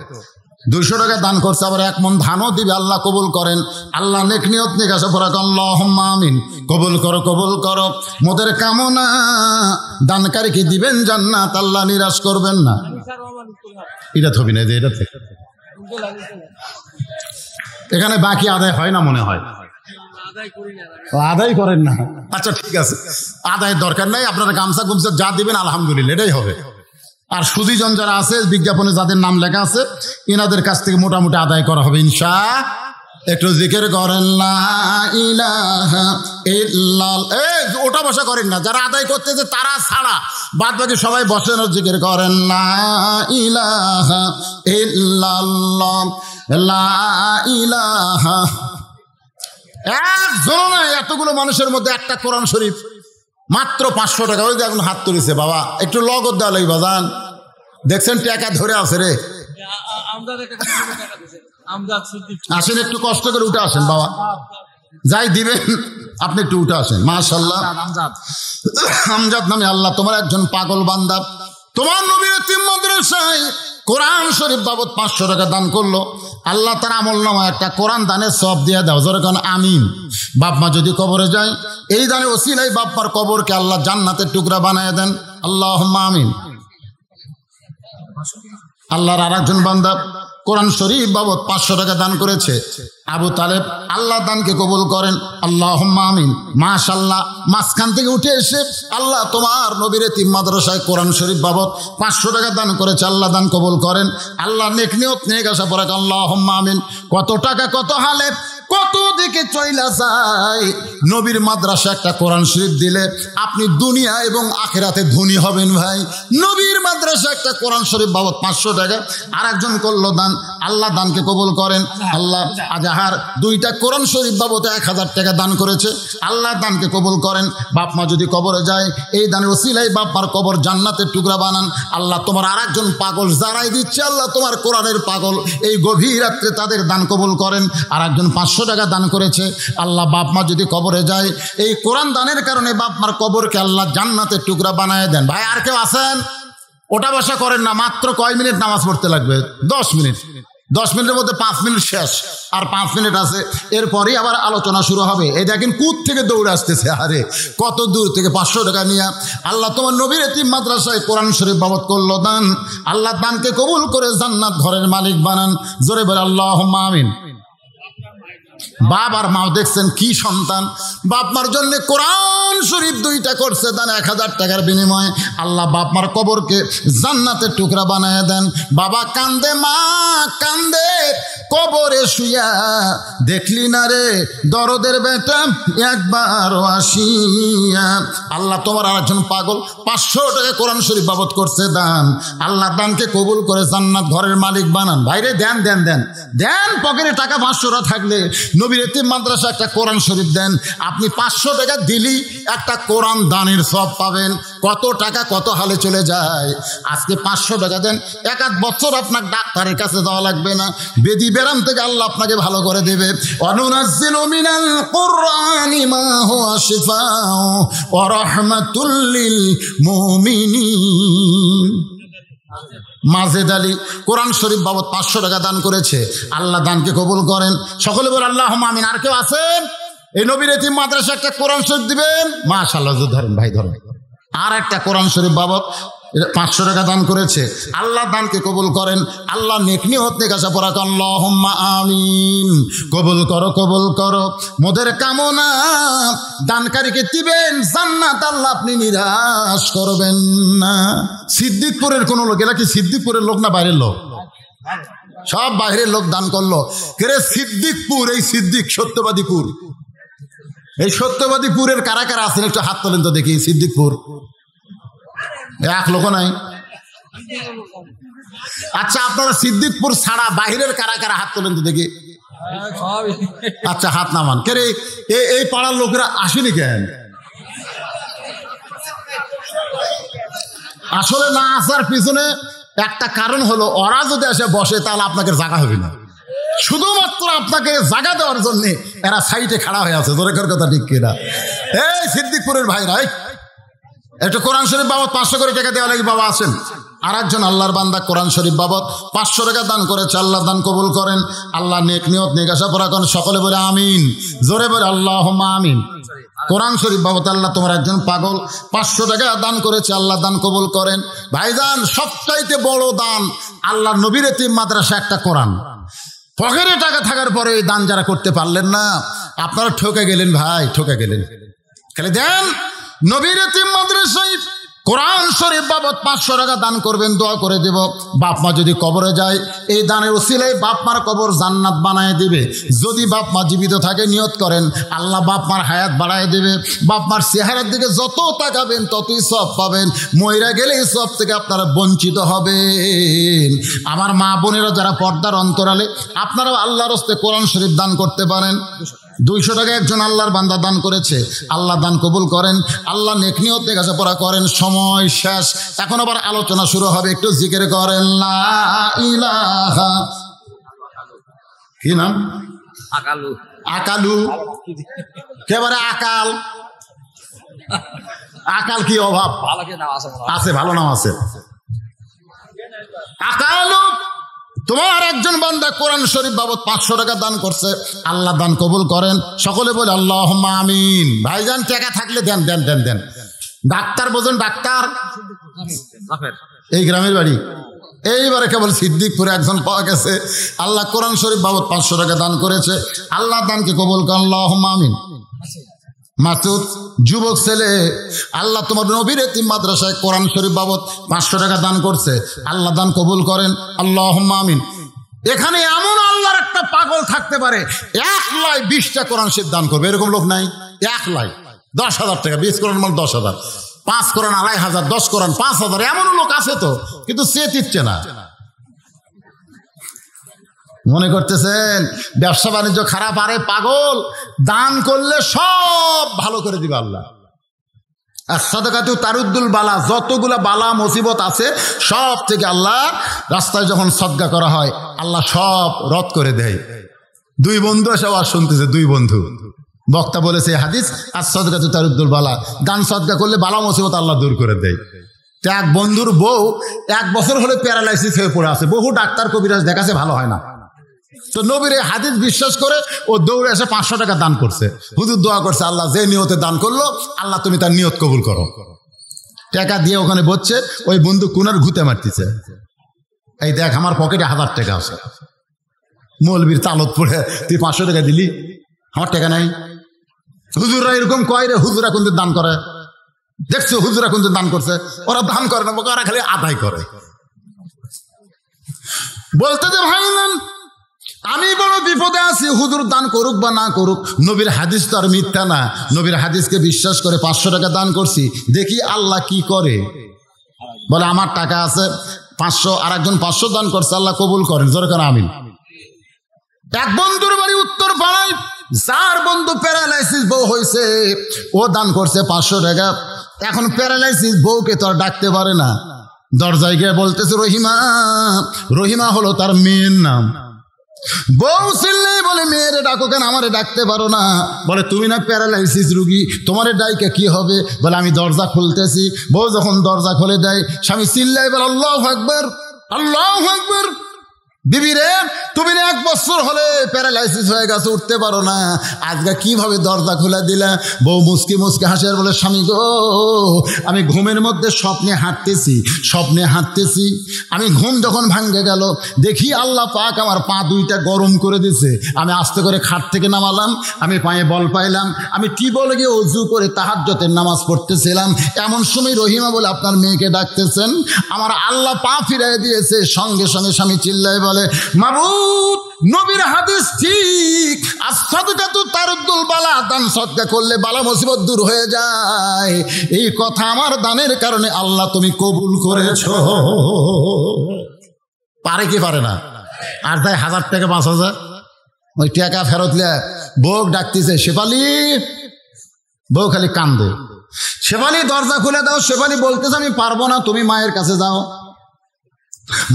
200 টাকা দান করছে, আবার 1 মণ ধানও দিবে। আল্লাহ কবুল করেন। আল্লাহ নেক নিয়ত নিয়ে গেছে পড়া আল্লাহুম্মা আমিন। কবুল করো, কবুল করো। মোদের কামনা দানকারীকে দিবেন জান্নাত, আল্লাহ নিরাশ করবেন না। এটা থবি না, এটা থেকে এখানে বাকি আদায় হয় না মনে হয়। আদায় করেন না? আচ্ছা ঠিক আছে, আদায়ের দরকার নাই। আপনারা গামছা গুমছা যা দিবেন আলহামদুলিল্লাহ, এটাই হবে। আর সুধীজন যারা আছে বিজ্ঞাপনে যাদের নাম লেখা আছে এনাদের কাছ থেকে মোটামুটি আদায় করা হবে ইনশাআল্লাহ। একটু জিকির করেন লা ইলাহা ইল্লাল্লাহ। ওটা বসা করেন না, যারা আদায় করতেছে তারা ছাড়া বাদ বাকি সবাই বসেন আর জিকির করেন লা ইলাহা ইল্লাল্লাহ, লা ইলাহা। একজন না, এতগুলো মানুষের মধ্যে একটা কোরআন শরীফ মাত্র 500 টাকা। ওই যে এখন হাত তুলেছে বাবা, একটু লগত দেওয়া লাগবে বাজান। দেখছেন টাকা ধরে আছে রে। আসেন একটু কষ্ট করে উঠে আসেন বাবা, যাই দিবেন আপনি একটু উঠে আসেন। মাশাআল্লাহ। আমজাদ নামে আল্লাহ তোমার একজন পাগল বান্দা, তোমার নবীর এতিম মাদ্রাসায় কোরআন শরীফ বাবদ 500 টাকা দান করলো। আল্লাহ তার আমল নামায় একটা কোরআন দানের সব দিয়ে দাও। জোরে কোন আমিন। বাপ মা যদি কবরে যায় এই দানে ওসিলাই বাপ মার কবরকে আল্লাহ জান্নাতের টুকরা বানায় দেন। আল্লাহুম্মা আমিন। আল্লাহর আর একজন বান্দা কোরআন শরীফ বাবদ 500 টাকা দান করেছে। আবু তালেব, আল্লাহ দানকে কবুল করেন। আল্লাহুম্মা আমিন। মাশাআল্লাহ। মাঝখান থেকে উঠে এসে আল্লাহ তোমার নবীর এতিম মাদ্রাসায় কোরআন শরীফ বাবদ 500 টাকা দান করেছে। আল্লাহ দান কবুল করেন। আল্লাহ নেক নিয়ত নিয়ে আসা পরে আল্লাহুম্মা আমিন। কত টাকা, কত হালে, কত দিকে চইলা যায়। নবীর মাদ্রাসা একটা কোরআন শরীফ দিলে আপনি দুনিয়া এবং আখিরাতে ধনী হবেন ভাই। নবীর মাদ্রাসা একটা কোরআন শরীফ বাবদ 500 টাকা আর একজন করলো দান। আল্লাহ দানকে কবুল করেন। আল্লাহ আজাহার 2টা কোরআন শরীফ বাবদ 1000 টাকা দান করেছে। আল্লাহ দানকে কবুল করেন। বাপ মা যদি কবরে যায় এই দানের ওসিলাই বাপ মার কবর জান্নাতের টুকরা বানান। আল্লাহ তোমার আর একজন পাগল যারাই দিচ্ছে আল্লাহ তোমার কোরআনের পাগল, এই গভীর রাত্রে তাদের দান কবুল করেন। আর একজন 500 টাকা দান করেছে। আল্লাহ বাপ মা যদি কবরে যায় এই কোরআন দানের কারণে বাপ মার কবরকে আল্লাহ জান্নাতের টুকরা বানায় দেন। ভাই আর কেউ আছেন? ওটা বসা করেন না। মাত্র কয় মিনিট নামাজ পড়তে লাগবে? 10 মিনিট। 10 মিনিটের মধ্যে 5 মিনিট শেষ, আর 5 মিনিট আছে। এরপরই আবার আলোচনা শুরু হবে। এই দেখেন কুদ থেকে দৌড়ে আসতেছে। আরে কত দূর থেকে 500 টাকা নিয়ে আল্লাহ তোমার নবীর এতিম মাদ্রাসায় কোরআন শরীফ বাবদ করলো দান। আল্লাহ দানকে কবুল করে জান্নাত ঘরের মালিক বানান। জোরে বলে আল্লাহুম্মা আমিন। বাপ আর মাও দেখছেন কি সন্তান, বাপ মার জন্য কোরআন শরীফ 2টা করছে দান 1000 টাকার বিনিময়ে। আল্লাহ বাপ মার কবরকে জান্নাতের টুকরা বানায় দেন। বাবা কান্দে, মা কান্দে, কবরে শুয়া দেখলি না রে দরদের বেটা একবারও আসিয়া। আল্লাহ তোমার আরেকজন পাগল 500 টাকা কোরআন শরীফ বাবদ করছে দান, আল্লাহ দানকে কবুল করে জান্নাত ঘরের মালিক বানান। ভাইরে দেন দেন দেন দেন, পকেটে টাকা 500 টাকা থাকলে নবীর এতিম মাদ্রাসা একটা কোরআন শরীফ দেন। আপনি 500 টাকা দিলেই একটা কোরআন দানের সব পাবেন। কত টাকা কত হালে চলে যায়। আজকে 500 টাকা দেন, 1 বছর আপনার ডাক্তারের কাছে যাওয়া লাগবে না, বেদি ব্যারাম থেকে আল্লাহ আপনাকে ভালো করে দেবে। অনুনাজ্জিলু মিনাল কুরআনি মা হুয়া শিফাউ ওয়া রাহমাতুল লিল মুমিনিন। মাজেদ আলী কোরআন শরীফ বাবদ 500 টাকা দান করেছে, আল্লাহ দানকে কবুল করেন। সকলে বলে আল্লাহুম্মা আমিন। আর কেউ আছেন এই নবীর এতিম মাদ্রাসা একটা কোরআন শরীফ দিবেন? মাশাআল্লাহ, ধরেন ভাই ধরেন। আর একটা কোরআন শরীফ বাবদ 500 টাকা দান করেছে, আল্লাহ দানকে কবুল করেন। আল্লাহ নেক নিয়ত নিয়ে কাছে পড়া আল্লাহুম্মা আমিন। কবুল করো কবুল করো মোদের কামনা, দানকারীকে দিবেন জান্নাত, আল্লাহ আপনি নিরাশ করবেন না। সিদ্দিকপুরের কোন লোক, এরা কি সিদ্দিকপুরের লোক না বাইরের লোক? সব বাইরের লোক দান করলো। কেরে সিদ্দিকপুর, এই সিদ্দিক সত্যবাদীপুর, এই সত্যবাদীপুরের কারা কারা আছেন একটু হাত তোলেন তো দেখি। সিদ্দিকপুর এক লোক নাই। আচ্ছা, আপনারা সিদ্দিকপুর ছাড়া বাহিরের কারা কারা হাত তোলেন তো দেখি। আচ্ছা, হাত নামান। কে রে এই পাড়ার লোকেরা আসেনি কেন? আসলে না আসার পিছনে একটা কারণ হলো, ওরা যদি এসে বসে তাহলে আপনাকে জায়গা হবে না। শুধুমাত্র আপনাকে জায়গা দেওয়ার জন্য এরা সাইডে খাড়া হয়ে আছে। দরকার কথা ঠিক কিনা? এই সিদ্দিকপুরের ভাইরা একটু কোরআন শরীফ বাবদ 500 করে টাকা দেওয়া লাগে। বাবা আছেন? আর একজন আল্লাহর বান্দা কোরআন শরীফ বাবদ 500 টাকা দান করেছে, আল্লাহ দান কবুল করেন। আল্লাহ নেক নিয়ত নেক আশা পূরা করেন। সকলে বলে আমিন, জোরে বলে আল্লাহুম্মা আমিন। কোরআন শরীফ বাবদ আল্লাহ তোমার একজন পাগল 500 টাকা দান করেছে, আল্লাহ দান কবুল করেন। ভাইজান, সবচাইতে বড় দান আল্লাহ নবীর এতিম মাদ্রাসা একটা কোরআন। পকেটে টাকা থাকার পরে এই দান যারা করতে পারলেন না, আপনারা ঠকে গেলেন ভাই, ঠকে গেলেন। খেলে দেন নবীর এতিম মাদ্রাসায় কোরআন শরীফ বাবদ 500 টাকা দান করবেন, দোয়া করে দেব। বাপ মা যদি কবরে যায়, এই দানের উসিলায় বাপ মার কবর জান্নাত বানায় দিবে। যদি বাপ মা জীবিত থাকে নিয়ত করেন, আল্লাহ বাপ মার হায়াত বাড়ায় দেবে। বাপ মার চেহারার দিকে যত তাকাবেন ততই সব পাবেন। মইরা গেলে এই সব থেকে আপনারা বঞ্চিত হবেন। আমার মা বোনেরা যারা পর্দার অন্তরালে, আপনারাও আল্লাহর হস্তে কোরআন শরীফ দান করতে পারেন। 200 টাকা একজন আল্লাহর বান্দা দান করেছে, আল্লাহ দান কবুল করেন। আল্লাহ নেক নিয়ত নিয়ে কাছাপড়া করেন। সময় শেষ, এখন আবার আলোচনা শুরু হবে। একটু জিকির করেন লা ইলাহা। কি নাম? আকালু। আকালু কেবারে আকাল। আকাল কি অভাব আছে? ভালো নাম আছে আকালু। তোমার একজন বান্দা কোরআন শরীফ বাবদ 500 টাকা দান করছে, আল্লাহ দান কবুল করেন। সকলে বলে আল্লাহুম্মা আমিন। ভাইজান, টাকা থাকলে দেন দেন দেন দেন। ডাক্তার বোঝেন? ডাক্তার এই গ্রামের বাড়ি। এইবারে কেবল সিদ্দিকপুরে একজন পাওয়া গেছে, আল্লাহ কোরআন শরীফ বাবদ 500 টাকা দান করেছে, আল্লাহ দানকে কবুল করেন। আল্লাহুম্মা আমিন। মাসুদ যুবক ছেলে, আল্লাহ তোমার নবীর এতিম মাদ্রাসায় কোরআন শরীফ বাবদ 500 টাকা দান করছে, আল্লাহ দান কবুল করেন। আল্লাহুম্মা আমিন। এখানে এমন আল্লাহর একটা পাগল থাকতে পারে 1 লাই 20টা কোরআন শরীফ দান করবে, এরকম লোক নাই? 1 লাই 10,000 টাকা, 20 কোরআন মানে 10,000, 5 কোরআন 2,500, 10 কোরআন 5,000, এমন লোক আছে তো, কিন্তু সে দিচ্ছে না। মনে করতেছেন ব্যবসা বাণিজ্য খারাপ? আরে পাগল, দান করলে সব ভালো করে দিবে আল্লাহ। আর সাদাকাতু তারুদ্দুল বালা, যতগুলা বালা মুসিবত আছে সব থেকে আল্লাহ রাস্তায় যখন সদকা করা হয়, আল্লাহ সব রদ করে দেয়। 2 বন্ধু এসে আওয়াজ শুনতেছে, 2 বন্ধু, বক্তা বলেছে হাদিস, আর সাদাকাতু তারুদ্দুল বালা, দান সদকা করলে বালা মুসিবত আল্লাহ দূর করে দেয়। তো এক বন্ধুর বউ 1 বছর হলে প্যারালাইসিস হয়ে পড়ে আছে, বহু ডাক্তার কবিরাজ দেখাছে, ভালো হয় না। তো নবীর এই হাদিস বিশ্বাস করে ও দৌড়ে এসে 500 টাকা দান করছে। হুজুর দোয়া করছে, আল্লাহ যে নিয়তে দান করলো, আল্লাহ তুমি তার নিয়ত কবুল করো। টাকা দিয়ে ওখানে বসছে, ওই বন্ধু কুনার ঘুতে মারতেছে, এই দেখ আমার পকেটে 1000 টাকা আছে। মৌলবীর তালত পড়ে তুই 500 টাকা দিলি, আমার টাকা নাই। হুজুররা এরকম কয় রে, হুজুরা কোনদিন দান করে? দেখছো হুজুরা কোনদিন দান করছে? ওরা দান করে না, ওরা খালি আদায় করে। বলতে যে ভাই আমি বড় বিপদে আছি, হুজুর দান করুক বা না করুক, নবীর হাদিস তো আর মিথ্যা না। নবীর হাদিসকে বিশ্বাস করে 500 টাকা দান করছি, দেখি আল্লাহ কি করে। বলে আমার টাকা আছে 500, আর একজন 500 দান করছে, আল্লাহ কবুল করেন, জোরে কেন আমিন। এক বন্ধুর বাড়ি উত্তর পাড়ায়, যার বন্ধু প্যারালাইসিস বউ হয়েছে, ও দান করছে 500 টাকা। এখন প্যারালাইসিস বউকে তো আর ডাকতে পারে না, দরজায় গিয়ে বলতেছে রহিমা। রহিমা হলো তার মেয়ের নাম। বউ চিল্লাই বলে মেয়েরে ডাকো কেন, আমারে ডাকতে পারো না? বলে তুমি না প্যারালাইসিস রুগী, তোমারে ডাইকে কি হবে? বলে আমি দরজা খুলতেছি। বউ যখন দরজা খুলে দেয়, স্বামী চিল্লাই বলে আল্লাহু আকবার, আল্লাহু আকবার। বিবি রে, তুমি না 1 বছর হলে প্যারালাইসিস হয়ে গেছে, উঠতে পারো না, আজকে কিভাবে দরজা খুলে দিলা? বউ মুসকি মুসকি হাসে আর বলে স্বামী গো, আমি ঘুমের মধ্যে স্বপ্নে হাঁটতেছি। আমি ঘুম যখন ভাঙ্গে গেল, দেখি আল্লাহ পাক আমার পা 2টা গরম করে দিছে। আমি আস্তে করে খাট থেকে নামালাম, আমি পায়ে বল পাইলাম। আমি টিউবওয়েলে গিয়ে ওযু করে তাহাজ্জুদের নামাজ পড়তেছিলাম। এমন সময় রহিমা বলে আপনার মেয়েকে ডাকতেছেন। আমার আল্লাহ পা ফিরাই দিয়েছে। সঙ্গে সঙ্গে স্বামী চিল্লায় বলে মাবুদ, নবীর হাদিস ঠিক, as-সাদকাতু তারুদ্দুল বালা, দান সদকা করলে বালা মুসিবত দূর হয়ে যায়। এই কথা আমার দানের কারণে আল্লাহ তুমি কবুল করেছো। পারে কি পারে না? আর তাই 1000 টাকা 5000, ওই টাকা ফেরত লিয়া বউ ডাকতেছে শেফালি। বউ খালি কান্দে। শেফালি দরজা খুলে দাও। শেফালি বলতেছে আমি পারবো না, তুমি মায়ের কাছে যাও।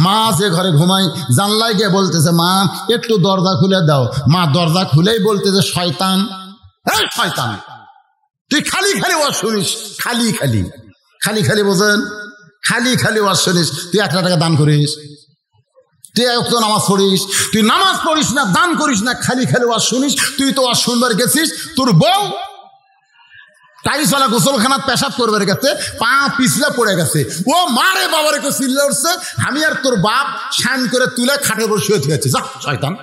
মা যে ঘরে ঘুমাই, জানলায় গিয়ে বলতেছে মা একটু দরজা খুলে দাও। মা দরজা খুলেই বলতেছে শয়তান, শয়তান তুই খালি খালি ওয়াজ শুনিস, খালি বোঝেন, খালি ওয়াজ শুনিস। তুই 1 টাকা দান করিস, তুই একটু নামাজ পড়িস, তুই নামাজ পড়িস না, দান করিস না, খালি ওয়াজ শুনিস। তুই তো ওয়াজ শুনবার গেছিস, তোর বউ টাইসওয়ালা গোসলখানাত পেশাব করবার গেছে, পা পিছলে পড়ে গেছে। ও মারে বাবারে কেউ চিল্লে উঠছে, আমি আর তোর বাপ শান করে তুলে খাটে বসে গেছে। যা শয়তান।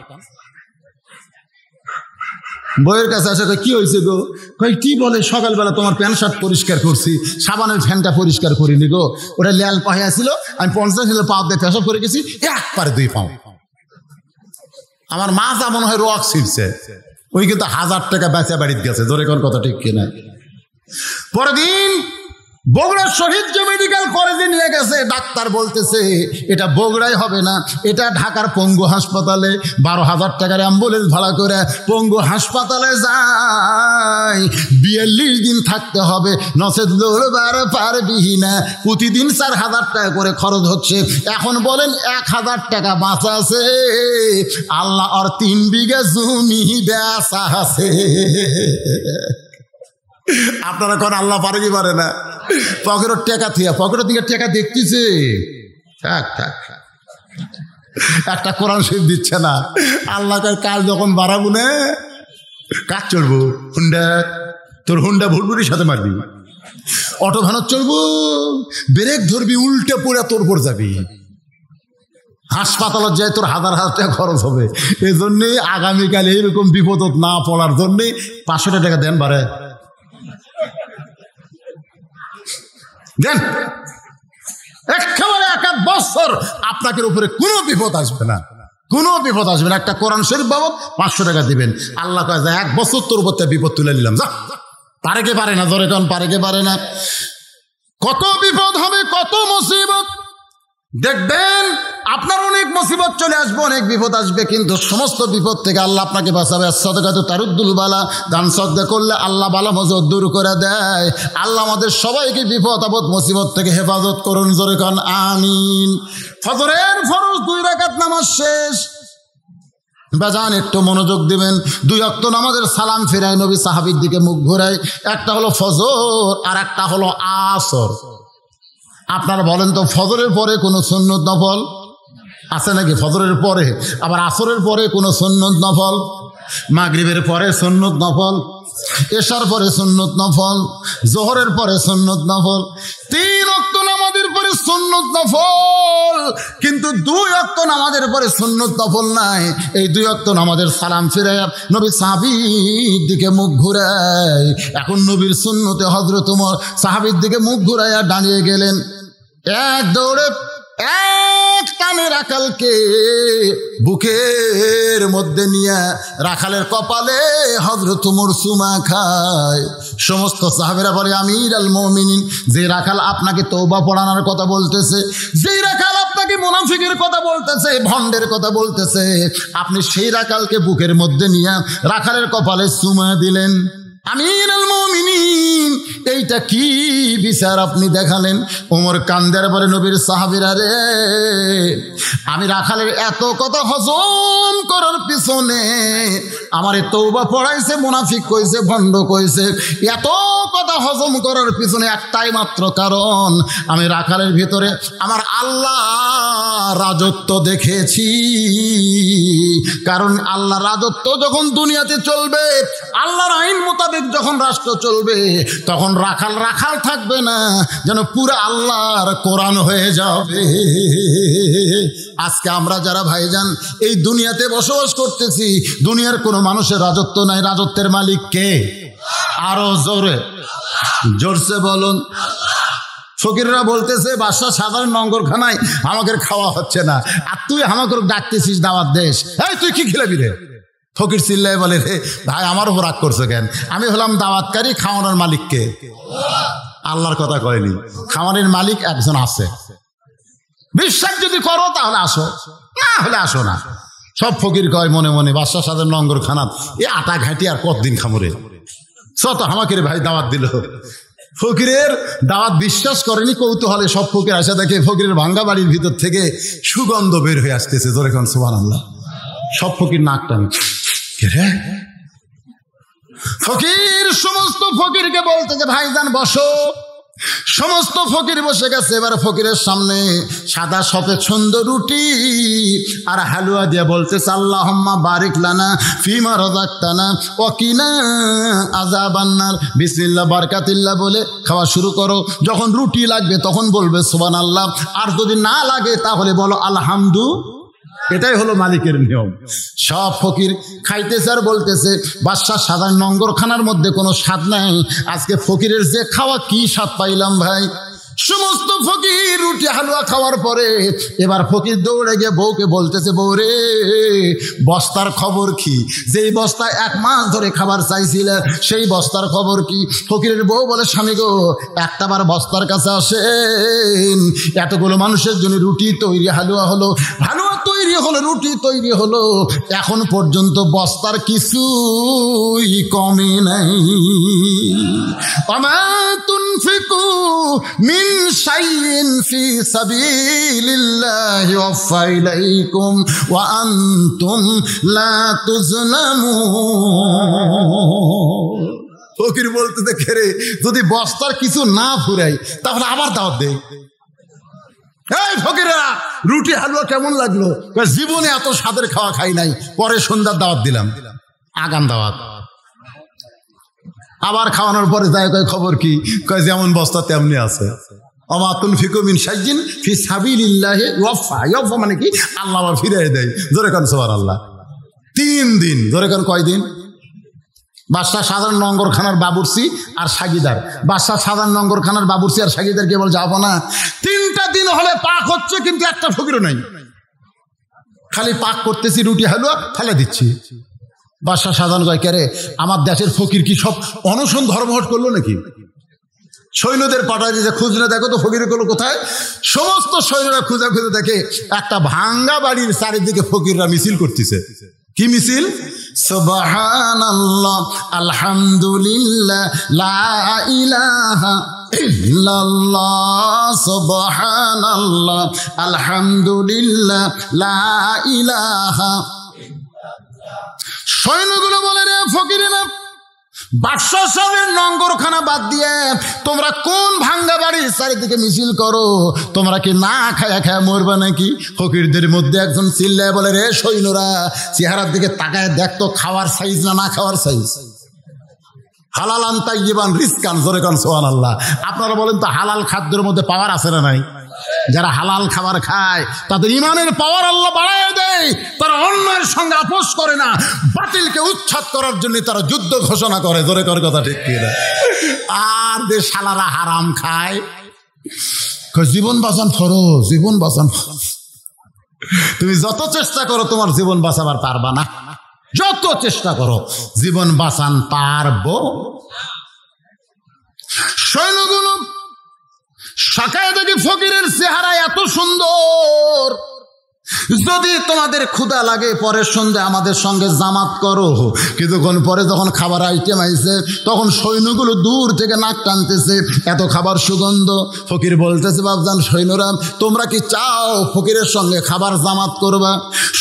বইয়ের কাছে আসে কি হয়েছে গো? কই কি বলে, সকালবেলা তোমার প্যান্ট শার্ট পরিষ্কার করছি, সাবানের ফ্যানটা পরিষ্কার করিনি গো, ওটা ল্যাল পাহিয়া ছিল, আমি 50 কিলো পা দিয়ে পেশাব করে গেছি, একবারে 2 পাও। আমার মা যা মনে হয় রক ছিঁড়ছে। ওই কিন্তু 1000 টাকা বেচা বাড়িতে গেছে, ধরে কোন কথা ঠিক কিনা। পরের দিন বগুড়া শহীদ মেডিকেল কলেজে নিয়ে গেছে। ডাক্তার বলতেছে এটা বগুড়ায় হবে না, এটা ঢাকার পঙ্গু হাসপাতালে। 12,000 টাকার অ্যাম্বুলেন্স ভাড়া করে পঙ্গু হাসপাতালে যায়। 42 দিন থাকতে হবে, নচেত লড়বার পারবি না। প্রতিদিন 4,000 টাকা করে খরচ হচ্ছে। এখন বলেন 1,000 টাকা বাঁচা আছে, আল্লাহ আর 3 বিঘা জমি বেচা আছে। আপনারা কোন আল্লাহ পারে কি পারে না? পকেটের টাকা থিয়া, পকেটের দিকে টাকা দেখতেছে, একটা কোরআন শরীফ দিচ্ছে না। আল্লাহ কাল যখন বাড়াবো না, কাজ চলবো হুন্ডা, তোর হুন্ডা ভুটভুটির সাথে মারবি। অটো ভ্যানত চলবো, ব্রেক ধরবি, উল্টে পড়ে তোর পর যাবি। হাসপাতালত যায় তোর 1000 টাকা খরচ হবে। এই জন্যেই আগামীকাল এইরকম বিপদত না পড়ার জন্যে 500 টাকা দেন বাড়ে দেন। একেবারে 1 বছর আপনাদের উপরে কোনো বিপদ আসবে না, একটা কোরআন শরীফ বাবদ 500 টাকা দিবেন। আল্লাহ কয় যায় 1 বছর তোর উপর বিপদ তুলে নিলাম। যা, পারে কে পারে না? ধরে কোন পারে কে পারে না? কত বিপদ হবে, কত মুসিবত দেখবেন। আপনার অনেক মুসিবত চলে আসবে, অনেক বিপদ আসবে, কিন্তু সমস্ত বিপদ থেকে আল্লাহ আপনাকে বাঁচাবে। সাদাকাতু তারুদ্দুল বালা, দান সদকা করলে আল্লাহ বালা মুসিবত দূর করে দেয়। আল্লাহ আমাদের সবাইকে বিপদ আপদ মুসিবত থেকে হেফাজত করুন, জোরে কান আমিন। ফজরের ফরজ 2 রাকাত নামাজ শেষ। বাজান একটু মনোযোগ দিবেন। 2 ওয়াক্ত নামাজের সালাম ফিরায় নবী সাহাবীর দিকে মুখ ঘোরায়। একটা হলো ফজর আর একটা হলো আসর। আপনারা বলেন তো, ফজরের পরে কোনো সুন্নত নফল আছে নাকি? ফজরের পরে, আবার আসরের পরে কোনো সুন্নত নফল, মাগরিবের পরে সুন্নত নফল, এশার পরে সুন্নত নফল, জোহরের পরে সুন্নত নফল। 3 ওয়াক্ত নামাজের পরে সুন্নত নফল, কিন্তু 2 ওয়াক্ত নামাজের পরে সুন্নত নফল নাই। এই 2 ওয়াক্ত নামাজের সালাম ফিরে নবী সাহাবীর দিকে মুখ ঘুরায়। এখন নবীর সুন্নতে হযরত ওমর সাহাবীর দিকে মুখ ঘুরাইয়া দাঁড়িয়ে গেলেন। এক দৌড়ে এক টানে রাখালকে বুকের মধ্যে নিয়ে রাখালের কপালে হযরত ওমর চুমা খায়। সমস্ত সাহাবীরা বলে আমির আল মুমিনিন, যে রাখাল আপনাকে তওবা পড়ানোর কথা বলতেছে, যেই রাখাল আপনাকে মুনাফিকের কথা বলতেছে, ভণ্ডের কথা বলতেছে, আপনি সেই রাখালকে বুকের মধ্যে নিয়ে রাখালের কপালে চুমা দিলেন। আমির আল মুমিনিন, এইটা কি বিচার আপনি দেখালেন? ওমর কান্দের বলে নবীর সাহাবীরা রে, আমি রাখালের এত কথা হজম করার পিছনে আমারে তওবা পড়াইছে, মুনাফিক কইছে, ভণ্ড কইছে, এত কথা হজম করার পিছনে একটাই মাত্র কারণ, আমি রাখালের ভিতরে আমার আল্লাহ রাজত্ব দেখেছি। কারণ আল্লাহ রাজত্ব যখন দুনিয়াতে চলবে, আল্লাহর আইন মোতাবেক যখন রাষ্ট্র চলবে, তখন রাখাল রাখাল থাকবে না, যেন পুরো আল্লাহর কোরআন হয়ে যাবে। আজকে আমরা যারা ভাইজান এই দুনিয়াতে বসবাস করতেছি, দুনিয়ার কোনো মানুষের রাজত্ব নাই, রাজত্বের মালিক কে? আরো জোরে জোরসে বলুন। ফকিররা বলতেছে বাদশাহ সাধারণ নঙ্গরখানায় আমাকে খাওয়া হচ্ছে না, আর তুই আমাকে ডাকতেছিস দাওয়াত দেশ, এই তুই কি খেলাবি রে? ফকির চিল্লাই বলে রে ভাই আমার উপর রাগ করছো কেন? আমি হলাম দাওয়াতকারী, খাওয়ানোর মালিক কে? আল্লাহর কথা কয়নি, খাওয়ানোর মালিক একজন আছে। বিশ্বাস যদি করো তাহলে আসো, না হলে আসো না। সব ফকির কয় মনে মনে বাদশাহ সাধারণ নঙ্গরখানা এ আটা ঘাঁটি আর কতদিন খামরে, সত আমাকে ভাই দাওয়াত দিল। ফকিরের দাওয়াত বিশ্বাস করেনি, কৌতূহলে সব ফকির আসা দেখে ফকিরের ভাঙ্গা বাড়ির ভিতর থেকে সুগন্ধ বের হয়ে আসতেছে। জোরে কোন সুবহানাল্লাহ। সব ফকির নাক টান, ফকির সমস্ত ফকিরকে বলতেছে ভাইজান বসো। সমস্ত ফকির বসে গেছে। এবার ফকিরের সামনে সাদা সফেদ সুন্দর রুটি আর হালুয়া দিয়ে বলতেছে আল্লাহুম্মা বারিক লানা ফিমা রাযাকতানা ওয়া কিনা আযাবান্নার। বিসমিল্লাহ বারাকাতিল্লাহ বলে খাওয়া শুরু করো। যখন রুটি লাগবে তখন বলবে সুবহানাল্লাহ, আর যদি না লাগে তাহলে বলো আলহামদুলিল্লাহ। এটাই হলো মালিকের নিয়ম। সব ফকির খাইতেছে আর বলতেছে বাদশাহ সাধারণ নঙ্গরখানার মধ্যে কোনো স্বাদ নাই, আজকে ফকিরের যে খাওয়া কি স্বাদ পাইলাম ভাই। সমস্ত ফকির রুটি হালুয়া খাওয়ার পরে এবার ফকির দৌড়ে গিয়ে বউকে বলতেছে বউ রে বস্তার খবর কি? যেই বস্তায় 1 মাস ধরে খাবার চাইছিলে সেই বস্তার খবর কি? ফকিরের বউ বলে স্বামী গো একটাবার বস্তার কাছে আসেন, এতগুলো মানুষের জন্য রুটি তৈরি, হালুয়া হলো, হালুয়া তৈরি হলো, রুটি তৈরি হলো, এখন পর্যন্ত বস্তার কিছুই কমে নাই। আমা তুনফিকু মিন শাইইন ফি সাবিলিল্লাহি ওয়াফা ইলাইকুম ওয়া আনতুম লা তুজলামুন। ফকির বলতে দেখে রে যদি বস্তার কিছু না ফুরাই তাহলে আবার দাওয়াত দেই। এই ফকিরা রুটি হালুয়া কেমন লাগলো? জীবনে এত স্বাদের খাওয়া খাই নাই, পরে সন্ধ্যার দাওয়াত দিলাম, আগাম দাওয়াত। আবার খাওয়ানোর পরে যাই কয় খবর কি? কয় যেমন বস্তা তেমনি আছে। ওমা তুনফিকু মিন শাইইন ফি সাবিলিল্লাহি ওয়াফা, ওয়াফা মানে কি? আল্লাহ আবার ফিরিয়ে দেয়। জোরে কান সুবহানাল্লাহ। 3 দিন, জোরে কান কয় দিন? বাদশাহ সাধারণ নঙ্গরখানার বাবুর্চি আর সাগিদার, বাদশাহ সাধারণ নঙ্গরখানার বাবুর্চি আর সাগিদার কে বল যাবো না। 3টা দিন হলে পাক হচ্ছে কিন্তু একটা ফকিরও নাই, খালি পাক করতেছি, রুটি হালুয়া ফেলে দিচ্ছি। বাদশাহ সাধারণ কয় কে রে আমার দেশের ফকির কি সব অনশন ধর্মঘট করলো নাকি? সৈন্যদের পাঠায় যে খুঁজলে দেখো তো ফকির গুলো কোথায়। সমস্ত সৈন্যরা খুঁজে খুঁজে দেখে একটা ভাঙ্গা বাড়ির চারিদিকে ফকিররা মিছিল করতেছে। কি মিছিল? সুবহানাল্লাহ আলহামদুলিল্লাহ লা ইলাহা ইল্লাল্লাহ, সুবহানাল্লাহ আলহামদুলিল্লাহ লা ইলাহা। সৈন্যগুলো বলে রে ফকিরেরা বাদশাহ সাহেবের নঙ্গরখানা বাদ দিয়ে তোমরা কোন ভাঙ্গা বাড়ির চারিদিকে মিছিল করো? তোমরা কি না খায়া খায়া মরবা নাকি? ফকিরদের মধ্যে একজন চিল্লায় বলে রে সৈন্যরা চেহারার দিকে তাকায় দেখতো খাওয়ার সাইজ না না খাওয়ার সাইজ। হালালান তাইয়িবান রিজকান, জোরে কান সুবহানাল্লাহ। আপনারা বলেন তো হালাল খাদ্যের মধ্যে পাওয়ার আছে না নাই? যারা হালাল খাবার খায় তাদের ইমানের পাওয়ার আল্লাহ বাড়ায় দেয়। তারা অন্যের সঙ্গে আপোষ করে না, বাতিলকে উচ্ছেদ করার জন্য তারা যুদ্ধ ঘোষণা করে। জোরে কর কথা ঠিক কি না? আর যে শালারা হারাম খায় জীবন বাঁচান ফরজ, জীবন বাঁচান। তুমি যত চেষ্টা করো তোমার জীবন বাঁচাবার পারবা না, যত চেষ্টা করো জীবন বাঁচান পারবো। সৈন্যগুলো শাখায় দেখি ফকিরের চেহারা এত সুন্দর, যদি তোমাদের ক্ষুধা লাগে পরের সন্ধ্যে আমাদের সঙ্গে জামাত করো। কিছুক্ষণ পরে যখন খাবার আইটেম আইছে তখন সৈন্যগুলো দূর থেকে নাক টানতেছে, এত খাবার সুগন্ধ। ফকির বলতেছে, বাপজান সৈন্যরা তোমরা কি চাও ফকিরের সঙ্গে খাবার জামাত করবা?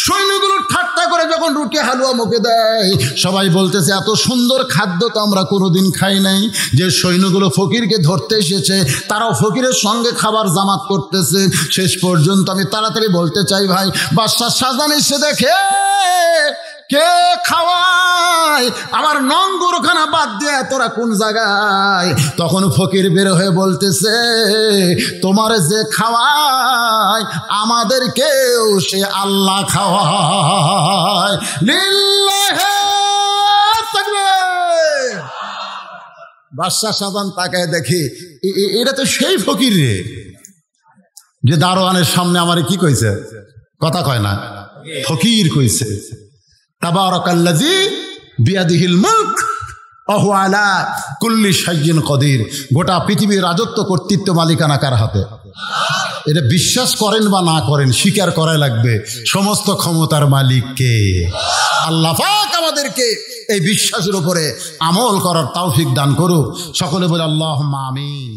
সৈন্যগুলো ঠাট্টা করে যখন রুটি হালুয়া মুখে দেয়, সবাই বলতেছে এত সুন্দর খাদ্য তো আমরা কোনোদিন খাই নাই। যে সৈন্যগুলো ফকিরকে ধরতে এসেছে তারাও ফকিরের সঙ্গে খাবার জামাত করতেছে। শেষ পর্যন্ত আমি তাড়াতাড়ি বলতে চাই, ভাই বাদশাহ শাহজাহান এসে দেখে কে খাওয়ায়, আমার নঙ্গরখানা বাদ দিয়ে তোরা কোন জায়গায়? তখন ফকির বের হয়ে বলতেছে, তোমার যে খাওয়ায় আমাদেরকেও সে আল্লাহ খাওয়ায়। লিল্লাহি তাকবীর। বাদশাহ শাহজাহান তাকায় দেখে এটা তো সেই ফকির রে, যে দারোয়ানের সামনে আমারে কি কইছে, কথা কয় না, ফকির কইছে। তাবারাকাল্লাযী বিয়াদিহিল মুলক ওয়া হুয়া আলা কুল্লি শাইইন কদির। গোটা পৃথিবীর রাজত্ব কর্তৃত্ব মালিকানা কার হাতে? এটা বিশ্বাস করেন বা না করেন, স্বীকার করা লাগবে সমস্ত ক্ষমতার মালিক কে? আল্লাহ পাক আমাদেরকে এই বিশ্বাসের উপরে আমল করার তৌফিক দান করুক। সকলে বলে আল্লাহুম্মা আমিন।